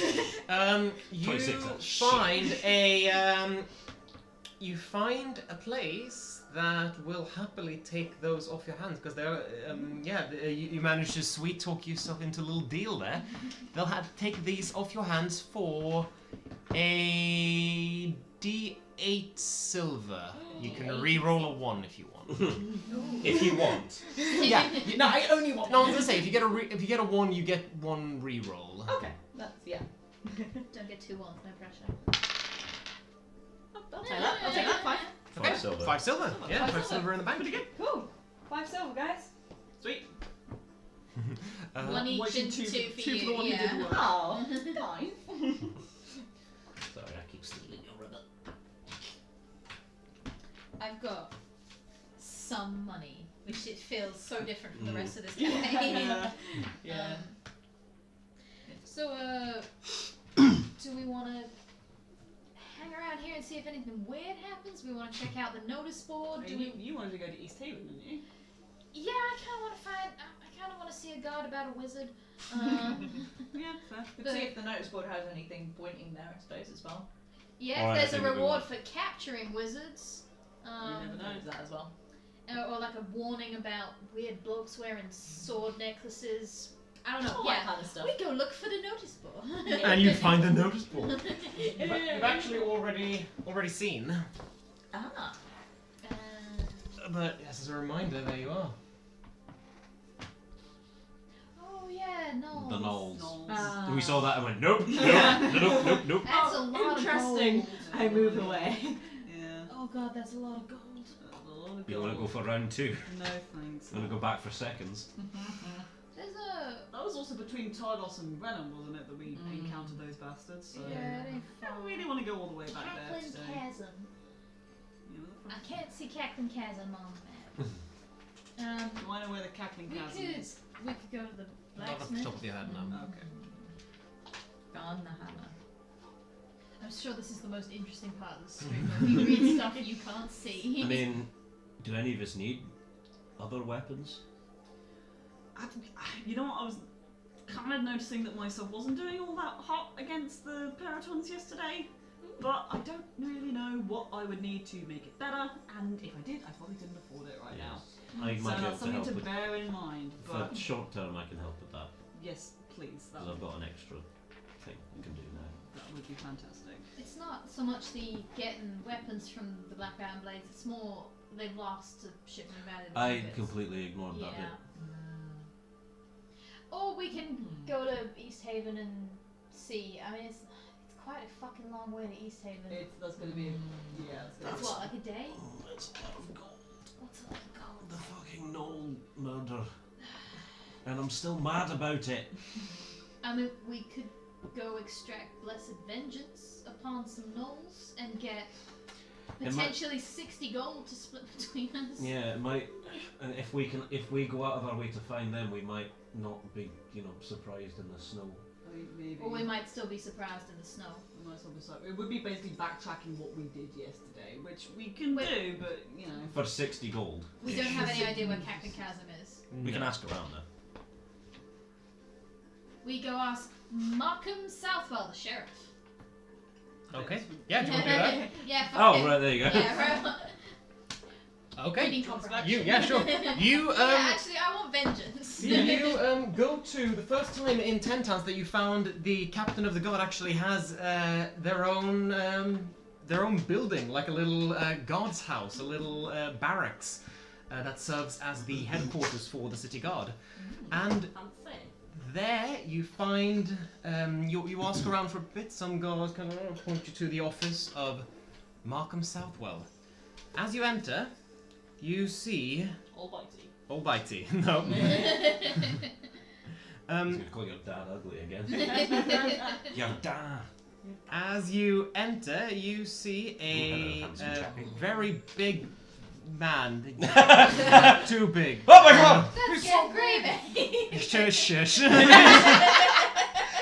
You 26, that's find a you find a place that will happily take those off your hands because they're you managed to sweet talk yourself into a little deal there. They'll take these off your hands for a D8 silver. You can re-roll a 1 if you want. If you want. Yeah. No, I only want. No, I'm gonna say if you get a 1, you get 1 re-roll. Okay, that's yeah. Don't get 2 ones, no pressure. I'll take that. I'll take that. 5. Okay. 5 silver. 5 silver. Yeah, 5 5 silver in the bank. Pretty good. Cool. 5 silver, guys. Sweet. One each waiting and two 2 for- for two you. for the one who yeah. did work. Oh, fine. Sorry, I keep stealing your ribbon. I've got some money, which it feels so different from the rest of this campaign. Yeah. So, do we want to hang around here and see if anything weird happens? We want to check out the notice board? Do we? You wanted to go to East Haven, didn't you? Yeah, I kind of want to find. I kind of want to see a guard about a wizard. Yeah, fair. Let's see if the notice board has anything pointing there, I suppose, as well. Yeah, Or if there's a anything that we reward want. for capturing wizards. You never know. There's that as well. Or like a warning about weird blokes wearing sword necklaces. I don't know. All Yeah, that kind of stuff. we go look for the notice board. And you find the notice board. You've actually already seen. Ah. But as a reminder, there you are. Oh yeah, no. The Knolls. Ah. We saw that and went, nope, nope. That's a lot Interesting. of gold. I move away. Yeah. Oh god, that's a lot of gold. You want to go for round 2? No thanks. You want to go back for seconds? There's a. That was also between Tardos and Brennan, wasn't it, that we encountered those bastards? So Yeah, it ain't I far. don't really want to go all the way back there Cackling today. Chasm. You know, I can't see Cackling Chasm on the map. do I know where the Cackling Chasm is? We could go to the Not off the blacksmith. top of your head, no. Okay. Gun the hammer. I'm sure this is the most interesting part of the stream where we read stuff you can't see. I mean, do any of us need other weapons? You know what, I was kind of noticing that myself wasn't doing all that hot against the Peritons yesterday, but I don't really know what I would need to make it better, and if I did, I probably couldn't afford it right now. I So might be able that's to something help to with. bear in mind, For but short term, I can help with that yes, please, that because I've got an extra thing I can do now. would be fantastic. It's not so much the getting weapons from the Black Iron Blades, it's more they've lost a shipment of valuable I trinkets. completely ignored that Yeah. bit. Or we can go to East Haven and see. I mean, it's quite a fucking long way to East Haven. That's gonna be That's what, like a day? Oh, that's a lot of gold. What's a lot of gold? The fucking Knoll murder. And I'm still mad about it. I mean, we could go extract Blessed Vengeance upon some gnolls and get potentially 60 gold to split between us. Yeah, it might. And if we go out of our way to find them, we might not be, surprised in the snow. I mean, maybe. Or we might still be surprised in the snow. We might still be so. It would be basically backtracking what we did yesterday, which we can Wait. do, but For 60 gold. We don't have any idea where Captain Chasm is. We can ask around there. We go ask Markham Southwell, the sheriff. Okay. Yeah, do you want to do that? Yeah, fuck Oh, it. right, there you go. Yeah, right. Okay. Reading comprehension. Yeah, sure. You yeah, actually, I want vengeance. You go to the first time in Tentans that you found the captain of the guard actually has their own building, like a little guard's house, a little barracks that serves as the headquarters for the city guard. And there you find you ask around for a bit. Some guards kind of point you to the office of Markham Southwell. As you enter, you see Almighty. No. I'm going to call your dad ugly again. Your dad. As you enter, you see a very big man. Too big. Oh my god! That's so gravy. Shush.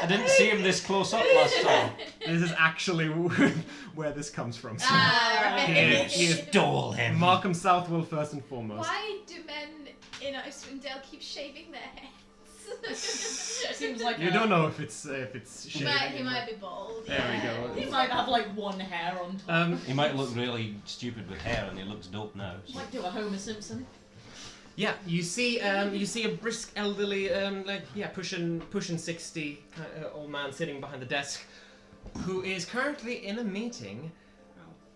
I didn't see him this close up last time. This is actually where this comes from. So. Right. He is Stole him. Markham Southwell first and foremost. Why do men in Icewind keep shaving their heads? Seems like You don't know if it's He might be bald. There we go. He might have like one hair on top. He might look really stupid with hair, and he looks dope now. So. Might do a Homer Simpson. Yeah, you see a brisk elderly, pushing 60 old man sitting behind the desk, who is currently in a meeting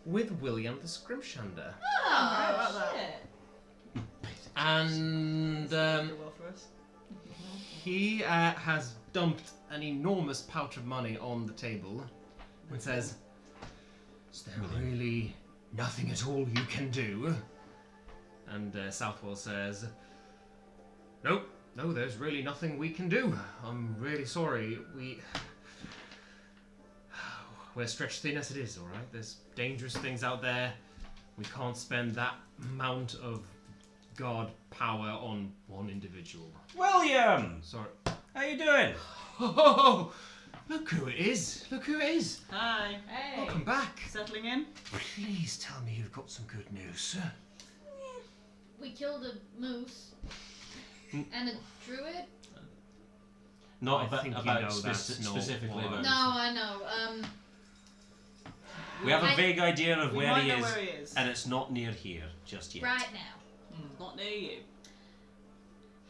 with William the Scrimshander. Oh, shit. And he has dumped an enormous pouch of money on the table and says, "Is there really nothing at all you can do?" And Southwell says, No, there's really nothing we can do. I'm really sorry. We're stretched thin as it is, alright? There's dangerous things out there. We can't spend that amount of guard power on one individual. William! Sorry. How you doing? Oh, look who it is. Hi. Hey. Welcome back. Settling in? Please tell me you've got some good news. We killed a moose and a druid. Not I about, think you about know that's not specifically what- about. No, I know. We have a vague idea of We where might he know is, where he is. and it's not near here just yet. Right now. Not near you.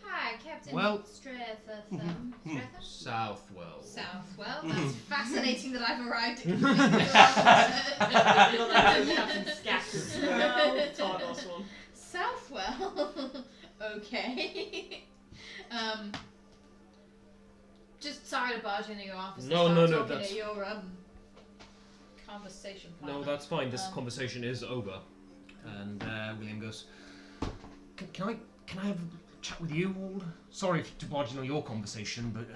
Hi, Captain Well- Stratham. Southwell. Southwell. That's fascinating that I've arrived at completely Southwell. Okay. Just sorry to barge into your office. No, and no, start no, talking that's- to your conversation partner. No, that's fine. This conversation is over. And William goes, Can I have a chat with you all? Sorry to barge in on your conversation, but...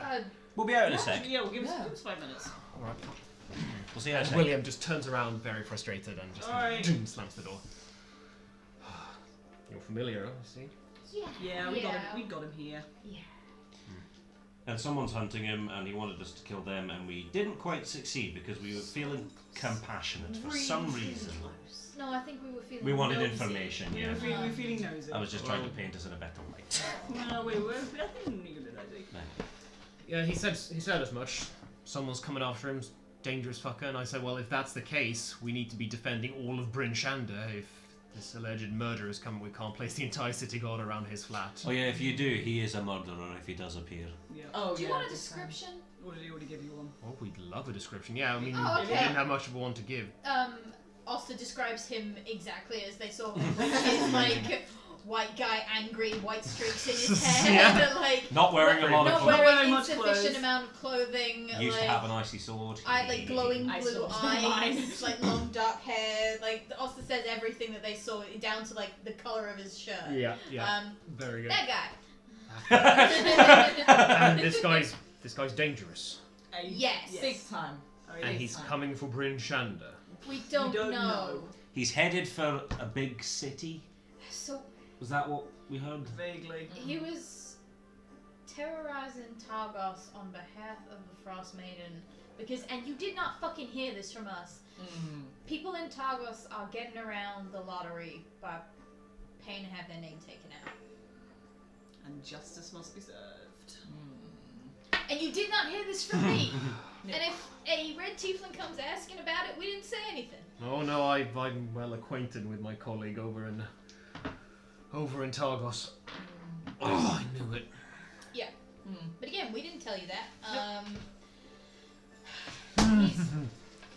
We'll be out in a sec. Yeah, we'll give us 5 minutes. Alright. We'll see you in a And sec. William just turns around very frustrated and just Alright. slams the door. You're familiar, I see. Yeah. Yeah, we got him here. Yeah. and someone's hunting him, and he wanted us to kill them, and we didn't quite succeed because we were feeling compassionate for some reason. No, I think we were feeling. We wanted nosy. information. We Yeah. were feeling nosy. I was just trying to paint us in a better light. No, we were. I think we were nosy. Yeah, he said as much. Someone's coming after him, dangerous fucker, and I said, well, if that's the case, we need to be defending all of Bryn Shander. If this alleged murderer is coming, we can't place the entire city guard around his flat. Oh yeah, if you do, he is a murderer if he does appear. Yeah. Oh, Do you yeah, want a this time. description? Or did he already give you one? Oh, we'd love a description. Yeah, I mean, Oh, we okay. didn't have much of a one to give. Oster describes him exactly as they saw him, which is like white guy, angry, white streaks in his hair, Yeah. like Not wearing a lot of not clothes. wearing much insufficient clothes. amount of clothing. Used like, to have an icy sword. I like glowing I blue saw eyes, like long dark hair. Like Oster says everything that they saw, down to like the color of his shirt. Yeah, yeah. Very good. That guy. And this guy's dangerous. Yes. Big time. Oh, And yeah. he's coming for Bryn Shander. We don't don't know. know. He's headed for a big city. So Was that what we heard? Vaguely. he was terrorizing Targos on behalf of the Frostmaiden because, and you did not fucking hear this from us. People in Targos are getting around the lottery by paying to have their name taken out. And justice must be served. And you did not hear this from me. And if a red tiefling comes asking about it, we didn't say anything. Oh no, I'm well acquainted with my colleague over in Targos. Oh, I knew it. Yeah. But again, we didn't tell you that.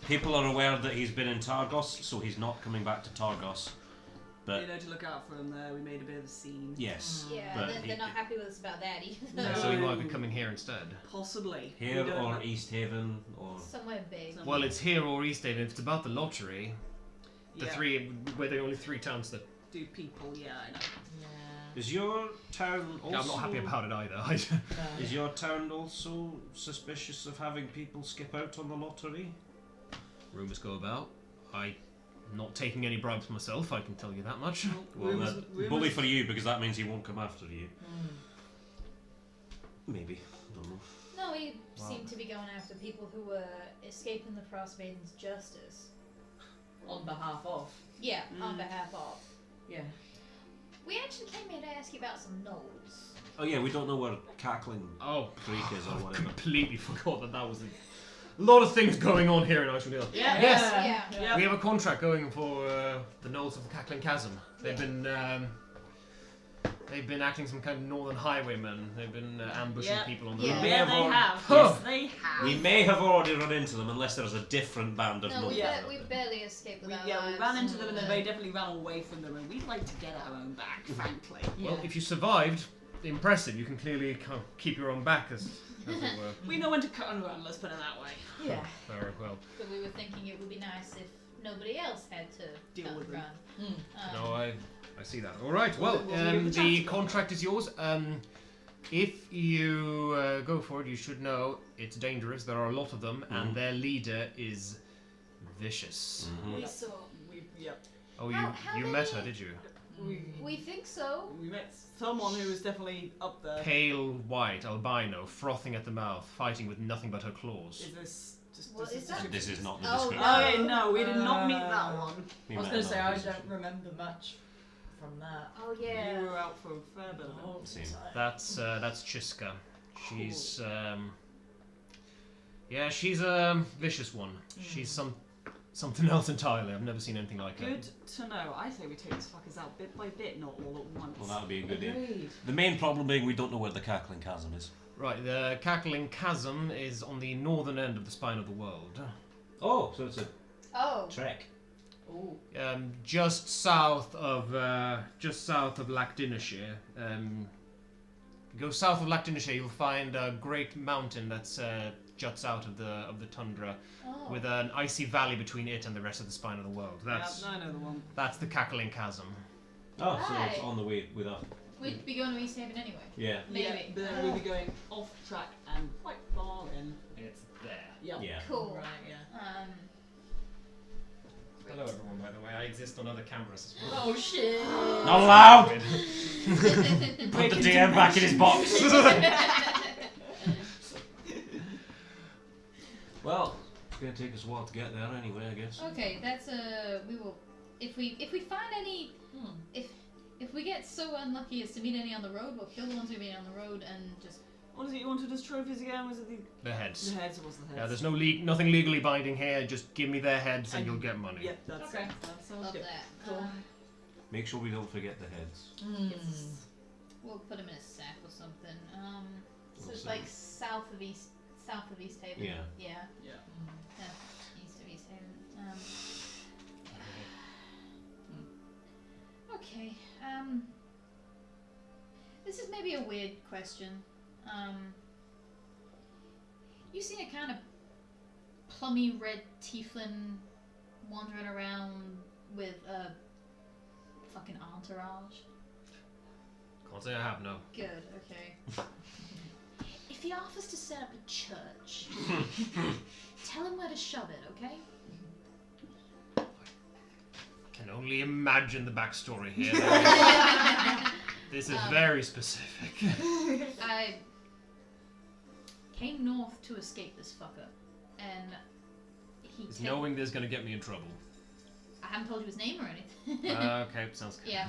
People are aware that he's been in Targos, so he's not coming back to Targos. But You know to look out for him there. We made a bit of a scene. yes, Yeah, but they're not happy with us about that either. No. So he might be coming here instead. Possibly. here We don't or know. East Haven or Somewhere big. Some- Well, it's here or Easthaven. If it's about the lottery, the Yeah. three, where there are only three towns that. Do people? Yeah, I know. is your town also? Yeah, I'm not happy about it either. Is your town also suspicious of having people skip out on the lottery? Rumors go about. I'm not taking any bribes myself. I can tell you that much. Well, Rumours- that bully for you because that means he won't come after you. Maybe. Don't know. No, we Wow. seem to be going after people who were escaping the Frostmaiden's justice. On behalf of. Yeah, on behalf of. Yeah. We actually came here to ask you about some gnolls. Oh yeah, we don't know where Cackling Oh, Creek is or I whatever. completely forgot that was a lot of things going on here in Icewind. Yeah. Yes. Yeah. Yeah. We have a contract going for the Knolls of the Cackling Chasm. They've been acting some kind of northern highwaymen. They've been ambushing Yeah. people on the Yeah. road. may Yeah, have they al- have. Huh. Yes, they have. We may have already run into them unless there's a different band of No, gnolls. Yeah. we barely escaped with We, our yeah, we lives. ran into them and then they definitely ran away from them, and we'd like to get our own back, frankly. Well, if you survived, impressive. You can clearly keep your own back, as it were. We know when to cut and run, let's put it that way. Yeah. Very well. But we were thinking it would be nice if nobody else had to Deal cut with and them. run. No, I see that. All right. Well, We'll give it a the chance. contract is yours. If you go for it, you should know it's dangerous. There are a lot of them, and their leader is vicious. We saw. Yep. Oh, How you met her, many- did you? We think so. We met someone who was definitely up there. Pale white, albino, frothing at the mouth, fighting with nothing but her claws. Is this just What is that? This is not the Oh, description. no. Okay, no, we did not meet that one. We I was met going to say, another I position. don't remember much from that. Oh You yeah. were out for a fair bit of it. Same. That's Chiska. She's yeah, she's a vicious one. She's something else entirely. I've never seen anything like her. Good to know. I say we take these fuckers out bit by bit, not all at once. Well, that would be a good deal. Agreed. The main problem being we don't know where the Cackling Chasm is. Right, the Cackling Chasm is on the northern end of the spine of the world. Oh, so it's a Oh. trek. Ooh. Just south of Lachdinashire. Go south of Lachdinashire, you'll find a great mountain that's juts out of the tundra, Oh. with an icy valley between it and the rest of the spine of the world. Yeah, I know the one. That's the Cackling Chasm. Oh, so it's Right. on the way with us. We'd be going to East Haven anyway. Yeah. Maybe. Yeah, but then we'll be going off track and quite far in. It's there. Yeah. Yeah. Cool. Right, yeah. Hello everyone, by the way. I exist on other cameras as well. Oh shit. Not allowed! Put the DM back in his box. going to take us a while to get there anyway, I guess. Okay, that's we will. If we find any, if we get so unlucky as to meet any on the road, we'll kill the ones we meet on the road and just. What is it you wanted as trophies again? Was it The heads. the heads? It was the heads. Yeah, there's nothing legally binding here. Just give me their heads and you'll get money. Yep, that's Okay. that sounds Love good. that. Cool. Make sure we don't forget the heads. Yes. We'll put them in a sack or something. So it's Awesome. like south of East Haven. Yeah. Yeah. Yeah. East of East Haven. Okay. This is maybe a weird question. You seen a kind of plummy red tieflin wandering around with a fucking entourage? Can't say I have, no. Good, okay. If he offers to set up a church, tell him where to shove it, okay? Can only imagine the backstory here. This is very specific. I came north to escape this fucker, and he Is knowing there's gonna get me in trouble. I haven't told you his name or anything. Okay, sounds good. Yeah,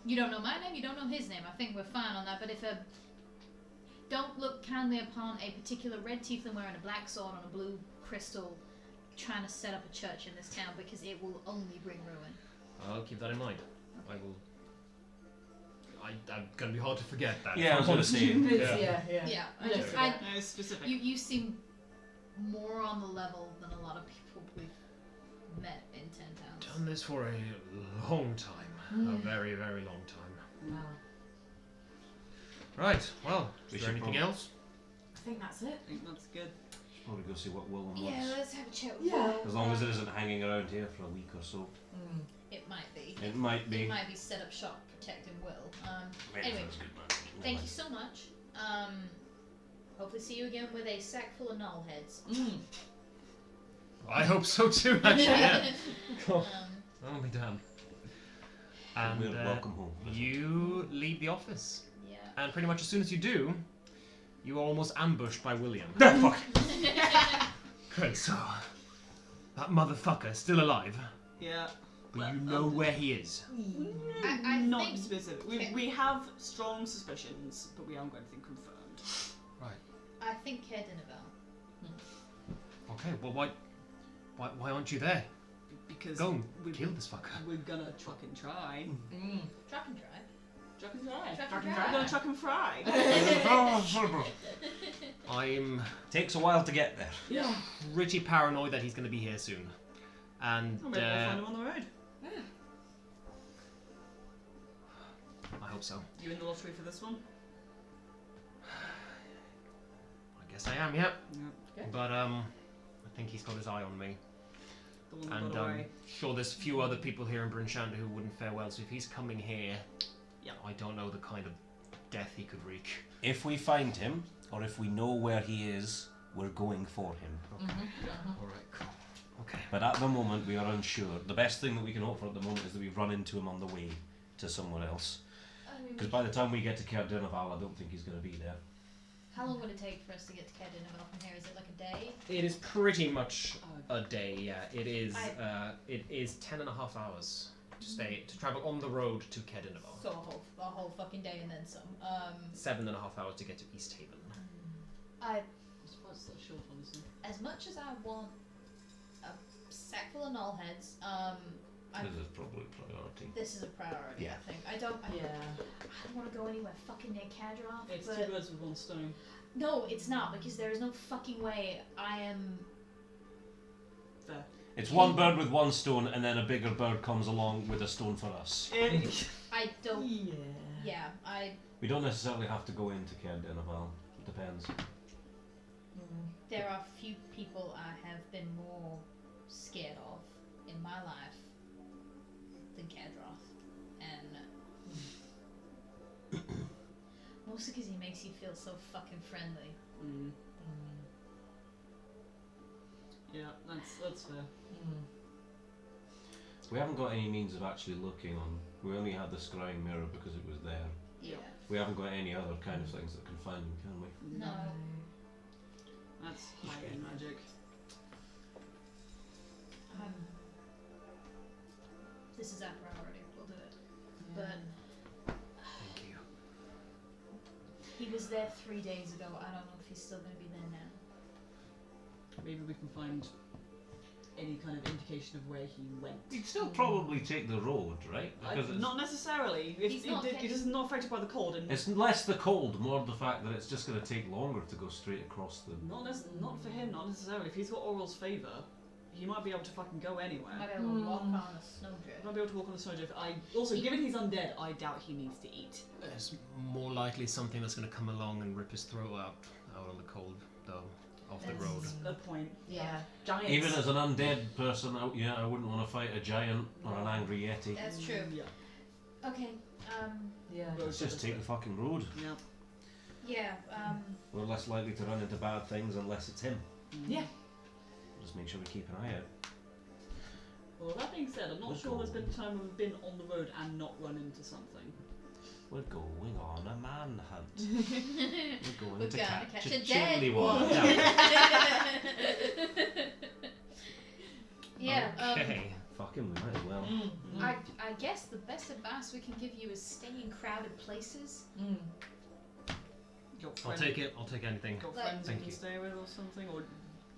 you don't know my name, you don't know his name. I think we're fine on that, but if don't look kindly upon a particular red tieflin wearing a black sword on a blue crystal trying to set up a church in this town, because it will only bring ruin. I'll keep that in mind. I will. I'm gonna be hard to forget that. Yeah, I was going to say. Yeah. Yeah, No, it's specific. you seem more on the level than a lot of people we've met in 10 towns. Done this for a long time. A very, very long time. Wow. Right, well, We is there should anything probably- else? I think that's it. I think that's good. Should probably go see what Willem Yeah, wants. let's have a chat with Yeah. Will. As long as it isn't hanging around here for a week or so. It might be. It might be. It might be set up shop protecting Will. Maybe Anyway, that's good, man. thank you so much. Hopefully see you again with a sack full of null heads. I hope so too, actually, yeah. Um, I'll be damned. And We're welcome home. you leave the office. yeah. And pretty much as soon as you do, you are almost ambushed by William. Fuck. Good, so that motherfucker is still alive, Yeah. but you know where he is. I Not think- specific. We have strong suspicions, but we haven't got anything confirmed. I think Care Dinnerbell. Okay, well why aren't you there? Because Go and we- kill this fucker. We're gonna truck and try. Truck and drive. Truck and try. Truck and We're drive. gonna truck and fry. I'm Takes a while to get there. Yeah. pretty paranoid that he's going to be here soon. And Maybe we'll find him on the road. I hope so. You in the lottery for this one? I guess I am, yeah. Yeah. Okay. But I think he's got his eye on me. The one that And got away. sure there's a few other people here in Brunshanda who wouldn't fare well, so if he's coming here, Yeah. I don't know the kind of death he could wreak. If we find him, or if we know where he is, we're going for him. Alright, cool. Okay. But at the moment, we are unsure. The best thing that we can hope for at the moment is that we've run into him on the way to somewhere else. Because by the time we get to Caer Dineval, I don't think he's going to be there. How long would it take for us to get to Care Dinnerbell from here? Is it like a day? It is pretty much a day, yeah. It is 10.5 hours to travel on the road to Caer Dineval. So a whole fucking day and then some. 7.5 hours to get to East Haven. What's that short one, isn't it? As much as I want a sack full of null heads, This is probably priority. this is a priority. Yeah. I think. I don't want to go anywhere fucking near Kadroth. It's but two birds with one stone. no, it's not, because there is no fucking way I am. There. It's one bird with one stone, and then a bigger bird comes along with a stone for us. I don't. Yeah. Yeah, I. We don't necessarily have to go into Caer Dineval. It depends. There are few people I have been more scared of in my life than Kadroth, and mostly because he makes you feel so fucking friendly. Yeah, that's fair. We haven't got any means of actually looking on. We only had the scrying mirror because it was there. Yeah. We haven't got any other kind of things that can find him, can we? No. That's high-end magic. This is our priority. We'll do it. But Thank you. he was there 3 days ago. I don't know if he's still going to be there now. Maybe we can find any kind of indication of where he went. You'd still probably take the road, right? Because Not necessarily. If He's he not is not affected by the cold, and it's less the cold, more the fact that it's just going to take longer to go straight across the... not for him, not necessarily. If he's got Oral's favour, he might be able to fucking go anywhere. Might be able to walk on a snowdrift. He might be able to walk on the snowdrift. Given he's undead, I doubt he needs to eat. There's more likely something that's going to come along and rip his throat out on the cold, though, off the road. A point. Yeah. Giants. Even as an undead person, I wouldn't want to fight a giant or an angry yeti. That's true. Yeah. Okay. Yeah. Let's just take the fucking road. Yeah. Yeah. We're less likely to run into bad things unless it's him. Yeah. Just make sure we keep an eye out. Well, that being said, I'm not sure there's been a time when we've been on the road and not run into something. We're going on a manhunt. We're going We're to gonna catch catch a a dead chimney one. one. Yeah. Okay. Fucking, we might as well. I guess the best advice we can give you is stay in crowded places. Got I'll take it. I'll take anything. Got Like- friends you Thank can you. stay with or something, or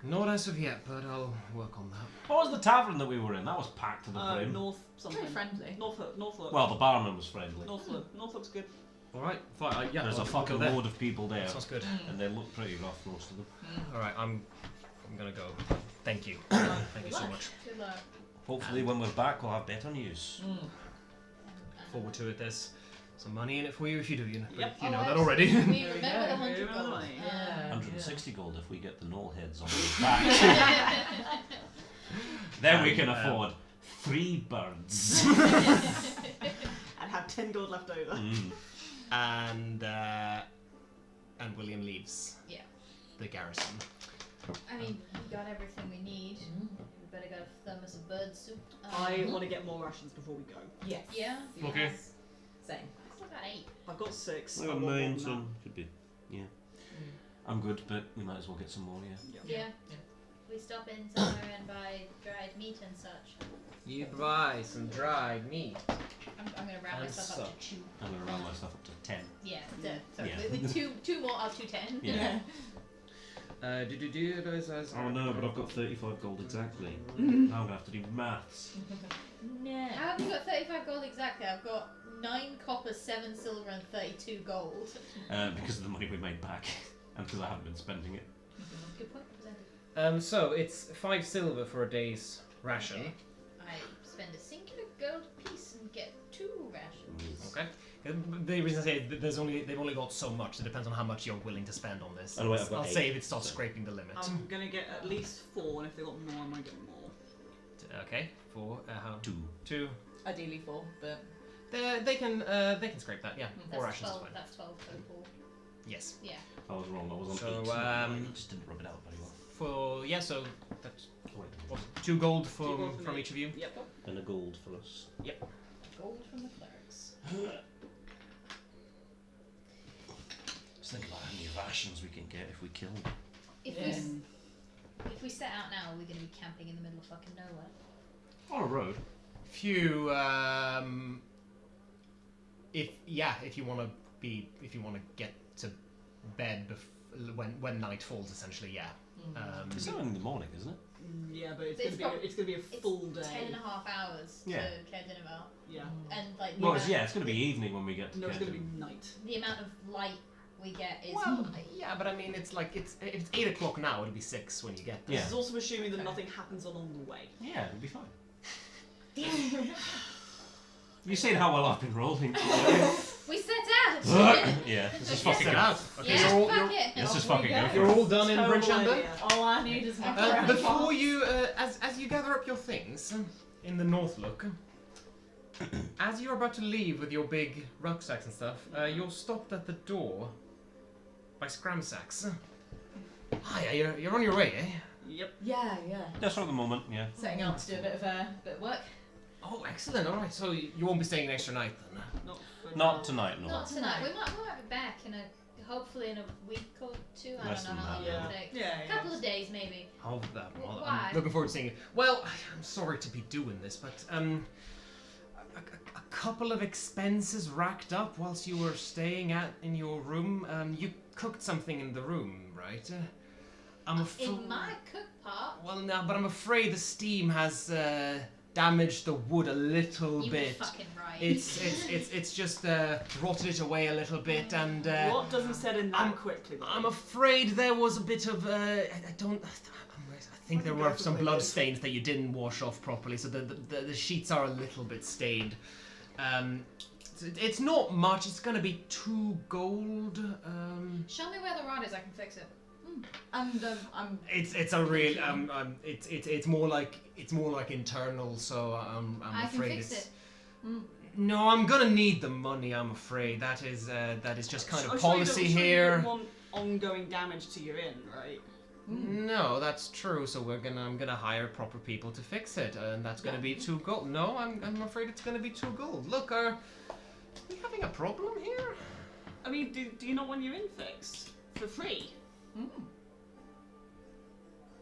Not as of yet, but I'll work on that. What was the tavern that we were in? That was packed to the brim. North something. Very friendly. Northlook. Well, the barman was friendly. Northlook's good. All right. Fine. Yeah. There's I'll a fucking go there. load of people there, Sounds good. and they look pretty rough, most of them. All right. I'm gonna go. Thank you. Thank you so much. Good luck. Hopefully, when we're back, we'll have better news. Forward to it. There's some money in it for you if you do. You Yep. know Oh, that already. We There we remember go. the 100 Remember the gold. money. Yeah. 160 gold if we get the knoll heads on the back. Then we can afford 3 birds. And have 10 gold left over. And William leaves. Yeah. The garrison. I mean, we got everything we need. We better go thermos of bird soup. I want to get more rations before we go. Yes. Yeah. Okay. Yes. Same. I still got 8. I've got 6. I I got want more 9, than so that. could be. Yeah. I'm good, but we might as well get some more, yeah. Yeah. We stop in somewhere and buy dried meat and such. You buy some dried meat. I'm gonna round And myself up to 2. I'm going to round my stuff up to 10. Yeah. So Yeah. with two more up to 10. Yeah. Oh Oh no, but I've got 35 gold exactly. Now I'm going to have to do maths. No. How have you got 35 gold exactly? I've got 9 copper, 7 silver, and 32 gold. Because of the money we made back. And because I haven't been spending it. Good point presented. So it's 5 silver for a day's ration. Okay. I spend a singular gold piece and get 2 rations. Okay. The reason I say they've only got so much. It depends on how much you're willing to spend on this. Oh, wait, I've got I'll 8, say if it starts so- scraping the limit. I'm going to get at least 4, and if they got more, I might get more. Okay. 4. How? 2. 2. Ideally 4, but They can scrape that. Yeah. 4 rations is fine. That's 12 total. Yes. Yeah. I was wrong, I was on So, 8. I just didn't rub it out very well. So that's Wait, what, 2 gold 2 from gold for from me. each of you. Yep. and a gold for us. Gold from the clerics. Just think about how many rations we can get if we kill them. If we set out now, we're going to be camping in the middle of fucking nowhere. On a road. If you if you want to get to bed when night falls, essentially, yeah. It's only in the morning, isn't it? Yeah, but It's it's gonna be a full day. 10.5 hours Yeah. to Kedinevale. Yeah. And like Well, it's going to be evening when we get to No, it's gonna Kedin. be night. the amount of light we get is Well, yeah, but I mean, it's 8 o'clock now. It'll be 6 when you get there. Yeah. This is also assuming that nothing happens along the way. Yeah, it'll be fine. You seen how well I've been rolling. we set out. Yeah, let's just Fuck fucking it go. out. Okay, Yeah, you're all, fuck it. Let's just Off fucking we go go. for you're it. all done in Terrible Bridgender. idea. all I need is my Before you, as you gather up your things in the Northlook, as you're about to leave with your big rucksacks and stuff, you're stopped at the door by Scramsacks. Hi, you're on your way, eh? Yep. Yeah. Just for the moment, yeah. Setting out to do a bit of work. Oh, excellent. All right, so you won't be staying an extra night then. Not for Not now. tonight, no. Not tonight. We might be back in hopefully in a week or two. I Less don't know than how long that, it'll yeah. take. Yeah, A couple of days maybe. Oh, that. Well, Why? I'm looking forward to seeing it. Well, I'm sorry to be doing this, but a couple of expenses racked up whilst you were staying in your room. You cooked something in the room, right? I'm In my cook part. Well, no, but I'm afraid the steam has damaged the wood a little You bit. were fucking right. It's just rotted it away a little bit, and What doesn't set in that quickly? though? I'm afraid there was a bit of I think there were some blood stains that you didn't wash off properly, so the sheets are a little bit stained. It's not much. It's gonna be 2 gold. Show me where the rod is. I can fix it. And I'm. It's a real it's more like internal. So I'm I can afraid fix it's. it. No, I'm gonna need the money. I'm afraid that is just kind of policy here. You don't want ongoing damage to your inn, right? No, that's true. So I'm gonna hire proper people to fix it, and that's gonna be 2 gold. No, I'm afraid it's gonna be 2 gold. Look, are we having a problem here? I mean, do you not want your inn fixed for free?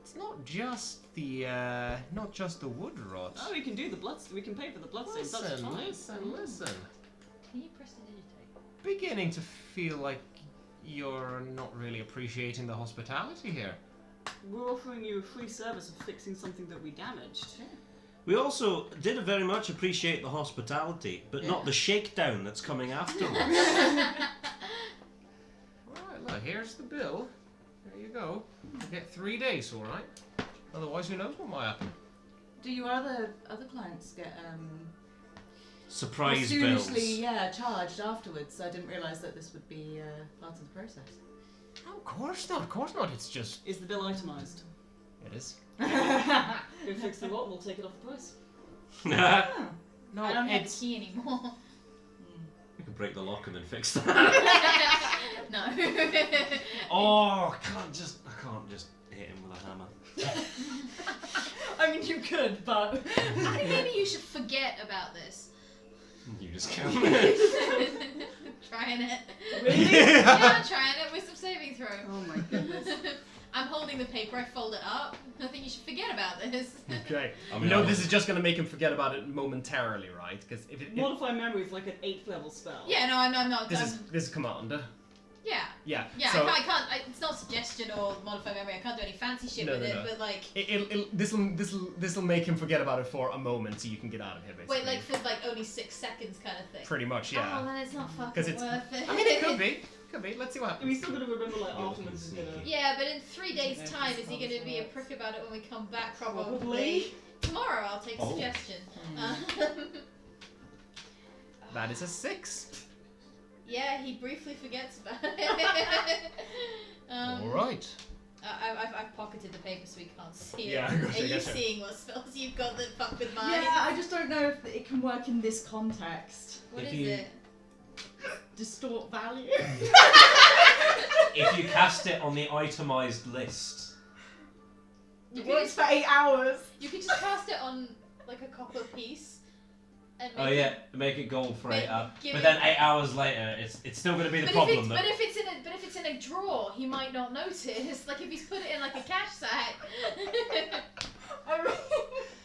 It's not just the wood rot. Oh, we can do the blood. We can pay for the bloodstains. That's fine. Listen. Can you press the digitate? Beginning to feel like you're not really appreciating the hospitality here. We're offering you a free service of fixing something that we damaged. We also did very much appreciate the hospitality, but not the shakedown that's coming afterwards. Alright, look, here's the bill. There you go. You get 3 days, alright? Otherwise, who knows what might happen. Do your other clients get Surprise seriously, bills. charged afterwards? I didn't realise that this would be part of the process. Oh, of course not. It's just... Is the bill itemised? It is. Go fix the rot and we'll take it off the price. No, I don't have the it's... key anymore. We can break the lock and then fix that. No. Oh, I can't just hit him with a hammer. I mean, you could, but I think maybe you should forget about this. You just can't. Trying it. Really? Yeah, I'm trying it with some saving throw. oh my goodness. I'm holding the paper, I fold it up. I think you should forget about this. Okay. I mean, No, this is just gonna make him forget about it momentarily, right? Because if Modify memory is like an 8th level spell. Yeah, no, I'm not. this is command. Yeah. Yeah. Yeah, So I can't. It's not suggestion or modify memory. I can't do any fancy shit with it. But like, this'll make him forget about it for a moment, so you can get out of here. Basically. wait, like for like only 6 seconds kind of thing. Pretty much, yeah. Oh, then it's not fucking 'Cause it's- worth it. I mean, it could be. Could be. Let's see what And we happens. still gotta remember like afterwards is gonna. Yeah, but in 3 days' time, is he going to be a prick about it when we come back? Probably. Probably. Tomorrow, I'll take a suggestion. That is a 6. Yeah, he briefly forgets about it. All right. I've pocketed the paper so we can't see Yeah, it. gotcha, Are you gotcha. seeing what spells you've got that fuck with mine? Yeah, I just don't know if it can work in this context. What If is you- it? Distort value. If you cast it on the itemised list. You It could, works for 8 hours. you could just cast it on like a copper piece. And Oh make yeah, it- make it gold for Make- 8 hours. give But it- then 8 hours later, it's still going to be the But problem. if it's in a drawer, he might not notice. Like if he's put it in like a cash sack. I mean,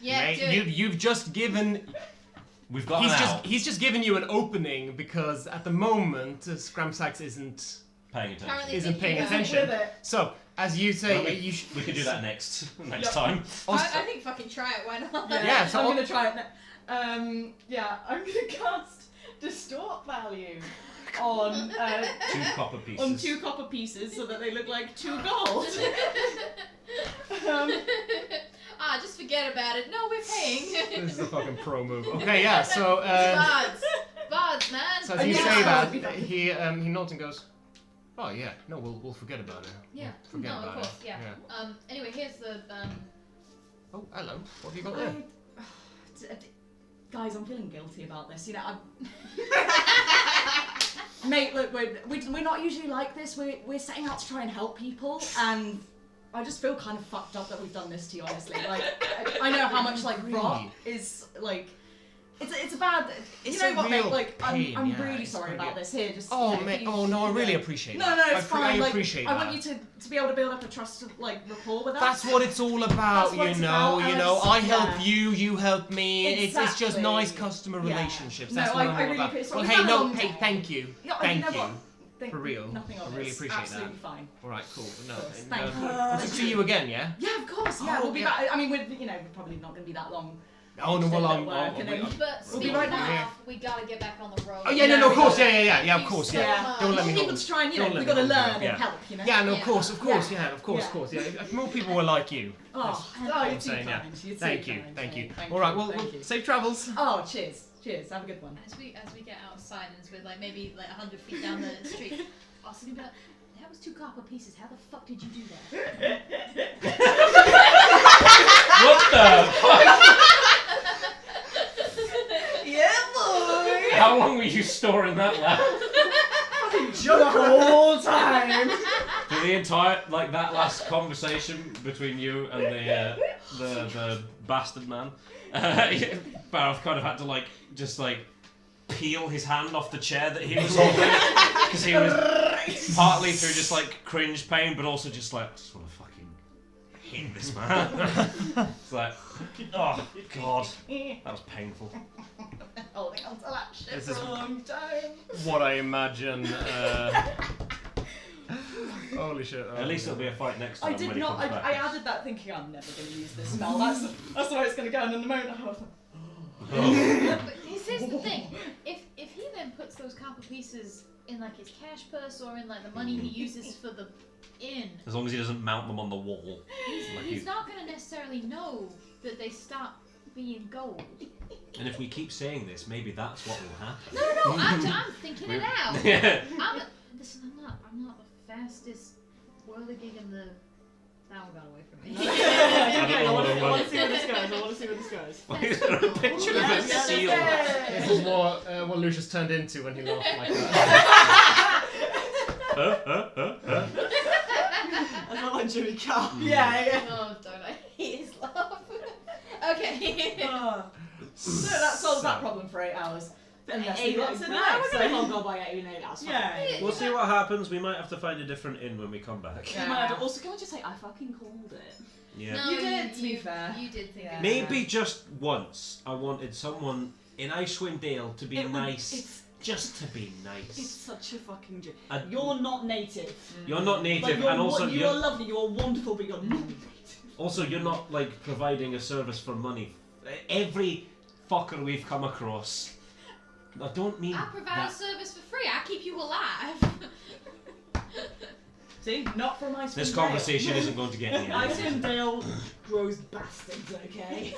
Yeah, Mate, do it. you've just given. We've got an out. He's just given you an opening because at the moment Scramsax isn't Paying attention. Currently- paying Yeah. attention. with it. So as you say, Well, you we could do that next Yep. time. I think fucking try it. Why not? Yeah, so I'm I'll- gonna try it. Yeah, I'm gonna cast distort value on 2 copper pieces. on 2 copper pieces so that they look like 2 gold. Just forget about it. No, we're paying. This is a fucking pro move. Okay, yeah. So Bards, man. so as you Yeah. say that, he nods and goes, "Oh yeah, no, we'll forget about it. Yeah. Forget No, about of course. it. Yeah. Anyway, here's the Oh, hello. What have you got there? Guys, I'm feeling guilty about this. You know, mate, look, we're not usually like this. We're setting out to try and help people, and I just feel kind of fucked up that we've done this to you. Honestly, like I know how much like rot is like It's a bad. It's you know a what, mate? real Like, pain, I'm yeah, really it's sorry pretty- about this. Here, just. Oh, you know, mate. if you- Oh, no, I you really know. appreciate No, that. no, it's fine. I Like, appreciate I that. want you to be able to build up a trust, like rapport with us. That's what it's all about, That's what you it's know. about, You and know, it's- I help yeah. you help me. It's just Exactly. nice customer Yeah. relationships. No, That's what I I'm all really about. appreciate- Well, we've hey, had a no, long hey, day. thank you. Yeah, Thank you know you. what? Think For real. Nothing of I really it's appreciate absolutely that. fine. All right, cool. No, course, and, thank you. we'll see you again, yeah? Yeah, of course. Yeah, Oh, we'll be yeah. back. I mean, we're probably not going to be that long. Oh no, well, Still I'm. at work, and then- But We'll be speaking right of, back. we gotta get back on the road. Oh yeah, no, of we course, gotta- yeah, of course, yeah. Yeah. Don't let me More people hold. to try and, Don't let we've me got to hold you learn up, and yeah. help, you know? Yeah, no, of Yeah. course, of course, Yeah. yeah, of course, Yeah. of course, yeah. If more people were like you. Oh, That's you're I'm too saying, yeah. kind. You're too Thank you, kind, thank you. mate. Thank All right, you, well, thank you. safe travels. Oh, cheers. Cheers. Have a good one. As we get outside and as we're like maybe like 100 feet down the street, Austin will be like, that was 2 copper pieces. How the fuck did you do that? What the fuck? Yeah, boy! How long were you storing that laugh? The whole time! For the entire, like that last conversation between you and the bastard man, Barth kind of had to just peel his hand off the chair that he was holding because he was partly through just cringe pain, but also just I just want to fucking hit this man. It's like, oh god, that was painful. Holding on to that shit This for is- a long time. What I imagine. Holy shit. At least it'll be a fight next I time did when he not. comes I back. added that thinking I'm never going to use this spell. That's the way it's going to go. And in the moment, I was like, Oh. But here's the thing: if he then puts those copper pieces in his cash purse or in the money he uses for the inn, As long as he doesn't mount them on the wall. he's not going to necessarily know that they stop being gold. And if we keep saying this, maybe that's what will happen. No, I'm thinking it out. Yeah. Listen, I'm not the fastest whirligig in the. That one got away from me. Okay, I want know to what see where this goes. I want to see where this goes. Why is there a picture of a yes, seal? This is what Lucius turned into when he laughed like that. That's not like Jimmy Carr. yeah. Oh, don't I hate his laugh? Okay. So that solves that problem for 8 hours. Unless he locks it No, away. we're going to hold on by 8 hours. Yeah. We'll see what happens. We might have to find a different inn when we come back. Yeah. Also, can I just say, I fucking called it. Yeah. No, You did, to be fair. You did think Yeah. it. Maybe just once I wanted someone in Icewind Dale to be It would- nice. it's- Just to be It's nice. such a fucking joke. And You're not native. you're not native, Like, you're and also you you're are lovely, you are wonderful, but you're not native. also you're not providing a service for money. Every fucker we've come across. I don't mean I provide a that. service for free. I keep you alive. See? Not from Icewind This Dale. conversation isn't going to get any anywhere. Icewind Dale grows bastards, okay?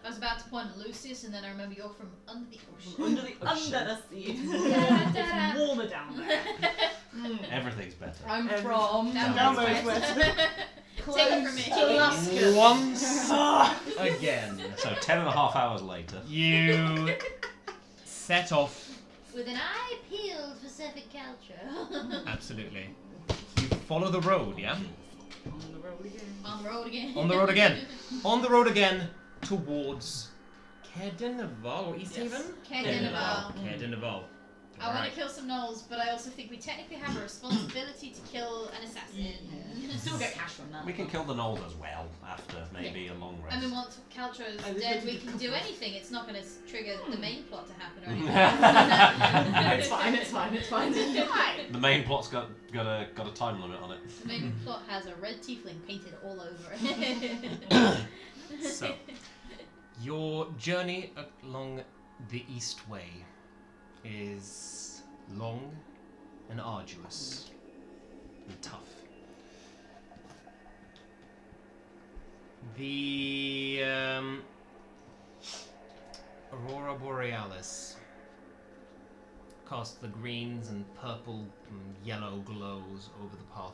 I was about to point at Lucius, and then I remember you're from under the ocean. Under the sea. It's warmer down there. Everything's better. I'm Every- from Down west. west. Take it from me. to Alaska. Once again, So 10.5 hours later. you set off. With an eye-peeled Pacific culture. Absolutely. You follow the road, yeah? On the road again. On the road again. On the road again. On the road again towards Canavan or East Haven? Canavan. Canavan. I want to kill some gnolls, but I also think we technically have a responsibility to kill an assassin. Still get cash from that. We can kill the gnolls as well after maybe a long rest. I mean, once Kaltra is Oh, this dead, is we a can couple do of- anything. It's not going to trigger the main plot to happen or anything. It's fine, it's fine, it's fine. The main plot's got a time limit on it. The main plot has a red tiefling painted all over it. So, your journey along the Eastway is long and arduous and tough. The Aurora Borealis casts the greens and purple and yellow glows over the path.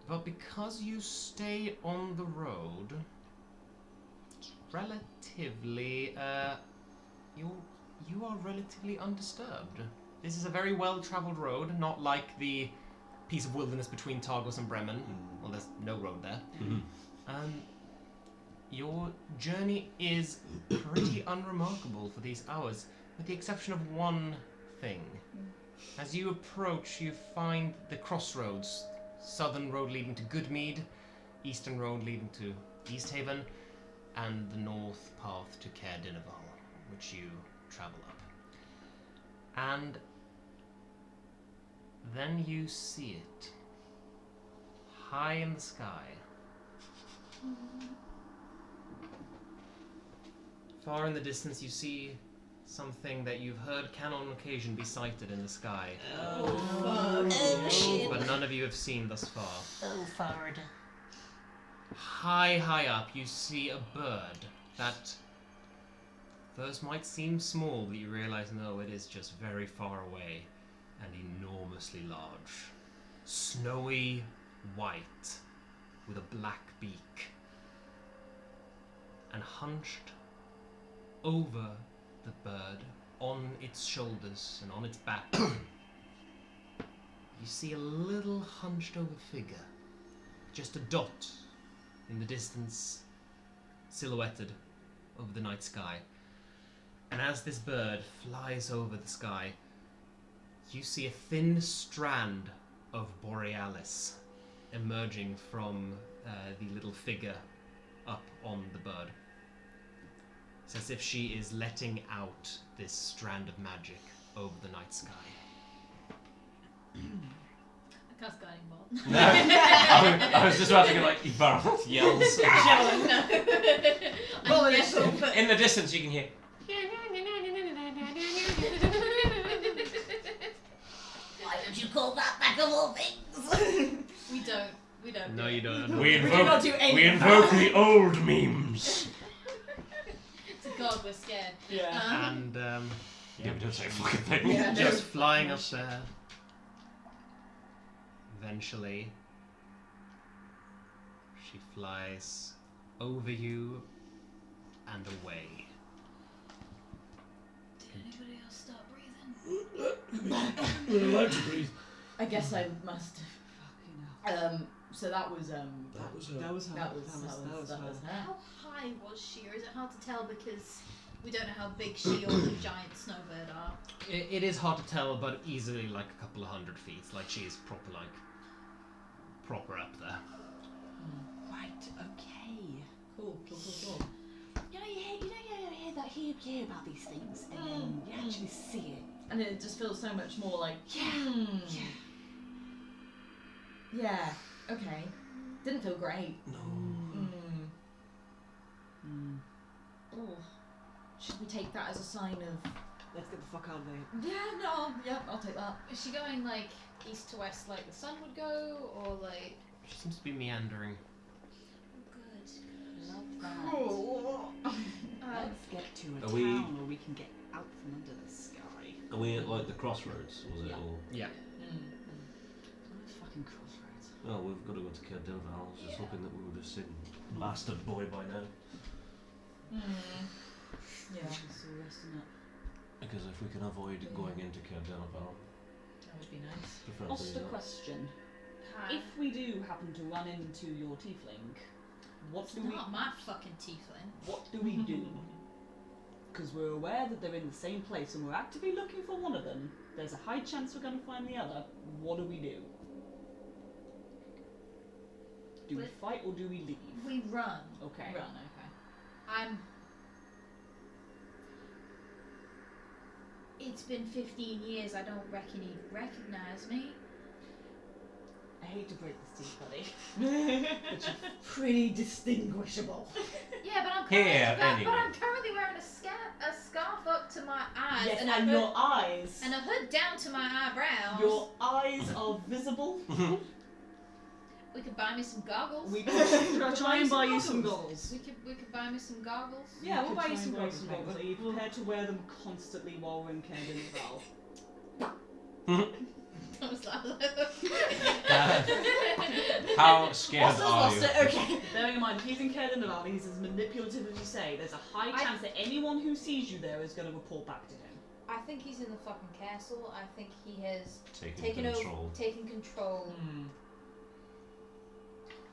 But because you stay on the road, it's relatively, you are relatively undisturbed. This is a very well-traveled road, not like the piece of wilderness between Targos and Bremen. Well, there's no road there. Mhm. Your journey is pretty unremarkable for these hours, with the exception of one thing. As you approach, you find the crossroads. Southern road leading to Goodmead, eastern road leading to Easthaven, and the north path to Caer Dineval, which you travel up. And then you see it. High in the sky. Far in the distance you see something that you've heard can on occasion be sighted in the sky. Oh, fuck. shit. But none of you have seen thus far. Oh, Fard. High up you see a bird that first might seem small, but you realize no, it is just very far away and enormously large. Snowy white with a black beak. And hunched over the bird, on its shoulders and on its back, you see a little hunched over figure. Just a dot in the distance, silhouetted over the night sky. And as this bird flies over the sky, you see a thin strand of Borealis emerging from the little figure up on the bird. It's as if she is letting out this strand of magic over the night sky. I cast Guiding Bolt. No, I was just about to go like, Ibarra yells. No. In the distance you can hear. Why don't you call that back of all things? We don't. No, you don't. We do not do any of invoke that. the old memes. It's a god, we're scared. Yeah. And Yeah, we don't say a fucking thing. Yeah, no. just flying up there. Eventually, she flies over you and away. Did anybody else stop breathing? We're allowed to breathe. I guess I must have. So that was That was her. That was her. that was her. How high was she, or is it hard to tell because we don't know how big she or the giant snowbird are? It is hard to tell, but easily like a couple of 100 feet. Like she is proper up there. Right, okay. Cool. You know, you hear that, you hear about these things, and then you actually see it. And it just feels so much more like, Yeah. yeah, okay. Didn't feel great. No. Oh, should we take that as a sign of? Let's get the fuck out of there. Yeah, no, yeah, I'll take that. Is she going like east to west like the sun would go, or like? She seems to be meandering. Good. Love that. Oh. Let's get to a Are we- town where we can get out from under the sky. Are we at like the crossroads? Was it Yeah. all? Yeah. What fucking crossroads? Well, we've got to go to Caer Dineval. I was just hoping that we would have seen Blasted Boy by now. Yeah, So resting up. Because if we can avoid going into Caer Dineval, that would be nice. preferably Just a not. question. Hi. If we do happen to run into your tiefling, what It's do we not my fucking tiefling. what do we do? Because we're aware that they're in the same place and we're actively looking for one of them. There's a high chance we're going to find the other. What do we do? Do we fight or do we leave? We run. Okay. Run, okay. It's been 15 years. I don't reckon he'd recognise me. I hate to break this to you, buddy, but you're pretty distinguishable. Yeah, but I'm Here, currently, anyway. but I'm currently wearing a scarf up to my eyes Yes, and, and a your hood, eyes. and a hood down to my eyebrows. Your eyes are visible. We could buy me some goggles. We could try and buy you some goggles. We could buy me some goggles. Yeah, we'll could buy try you some and buy goggles, goggles. Are you prepared to wear them constantly while we're in Caer Dineval? That was loud. How scared Austin's are lost you? it, okay. Bearing in mind, he's in Caer Dineval, he's as manipulative as you say. There's a high chance that anyone who sees you there is going to report back to him. I think he's in the fucking castle. I think he has Taking control. taken control.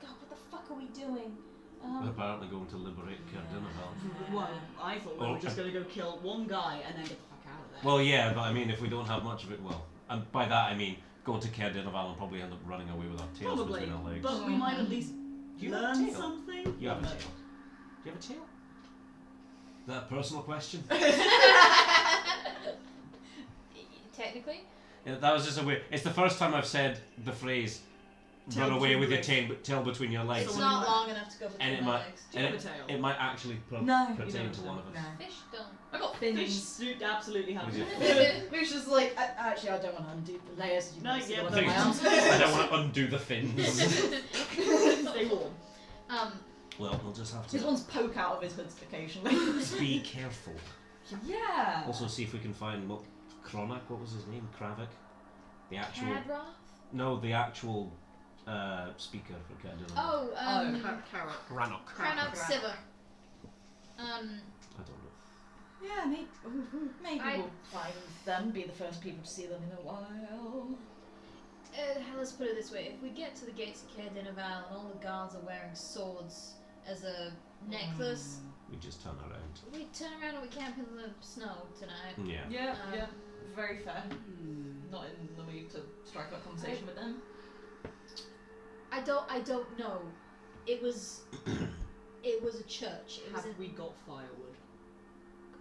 God, what the fuck are we doing? We're apparently going to liberate Cardinaval. Well, I thought we Oh, were just going to go kill one guy and then get the fuck out of there. Well, yeah, but I mean, if we don't have much of it, well, and by that I mean go to Cardinaval and probably end up running away with our tails Probably, between our legs. but we might at least You have a learn tail? something. You have a tail. Do you have a tail? Is that a personal question? Technically. Yeah, that was just a weird. It's the first time I've said the phrase Tail "run away between with your legs. tail between your legs," It's Someone not might- long enough to go between and it my might, legs. Do you and have a tail? it might actually No, you pertain don't. to one of us. No. Fish don't. I got Fish fins. suit absolutely have With it. Lucia's just like, actually, I don't want to undo the layers. You No, can see yeah, one I of my arms. don't want to undo the fins. Stay warm. Well, we'll just have His to ones poke out of his hoods occasionally. be careful. Yeah. Also, see if we can find Kronak. What was his name? Kravik. The actual. Cadroth? No, the actual speaker for Cardinal. Oh, Carrot. Rannoch. Cranok Siva. I don't know. Yeah, maybe I- we'll find them, be the first people to see them in a while. Let's put it this way: if we get to the gates of Caer Dineval and all the guards are wearing swords as a necklace, We just turn around. we turn around and we camp in the snow tonight. Yeah. Yeah, Um, yeah, very fair. Not in the mood to strike up a conversation with them. I don't know. It was a church. It was Have we got firewood?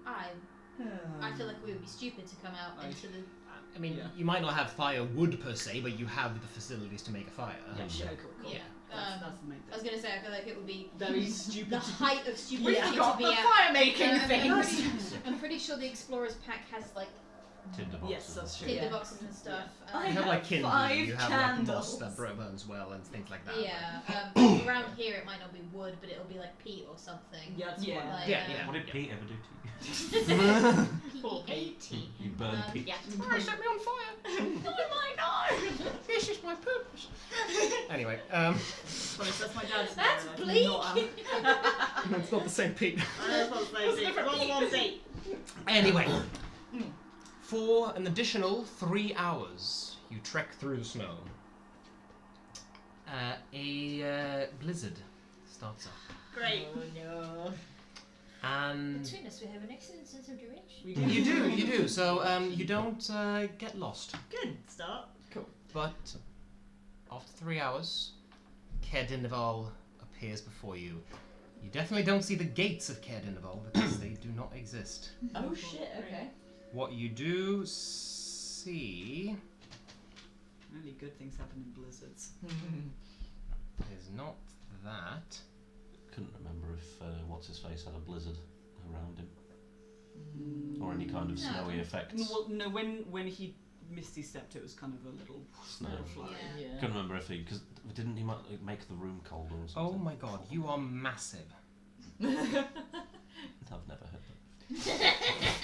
I feel like we would be stupid to come out I- into the. I mean, Yeah. you might not have firewood per se, but you have the facilities to make a fire. Yeah. Cool. Yeah. That's the main I was thing. gonna say I feel like it would be Very stupid. the height of stupidity We forgot to the be out. fire making I'm things. I'm pretty sure the explorer's pack has like Tinder boxes. Yes, that's true. tinder Yeah. boxes and stuff. I You have like kindling, 5 you have like moss candles. that burns well and things like that. Yeah, around here it might not be wood, but it'll be like peat or something. Yeah, that's Yeah. what I- Like, Yeah, yeah. What did Pete ever do to Poor P-E-A-T. you? You burned Pete. Yeah. Oh, set me on fire! This is my purpose. Anyway, Funny, that's my dad's. That's name, bleak. not it's not the same Pete. I was supposed to say, wrong date. Anyway, for an additional 3 hours, you trek through the snow. A blizzard starts up, Great. Oh no. and Between us, we have an excellent sense of direction. We you do. So you don't get lost. Good start. But after 3 hours, Caer Dineval appears before you. You definitely don't see the gates of Caer Dineval because they do not exist. Oh shit, okay. What you do see Only good things happen in blizzards. is not that. Couldn't remember if what's his face had a blizzard around him or any kind of No. snowy effects. Well, no, when he misty stepped, it was kind of a little Snow. fly. Yeah. Couldn't remember if he because didn't he make the room colder or Oh something? my god, you are massive. I've never heard that.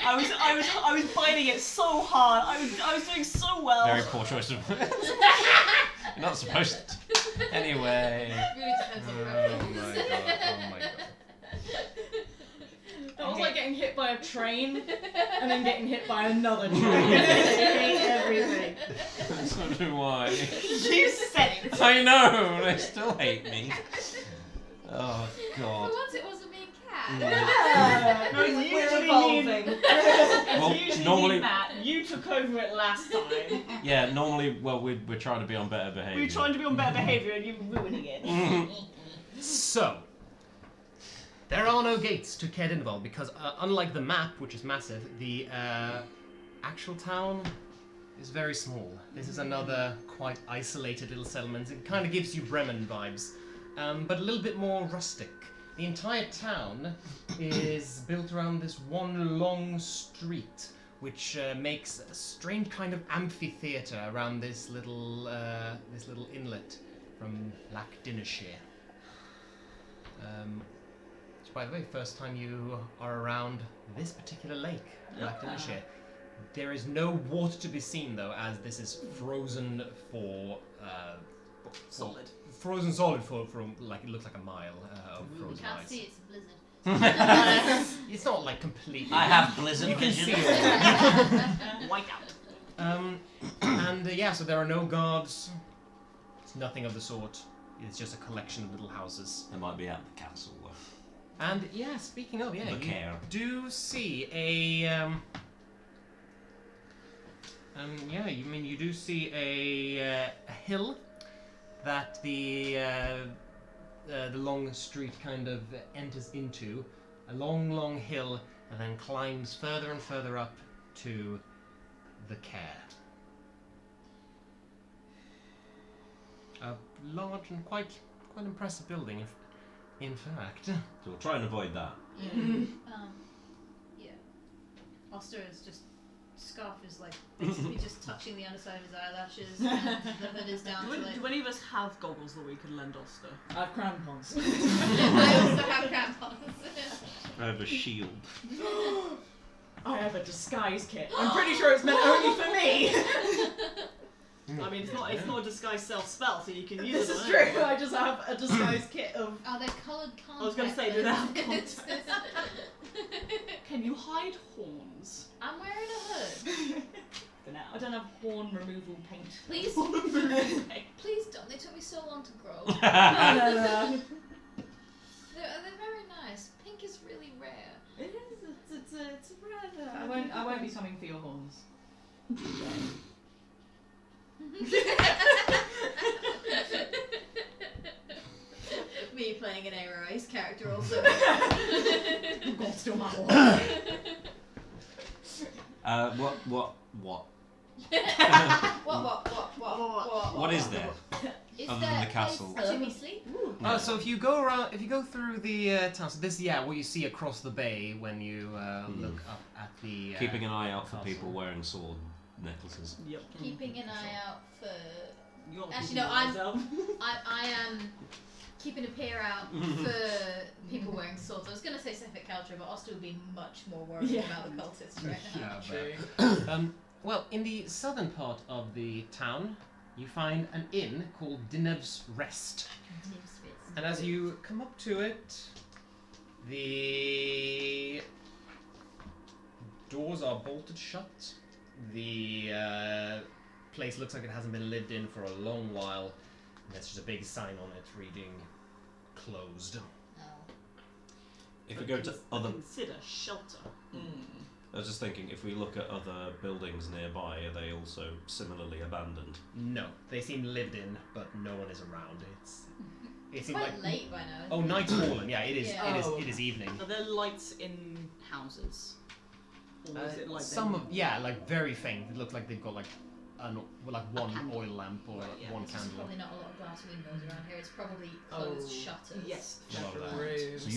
I was biting it so hard. I was doing so well. Very poor choice of. You're not supposed to. Anyway. Really depends on your reference. Oh my god. That was like getting hit by a train and then getting hit by another train. I hate everything. So do I. You said it. I know. They still hate me. Oh For god. once, it wasn't me and Cat. Yeah. No, it's We're usually evolving. Well, It's usually normally- me, Matt. You took over it last time. Yeah. Normally, well, we're trying to be on better behaviour. We were trying to be on better behaviour and you're ruining it. So, there are no gates to Caer Dineval because, unlike the map, which is massive, the actual town is very small. This is another quite isolated little settlement. It kind of gives you Bremen vibes, but a little bit more rustic. The entire town is built around this one long street, which makes a strange kind of amphitheatre around this little inlet from Lac-Dineshire. Which, by the way, first time you are around this particular lake, Lac-Dineshire. There is no water to be seen, though, as this is frozen for Solid. frozen solid for like it looks like a mile of You frozen can't ice. see it's a blizzard. It's not like completely. I have blizzard You can vision. see it. White out. And yeah, so there are no guards. It's nothing of the sort. it's just a collection of little houses. It might be at the castle. And yeah, speaking of, yeah, The you care. do see a you do see a hill that the long street kind of enters into, a long hill, and then climbs further and further up to the care. A large and quite impressive building, in fact. So we'll try and avoid that. Yeah. Oster is just scarf is like basically just touching the underside of his eyelashes. And the hood is down to like. Do any of us have goggles that we could lend Oster? I have crampons. I also have crampons. I have a shield. I have a disguise kit. I'm pretty sure it's meant only for me. I mean, it's not a disguise self spell, so you can use This it. is on true. anyone. I just have a disguise kit of. Are they coloured contact? I was going to say, do they have lenses? Can you hide horns? I'm wearing a hood. I don't have horn removal paint. Please, Horn removal paint. please don't. They took me so long to grow. No. They're very nice. Pink is really rare. It is. It's a rare. I won't be coming for your horns. Me playing an Ace character also. God, still my horn. What? What What is there? Is Other there than the a castle? place to be sleep? So if you go through the town, so this what you see across the bay when you look up at the. Keeping an eye out for castle. people wearing sword necklaces. Yep. Keeping an eye out for. You're not Actually, keeping no, yourself. I am keeping a peer out for people wearing swords. I was going to say Sefik Kaltra, but Oster would be much more worried about the cultists right now. Yeah, well, in the southern part of the town, you find an inn called Dinev's Rest. And as you come up to it, the doors are bolted shut. The place looks like it hasn't been lived in for a long while. And there's just a big sign on it reading closed. If we go to other, Consider shelter. I was just thinking, if we look at other buildings nearby, are they also similarly abandoned? No, they seem lived in, but no one is around. It seems Quite like late by now. oh, night's fallen. Yeah, it is. Yeah. It is evening. Are there lights in houses? Or is it like Some of like very faint. It looks like they've got like one candle. oil lamp or Right, yeah. one There's candle. probably not a lot of glass windows around here. It's probably closed shutters. Yes. Love that. True. So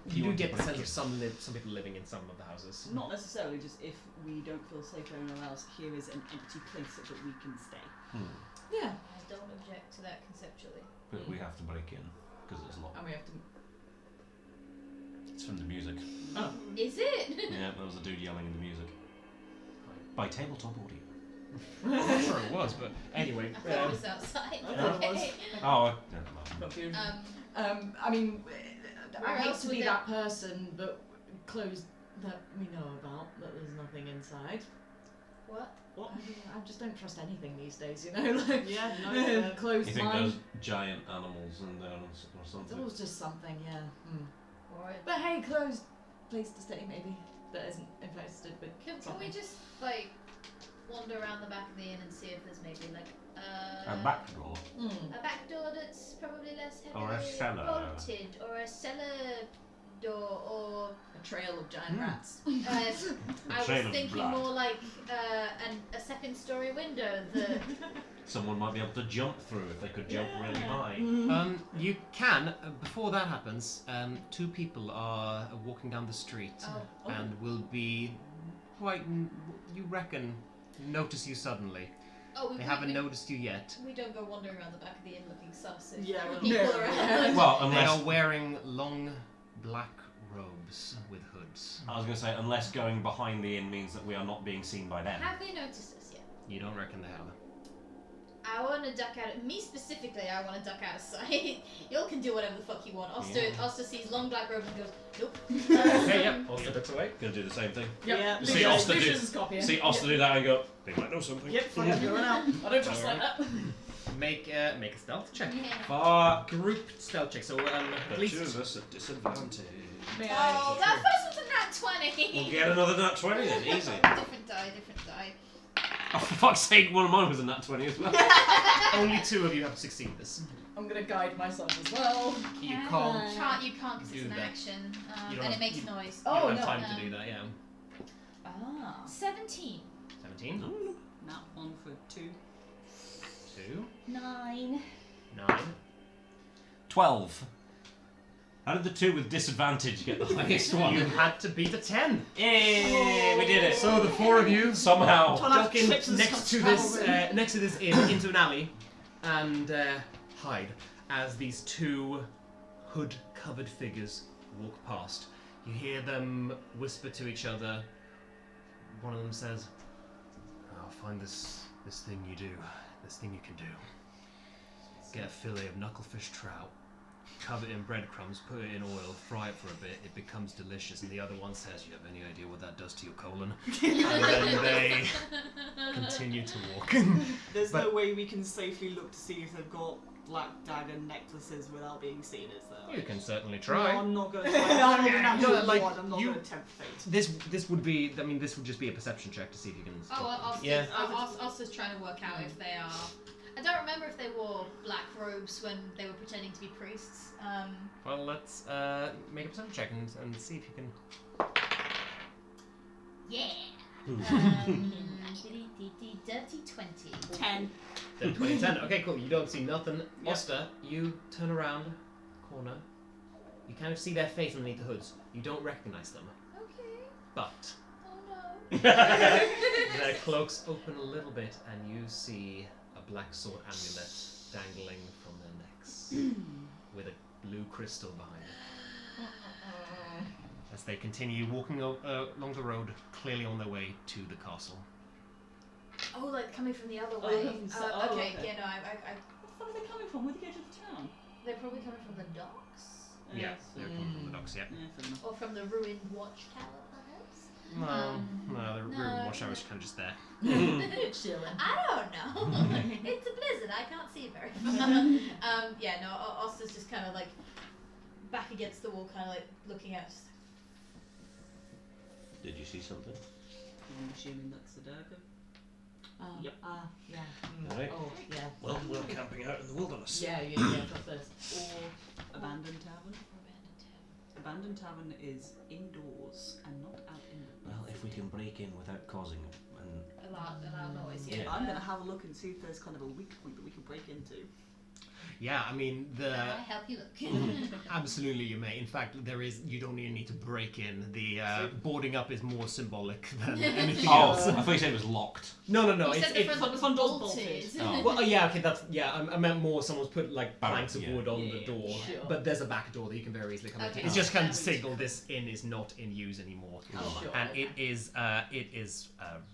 You do want get to the break sense of some people living in some of the houses. Not necessarily, just if we don't feel safe anywhere else, here is an empty place that we can stay. Yeah. I don't object to that conceptually. But we have to break in because it's locked. And we have to. It's from the music. Is it? Yeah, there was a dude yelling in the music. By tabletop audio. I'm not sure it was, but anyway. I thought it was outside. I thought it was. Okay. Oh, never mind. I mean, Where I hate else to would be they- that person, but closed that we know about, that there's nothing inside. What? I just don't trust anything these days, you know? Like, Yeah, no. closed You think mind. there's giant animals in there or It's something? always just something, yeah. Or But hey, closed place to stay maybe that isn't infested with can we something. just like wander around the back of the inn and see if there's maybe like A back door. a back door that's probably less heavily Or a cellar. bolted, or a cellar door, or A trail of giant rats. I was trail of thinking blood. more like a second story window that Someone might be able to jump through if they could jump really high. You can. Before that happens, two people are walking down the street and will be quite. You reckon notice you suddenly. They haven't noticed you yet. We don't go wandering around the back of the inn looking sus if Yeah, there are well, people no. around. Well, They unless are wearing long black robes with hoods. I was going to say, unless going behind the inn means that we are not being seen by them. Have they noticed us yet? You don't reckon they have. I want to duck out. Me specifically, I want to duck out of sight. Y'all can do whatever the fuck you want. Oster sees long black robes and goes, nope. Okay, yep. Also bits away. Going to do the same thing. Yep. Yeah. You see Oster do, Lucius's copy. see Oster do that and go, they might know something. Yep, fine, going out. I don't trust like that. Make a stealth check. Yeah. Fuck. Group stealth check. So at The least two of us at disadvantage. May Oh, that first one's a nat 20. We'll get another nat 20 then, easy. Different die. Oh, for fuck's sake, one of mine was a nat 20 as well. only 2 of you have succeeded this. I'm gonna guide myself as well. You You can't. can't because Do it's an that. action, You don't and have- it makes you- noise. You Oh, don't have no. time to do that. Yeah. Ah. 17. 17. Nat 1 for 2. 2. 9. 9. 12. How did the two with disadvantage get the highest one? You had to beat a 10. Yay! We did it. So the 4 of you Somehow. duck in trips and next to starts this next to this inn into an alley and hide as these 2 hood-covered figures walk past. You hear them whisper to each other. One of them says, "I'll find this thing you do. This thing you can do. Get a fillet of knucklefish trout, cover it in breadcrumbs, put it in oil, fry it for a bit, it becomes delicious." And the other one says, "You have any idea what that does to your colon?" And then they continue to walk. There's But- no way we can safely look to see if they've got black dagger necklaces without being seen, is there? You can certainly No, try. I'm not going to try. No, like, I'm not you- going to tempt fate. This would be, I mean, this would just be a perception check to see if you can. Yeah. I was just trying to work out if they are. I don't remember if they wore black robes when they were pretending to be priests. Well, let's make a perception check and see if you can. Yeah. Dirty 20. 10. Then 2010. Okay, cool. You don't see nothing. Oster, you turn around, corner. You kind of see their face underneath the hoods. You don't recognize them, Okay. but Oh no. their cloaks open a little bit, and you see a black sword amulet dangling from their necks, with a blue crystal behind it. As they continue walking along the road, clearly on their way to the castle. Oh, like coming from the other Oh, way. from the Okay, okay. yeah, no, I, Where the fuck are they coming from? Where the edge of the town? they're probably coming from the docks Yeah, they're coming from the docks. Yeah. Yeah, fair enough. or from the ruined watchtower, perhaps. No, the no, room watchtower is kind of just there. Chilling. I don't know. It's a blizzard. I can't see very far. Yeah, no. Oster's just kind of like back against the wall, kind of like looking out. Just Did you see something? I'm assuming that's the dagger. Yep. Yeah. Right. Oh, yeah. Well, we're camping out in the wilderness. Yeah, got this. Or abandoned tavern. abandoned town. Abandoned tavern is indoors and not out in the. Well, if we can break in without causing A loud noise. Yeah. Yeah. I'm gonna have a look and see if there's kind of a weak point that we can break into. Yeah, I mean Can I help you look? absolutely you may. In fact, there is. You don't even need to break in. The boarding up is more symbolic than anything Oh, else. I thought you said it was locked. No. You said the front front door's bolted. Oh. Well, yeah, okay, that's I meant more. Someone's put like planks of Yeah. wood on Yeah, the door, sure. but there's a back door that you can very easily come into. Okay. It's just kind of Oh. signal this inn is not in use anymore, Oh, Sure. and okay. it is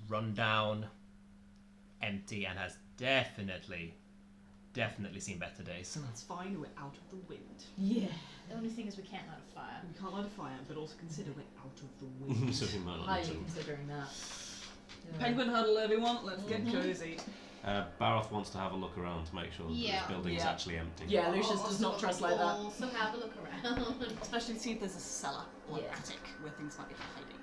run down, empty, and has definitely seen better days. That's fine, we're out of the wind. Yeah. The only thing is we can't light a fire. We can't light a fire, but also consider we're out of the wind. So we might not Highly need to. considering that. Yeah. Penguin huddle, everyone. Let's get cozy. Baroth wants to have a look around to make sure that Yeah. this building is Yeah. actually empty. Yeah, Lucius does not trust like that. Also have a look around. Especially to see if there's a cellar or Yeah. a attic where things might be hiding.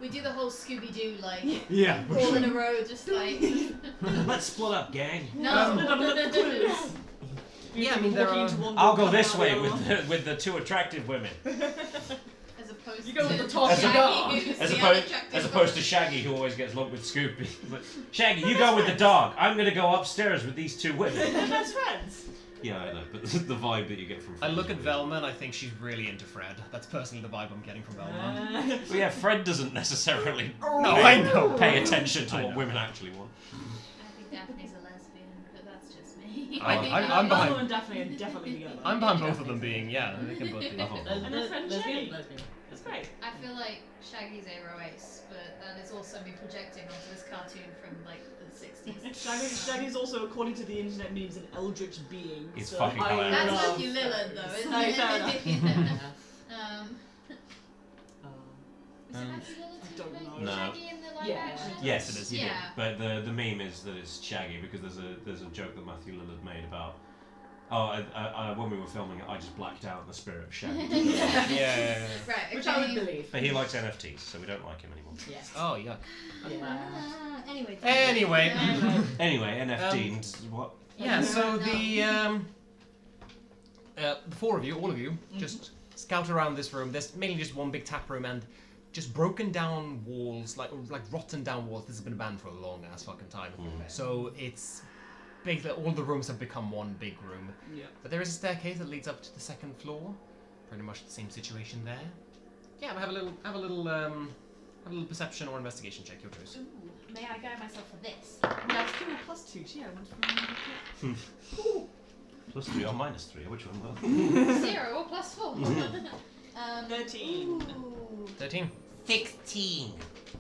We do the whole Scooby-Doo like Yeah. all in a row, just like Let's split up, gang. no. Yeah, I mean, there are- I'll go this way with the two attractive women, As opposed You go to with the top As dog. Shaggy, who's as the opposed unattractive as opposed to Shaggy, who always gets lumped with Scoopy. But, Shaggy, you go with the dog. I'm gonna go upstairs with these two women. They're best friends. Yeah, I know, but the vibe that you get from. I Fred look is at weird. Velma and I think she's really into Fred. That's personally the vibe I'm getting from Velma. Well, yeah, Fred doesn't necessarily No, I know. pay attention to I what know. women actually want. I think Daphne's a lesbian, but that's just me. I'm behind- Velma and Daphne are definitely the other. I'm behind both of them being, yeah, they can both be. And their friend Shaggy. Lesbian. That's great. I feel like Shaggy's a ace, but that is also me projecting onto this cartoon from like the 60s. Shaggy's also, according to the internet memes, an eldritch being. He's so fucking I hilarious. That's love Matthew Lillard though, isn't Oh, it? fair enough. Um, was it Matthew Lillard I who don't played know. No. Shaggy in the live Yeah. action? Yes, it is. You Yeah. did. But the meme is that it's Shaggy because there's a joke that Matthew Lillard made about. Oh, when we were filming it, I just blacked out in the spirit of Shaggy. Yeah. Right. Which okay. I would believe. But he likes NFTs, so we don't like him anymore. Yes. Oh, yuck. Yeah. Anyway. Anyway. Anyway, NFT. What? Yeah, so the four of you, all of you, just scout around this room. There's mainly just one big tap room and just broken down walls, like rotten down walls. This has been banned for a long ass fucking time. So it's basically all the rooms have become one big room. Yeah. But there is a staircase that leads up to the second floor. Pretty much the same situation there. Yeah, but have a little perception or investigation check, your choice. Ooh, may I guide myself for this? Yeah, it's 2 or plus 2. So yeah, I want to remember. +3 or -3? Which one? Well? 0 or +4. 13. Ooh. 13. 16.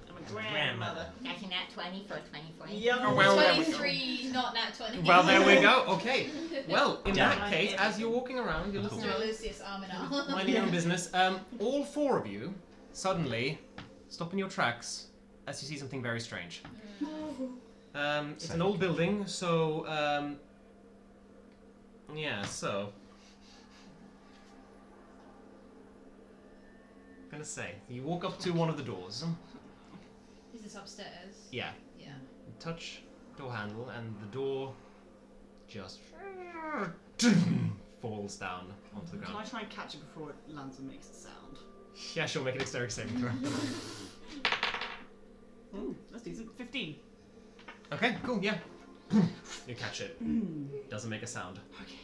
I'm a grandmother. That's a nat 20 for a 23. Young. Oh, well, there we go. 23, not nat 20. Well, there we go. Okay. Well, in Yeah. that case, as you're walking around, you're looking Mr. around, Lucius arm in arm. minding your own business. All four of you suddenly stop in your tracks as you see something very strange. It's an old building, so yeah. So I'm gonna say you walk up to one of the doors. Is this upstairs? Yeah. Yeah. You touch door handle, and the door just falls down onto the Can I ground. try and catch it before it lands and makes a sound? Yeah, she'll make an dexterity saving throw. Ooh, that's decent. 15. Okay, cool, yeah. You catch it. Doesn't make a sound. Okay.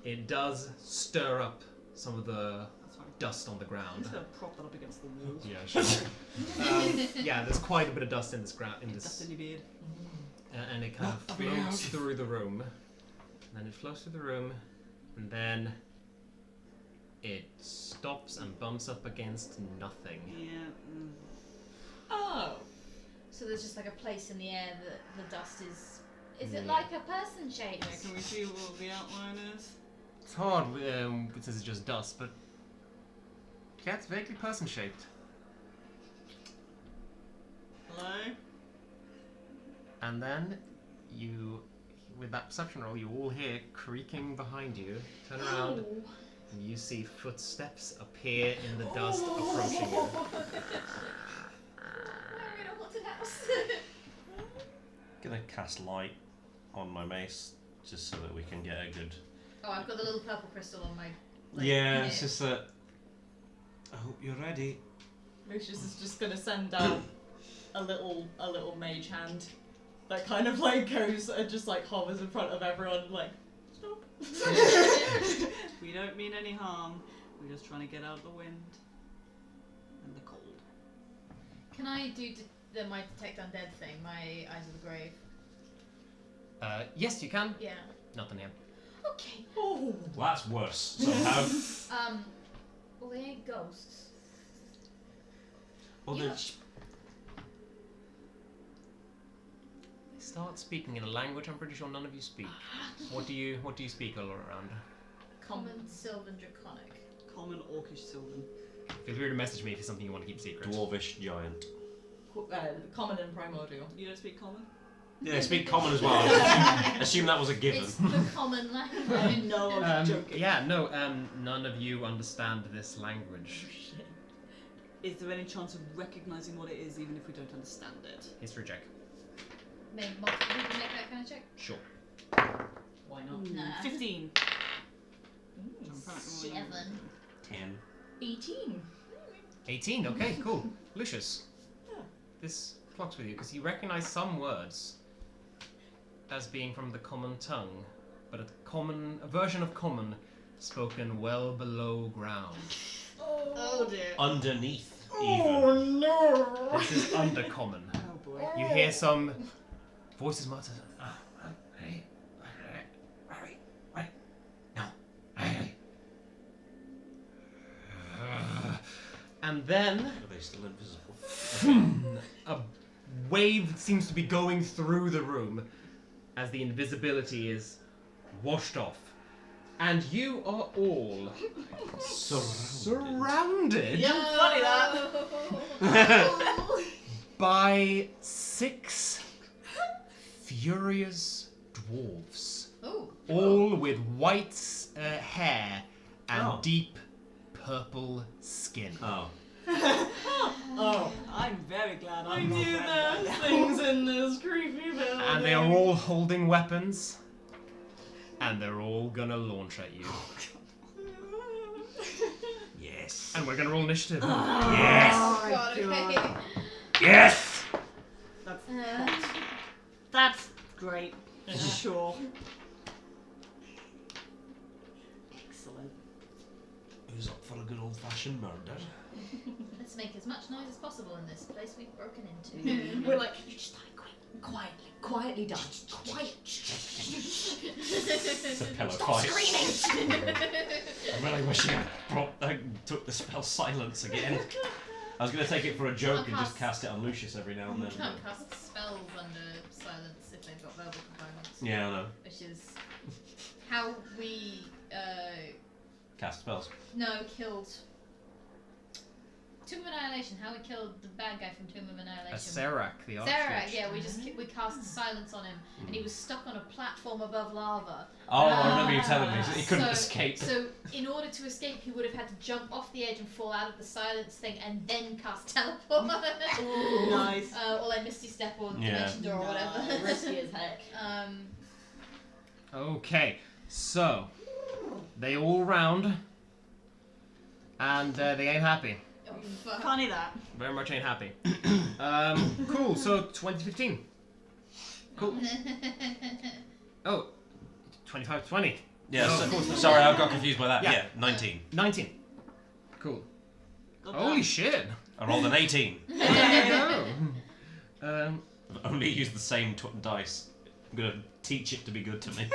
It does stir up some of the That's fine. dust on the I'm ground. just gonna prop that up against the wall. Yeah, sure. Yeah, there's quite a bit of dust in this ground, in Dust this, in your beard. and it kind of floats through the room. And then it flows through the room, and then it stops and bumps up against nothing. Yeah. Oh. So there's just like a place in the air that the dust is. Is it Yeah. like a person shape? Can we see what the outline is? It's hard because it's just dust, but yeah, it's vaguely person-shaped. Hello? And then you, with that perception roll, you all hear creaking behind you. Turn around, and you see footsteps appear in the dust approaching you. We're in a haunted house. Gonna cast light on my mace just so that we can get a good. Oh, I've got the little purple crystal on my. Yeah, it's just that. I hope you're ready. Lucius is just gonna send out a little mage hand that kind of like goes and just like hovers in front of everyone like stop. We don't mean any harm. We're just trying to get out of the wind and the cold. Can I do my detect undead thing? My eyes of the grave. Yes, you can. Yeah. Nothing here. Okay. Oh. Well, that's worse somehow. Well, they ain't ghosts. Well, You then. know- They start speaking in a language I'm pretty sure none of you speak. What do you speak all around? Common, Sylvan, Draconic. Common Orcish Sylvan. Feel free to message me if it's something you want to keep secret. Dwarvish giant. Common and primordial. You don't speak Common? Yeah, speak common as well. Assume that was a given. It's the common language. I didn't know, I was joking. Yeah, no, none of you understand this language. Is there any chance of recognising what it is even if we don't understand it? History check. Make multiple people make that kind of check. Sure. Why not? Nah. 15. 7. 10. 18. 18, okay, cool. Lucius, this clocks with you because you recognise some words as being from the common tongue, but a version of common spoken well below ground. Oh dear. Underneath, even. no! This is undercommon. Oh boy. You hear some voices mutter. And then Are they still invisible? a wave seems to be going through the room as the invisibility is washed off. And you are all surrounded Yeah, funny that. by 6 furious dwarves, Oh. all with white hair and Oh. deep purple skin. Oh. Oh, I'm very glad I I'm not knew red there right was now. things in this creepy building. And they are all holding weapons, and they're all gonna launch at you. Yes. And we're gonna roll initiative. Yes. Oh, God, okay. Yes. That's great. Sure. Excellent. Who's up for a good old-fashioned murder? Let's make as much noise as possible in this place we've broken into. We're like, you just quietly die. Quiet. It's a pillow Stop fight. screaming! I'm really wishing I took the spell silence again. I was going to take it for a joke and just cast it on Lucius every now and You then. can't cast spells under silence if they've got verbal components. Yeah, I know. Which is how we Cast spells. killed Tomb of Annihilation. How we killed the bad guy from Tomb of Annihilation. Serac, the Serac, Archwitch. yeah, we cast silence on him, and he was stuck on a platform above lava. Oh, I remember you telling me. He couldn't So- escape. So, in order to escape, he would have had to jump off the edge and fall out of the silence thing, and then cast teleport. Nice. Or like Misty Step or Yeah. Dimension Door or whatever. Risky as heck. Okay, so they all round, and they ain't happy. Oh, fuck. Funny that. Very much ain't happy. Cool. So 2015. Cool. Oh, 25-20. Yeah, Oh, so- of course. sorry, I got confused by that. Yeah. Yeah, 19. 19. Cool. Good Holy luck. shit. I rolled an 18. There you go. I've only used the same dice. I'm going to teach it to be good to me.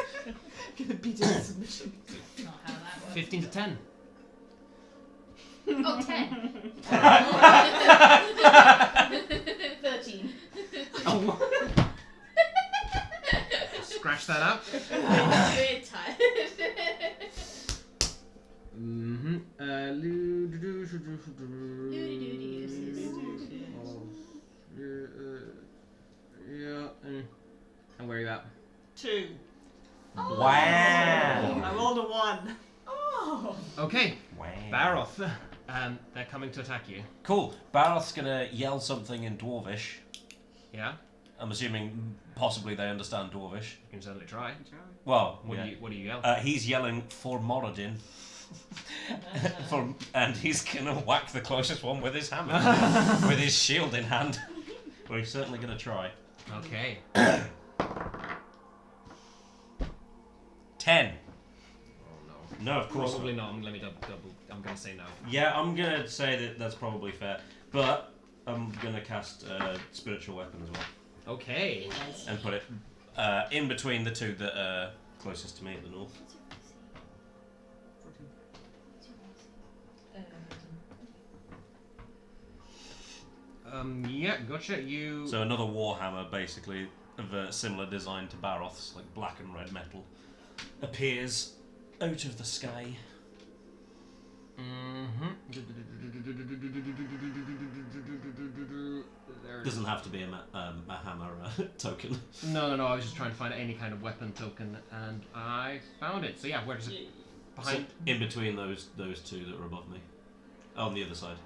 Gonna beat it with submission. Not how that works. 15 to 10. Oh, 10. 13. Scratch that out. We're tired. Mm-hmm. Yeah. And where are you at? 2. Wow. I rolled a 1. Oh. Okay. Wow. Baroth. They're coming to attack you. Cool. Baroth's going to yell something in Dwarvish. Yeah. I'm assuming possibly they understand Dwarvish. You can certainly try. Well, What yeah. do you yell? He's yelling for Moradin. And he's going to whack the closest one with his hammer. With his shield in hand. Well, he's certainly going to try. Okay. 10. Oh No, of course Probably not. not. Let me double. I'm gonna say no. Yeah, I'm going to say that that's probably fair. But I'm going to cast Spiritual Weapon as well. Okay. And put it in between the two that are closest to me at the north. Yeah. Gotcha. You. So another Warhammer, basically, of a similar design to Baroth's, like black and red metal, appears out of the sky. Doesn't have to be a hammer token. No. I was just trying to find any kind of weapon token, and I found it. So yeah, where is it? Behind. So in between those two that are above me. Oh, on the other side.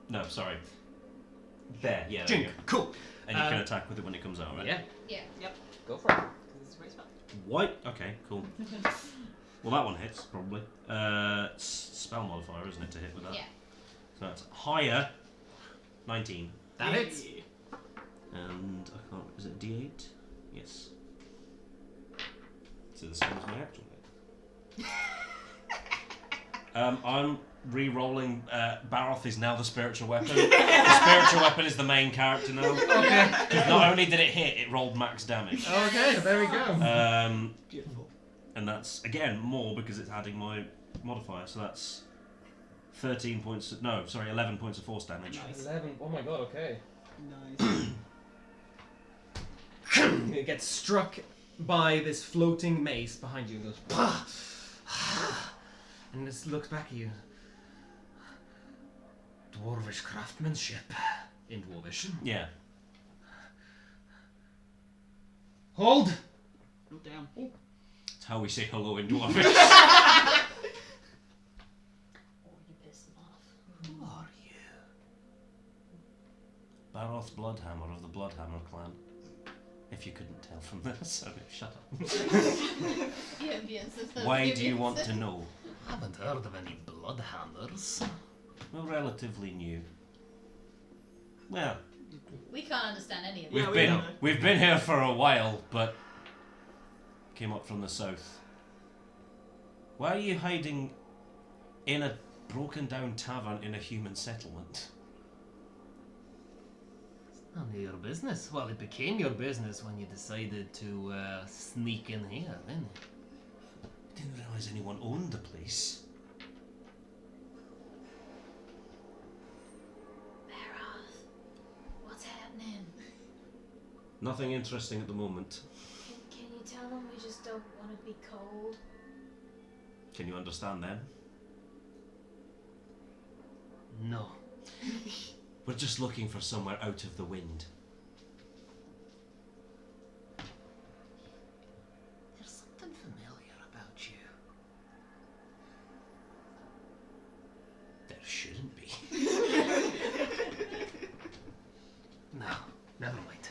No, sorry. There, yeah, there you Jink. go. Cool. And you can attack with it when it comes out, right? Yeah. Yeah. Yep. Go for it. This is a great spell. White? Okay, cool. Well, that one hits, probably. Spell modifier, isn't it, to hit with that? Yeah. So that's higher. 19. That hits. And I can't. Is it a D8? Yes. So the same as my actual hit. I'm re-rolling. Baroth is now the spiritual weapon. The spiritual weapon is the main character now. Okay. Because not only did it hit, it rolled max damage. Okay. There we go. Beautiful. And that's again more because it's adding my modifier. So that's 13 points. No, sorry, 11 points of force damage. 11. Oh my god. Okay. Nice. It gets struck by this floating mace behind you and goes, "Pah! And this looks back at you. Dwarvish craftsmanship. in Dwarvish. Yeah. Hold! Oh, damn. It's how we say hello in Dwarvish. Oh, you pissed them off. Who are you? Baroth Bloodhammer of the Bloodhammer clan. If you couldn't tell from this, I mean, shut up. The ambience is Why do you want to know? Haven't heard of any bloodhammers. Well, relatively new. Well, We can't understand any of it. we've been here for a while, but came up from the south. Why are you hiding in a broken down tavern in a human settlement? None of your business. Well, it became your business when you decided to sneak in here, didn't it? Didn't realise anyone owned the place. Beroth, what's happening? Nothing interesting at the moment. Can you tell them we just don't want to be cold? Can you understand them? No. We're just looking for somewhere out of the wind. There's something familiar about you. There shouldn't be. No, never mind.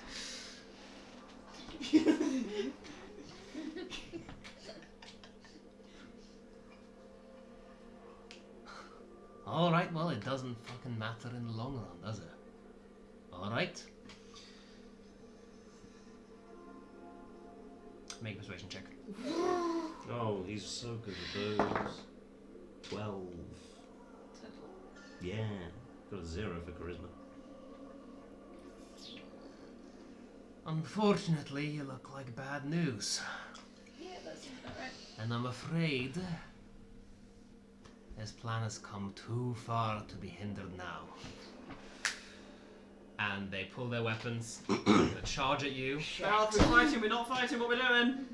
Alright, well, it doesn't fucking matter in the long run, does it? Alright. Make a persuasion check. Oh, he's so good at those. 12. Yeah. Got a 0 for charisma. Unfortunately, you look like bad news. Yeah, that seems about right. And I'm afraid this plan has come too far to be hindered now. And they pull their weapons, they charge at you, South, we're fighting, we're not fighting, what we're doing?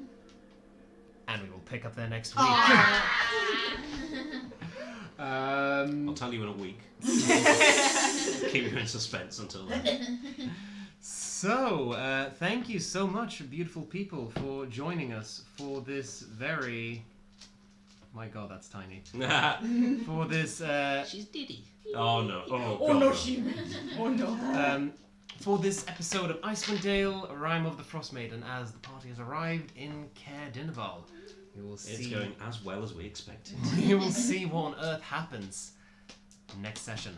and we will pick up there next week. I'll tell you in a week. Keep you in suspense until then. So, thank you so much, beautiful people, for joining us for this very... My god, that's tiny. For this... She's Diddy. Oh no. Oh, Oh God, no, she. Oh no. for this episode of Icewind Dale, Rime of the Frostmaiden, as the party has arrived in Caer Dineval. You will see... It's going as well as we expected. You will see what on earth happens next session.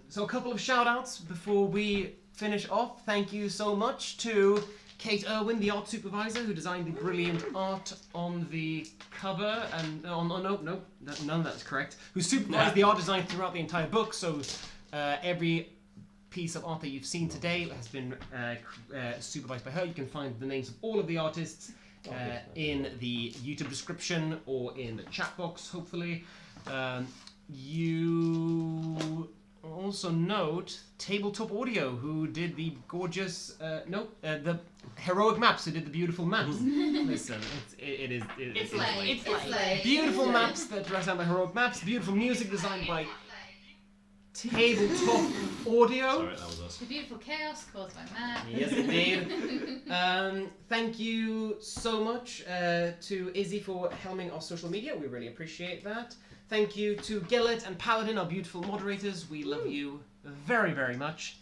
So a couple of shout-outs before we finish off. Thank you so much to Kate Irwin, the art supervisor, who designed the brilliant art on the cover, and none of that's correct. Who supervised the art design throughout the entire book. So every piece of art that you've seen today has been supervised by her. You can find the names of all of the artists in the YouTube description or in the chat box, hopefully. You also note Tabletop Audio, who did the gorgeous, the heroic maps, who did the beautiful maps. Listen, it's like beautiful maps that are designed by Heroic Maps, beautiful music designed by Tabletop Audio. Sorry, that was us. the beautiful chaos caused by Matt. Yes, indeed. Thank you so much to Izzy for helming our social media. We really appreciate that. Thank you to Gillett and Paladin, our beautiful moderators. We love you very, very much.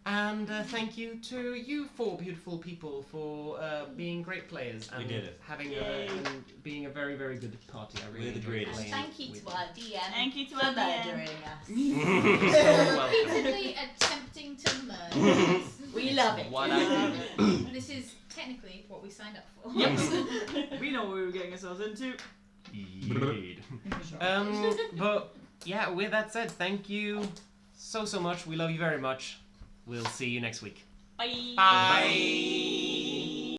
And thank you to you four beautiful people for being great players and We did it. and being a very, very good party. I really We're the enjoyed greatest. playing Thank you with to our DM Thank you to for our DM. murdering us. you. So welcome. Actively attempting to murder us. We love it. What I do. This is technically what we signed up for. Yep. We know what we were getting ourselves into. Indeed. But yeah, with that said, thank you so much. We love you very much. We'll see you next week. Bye. Bye.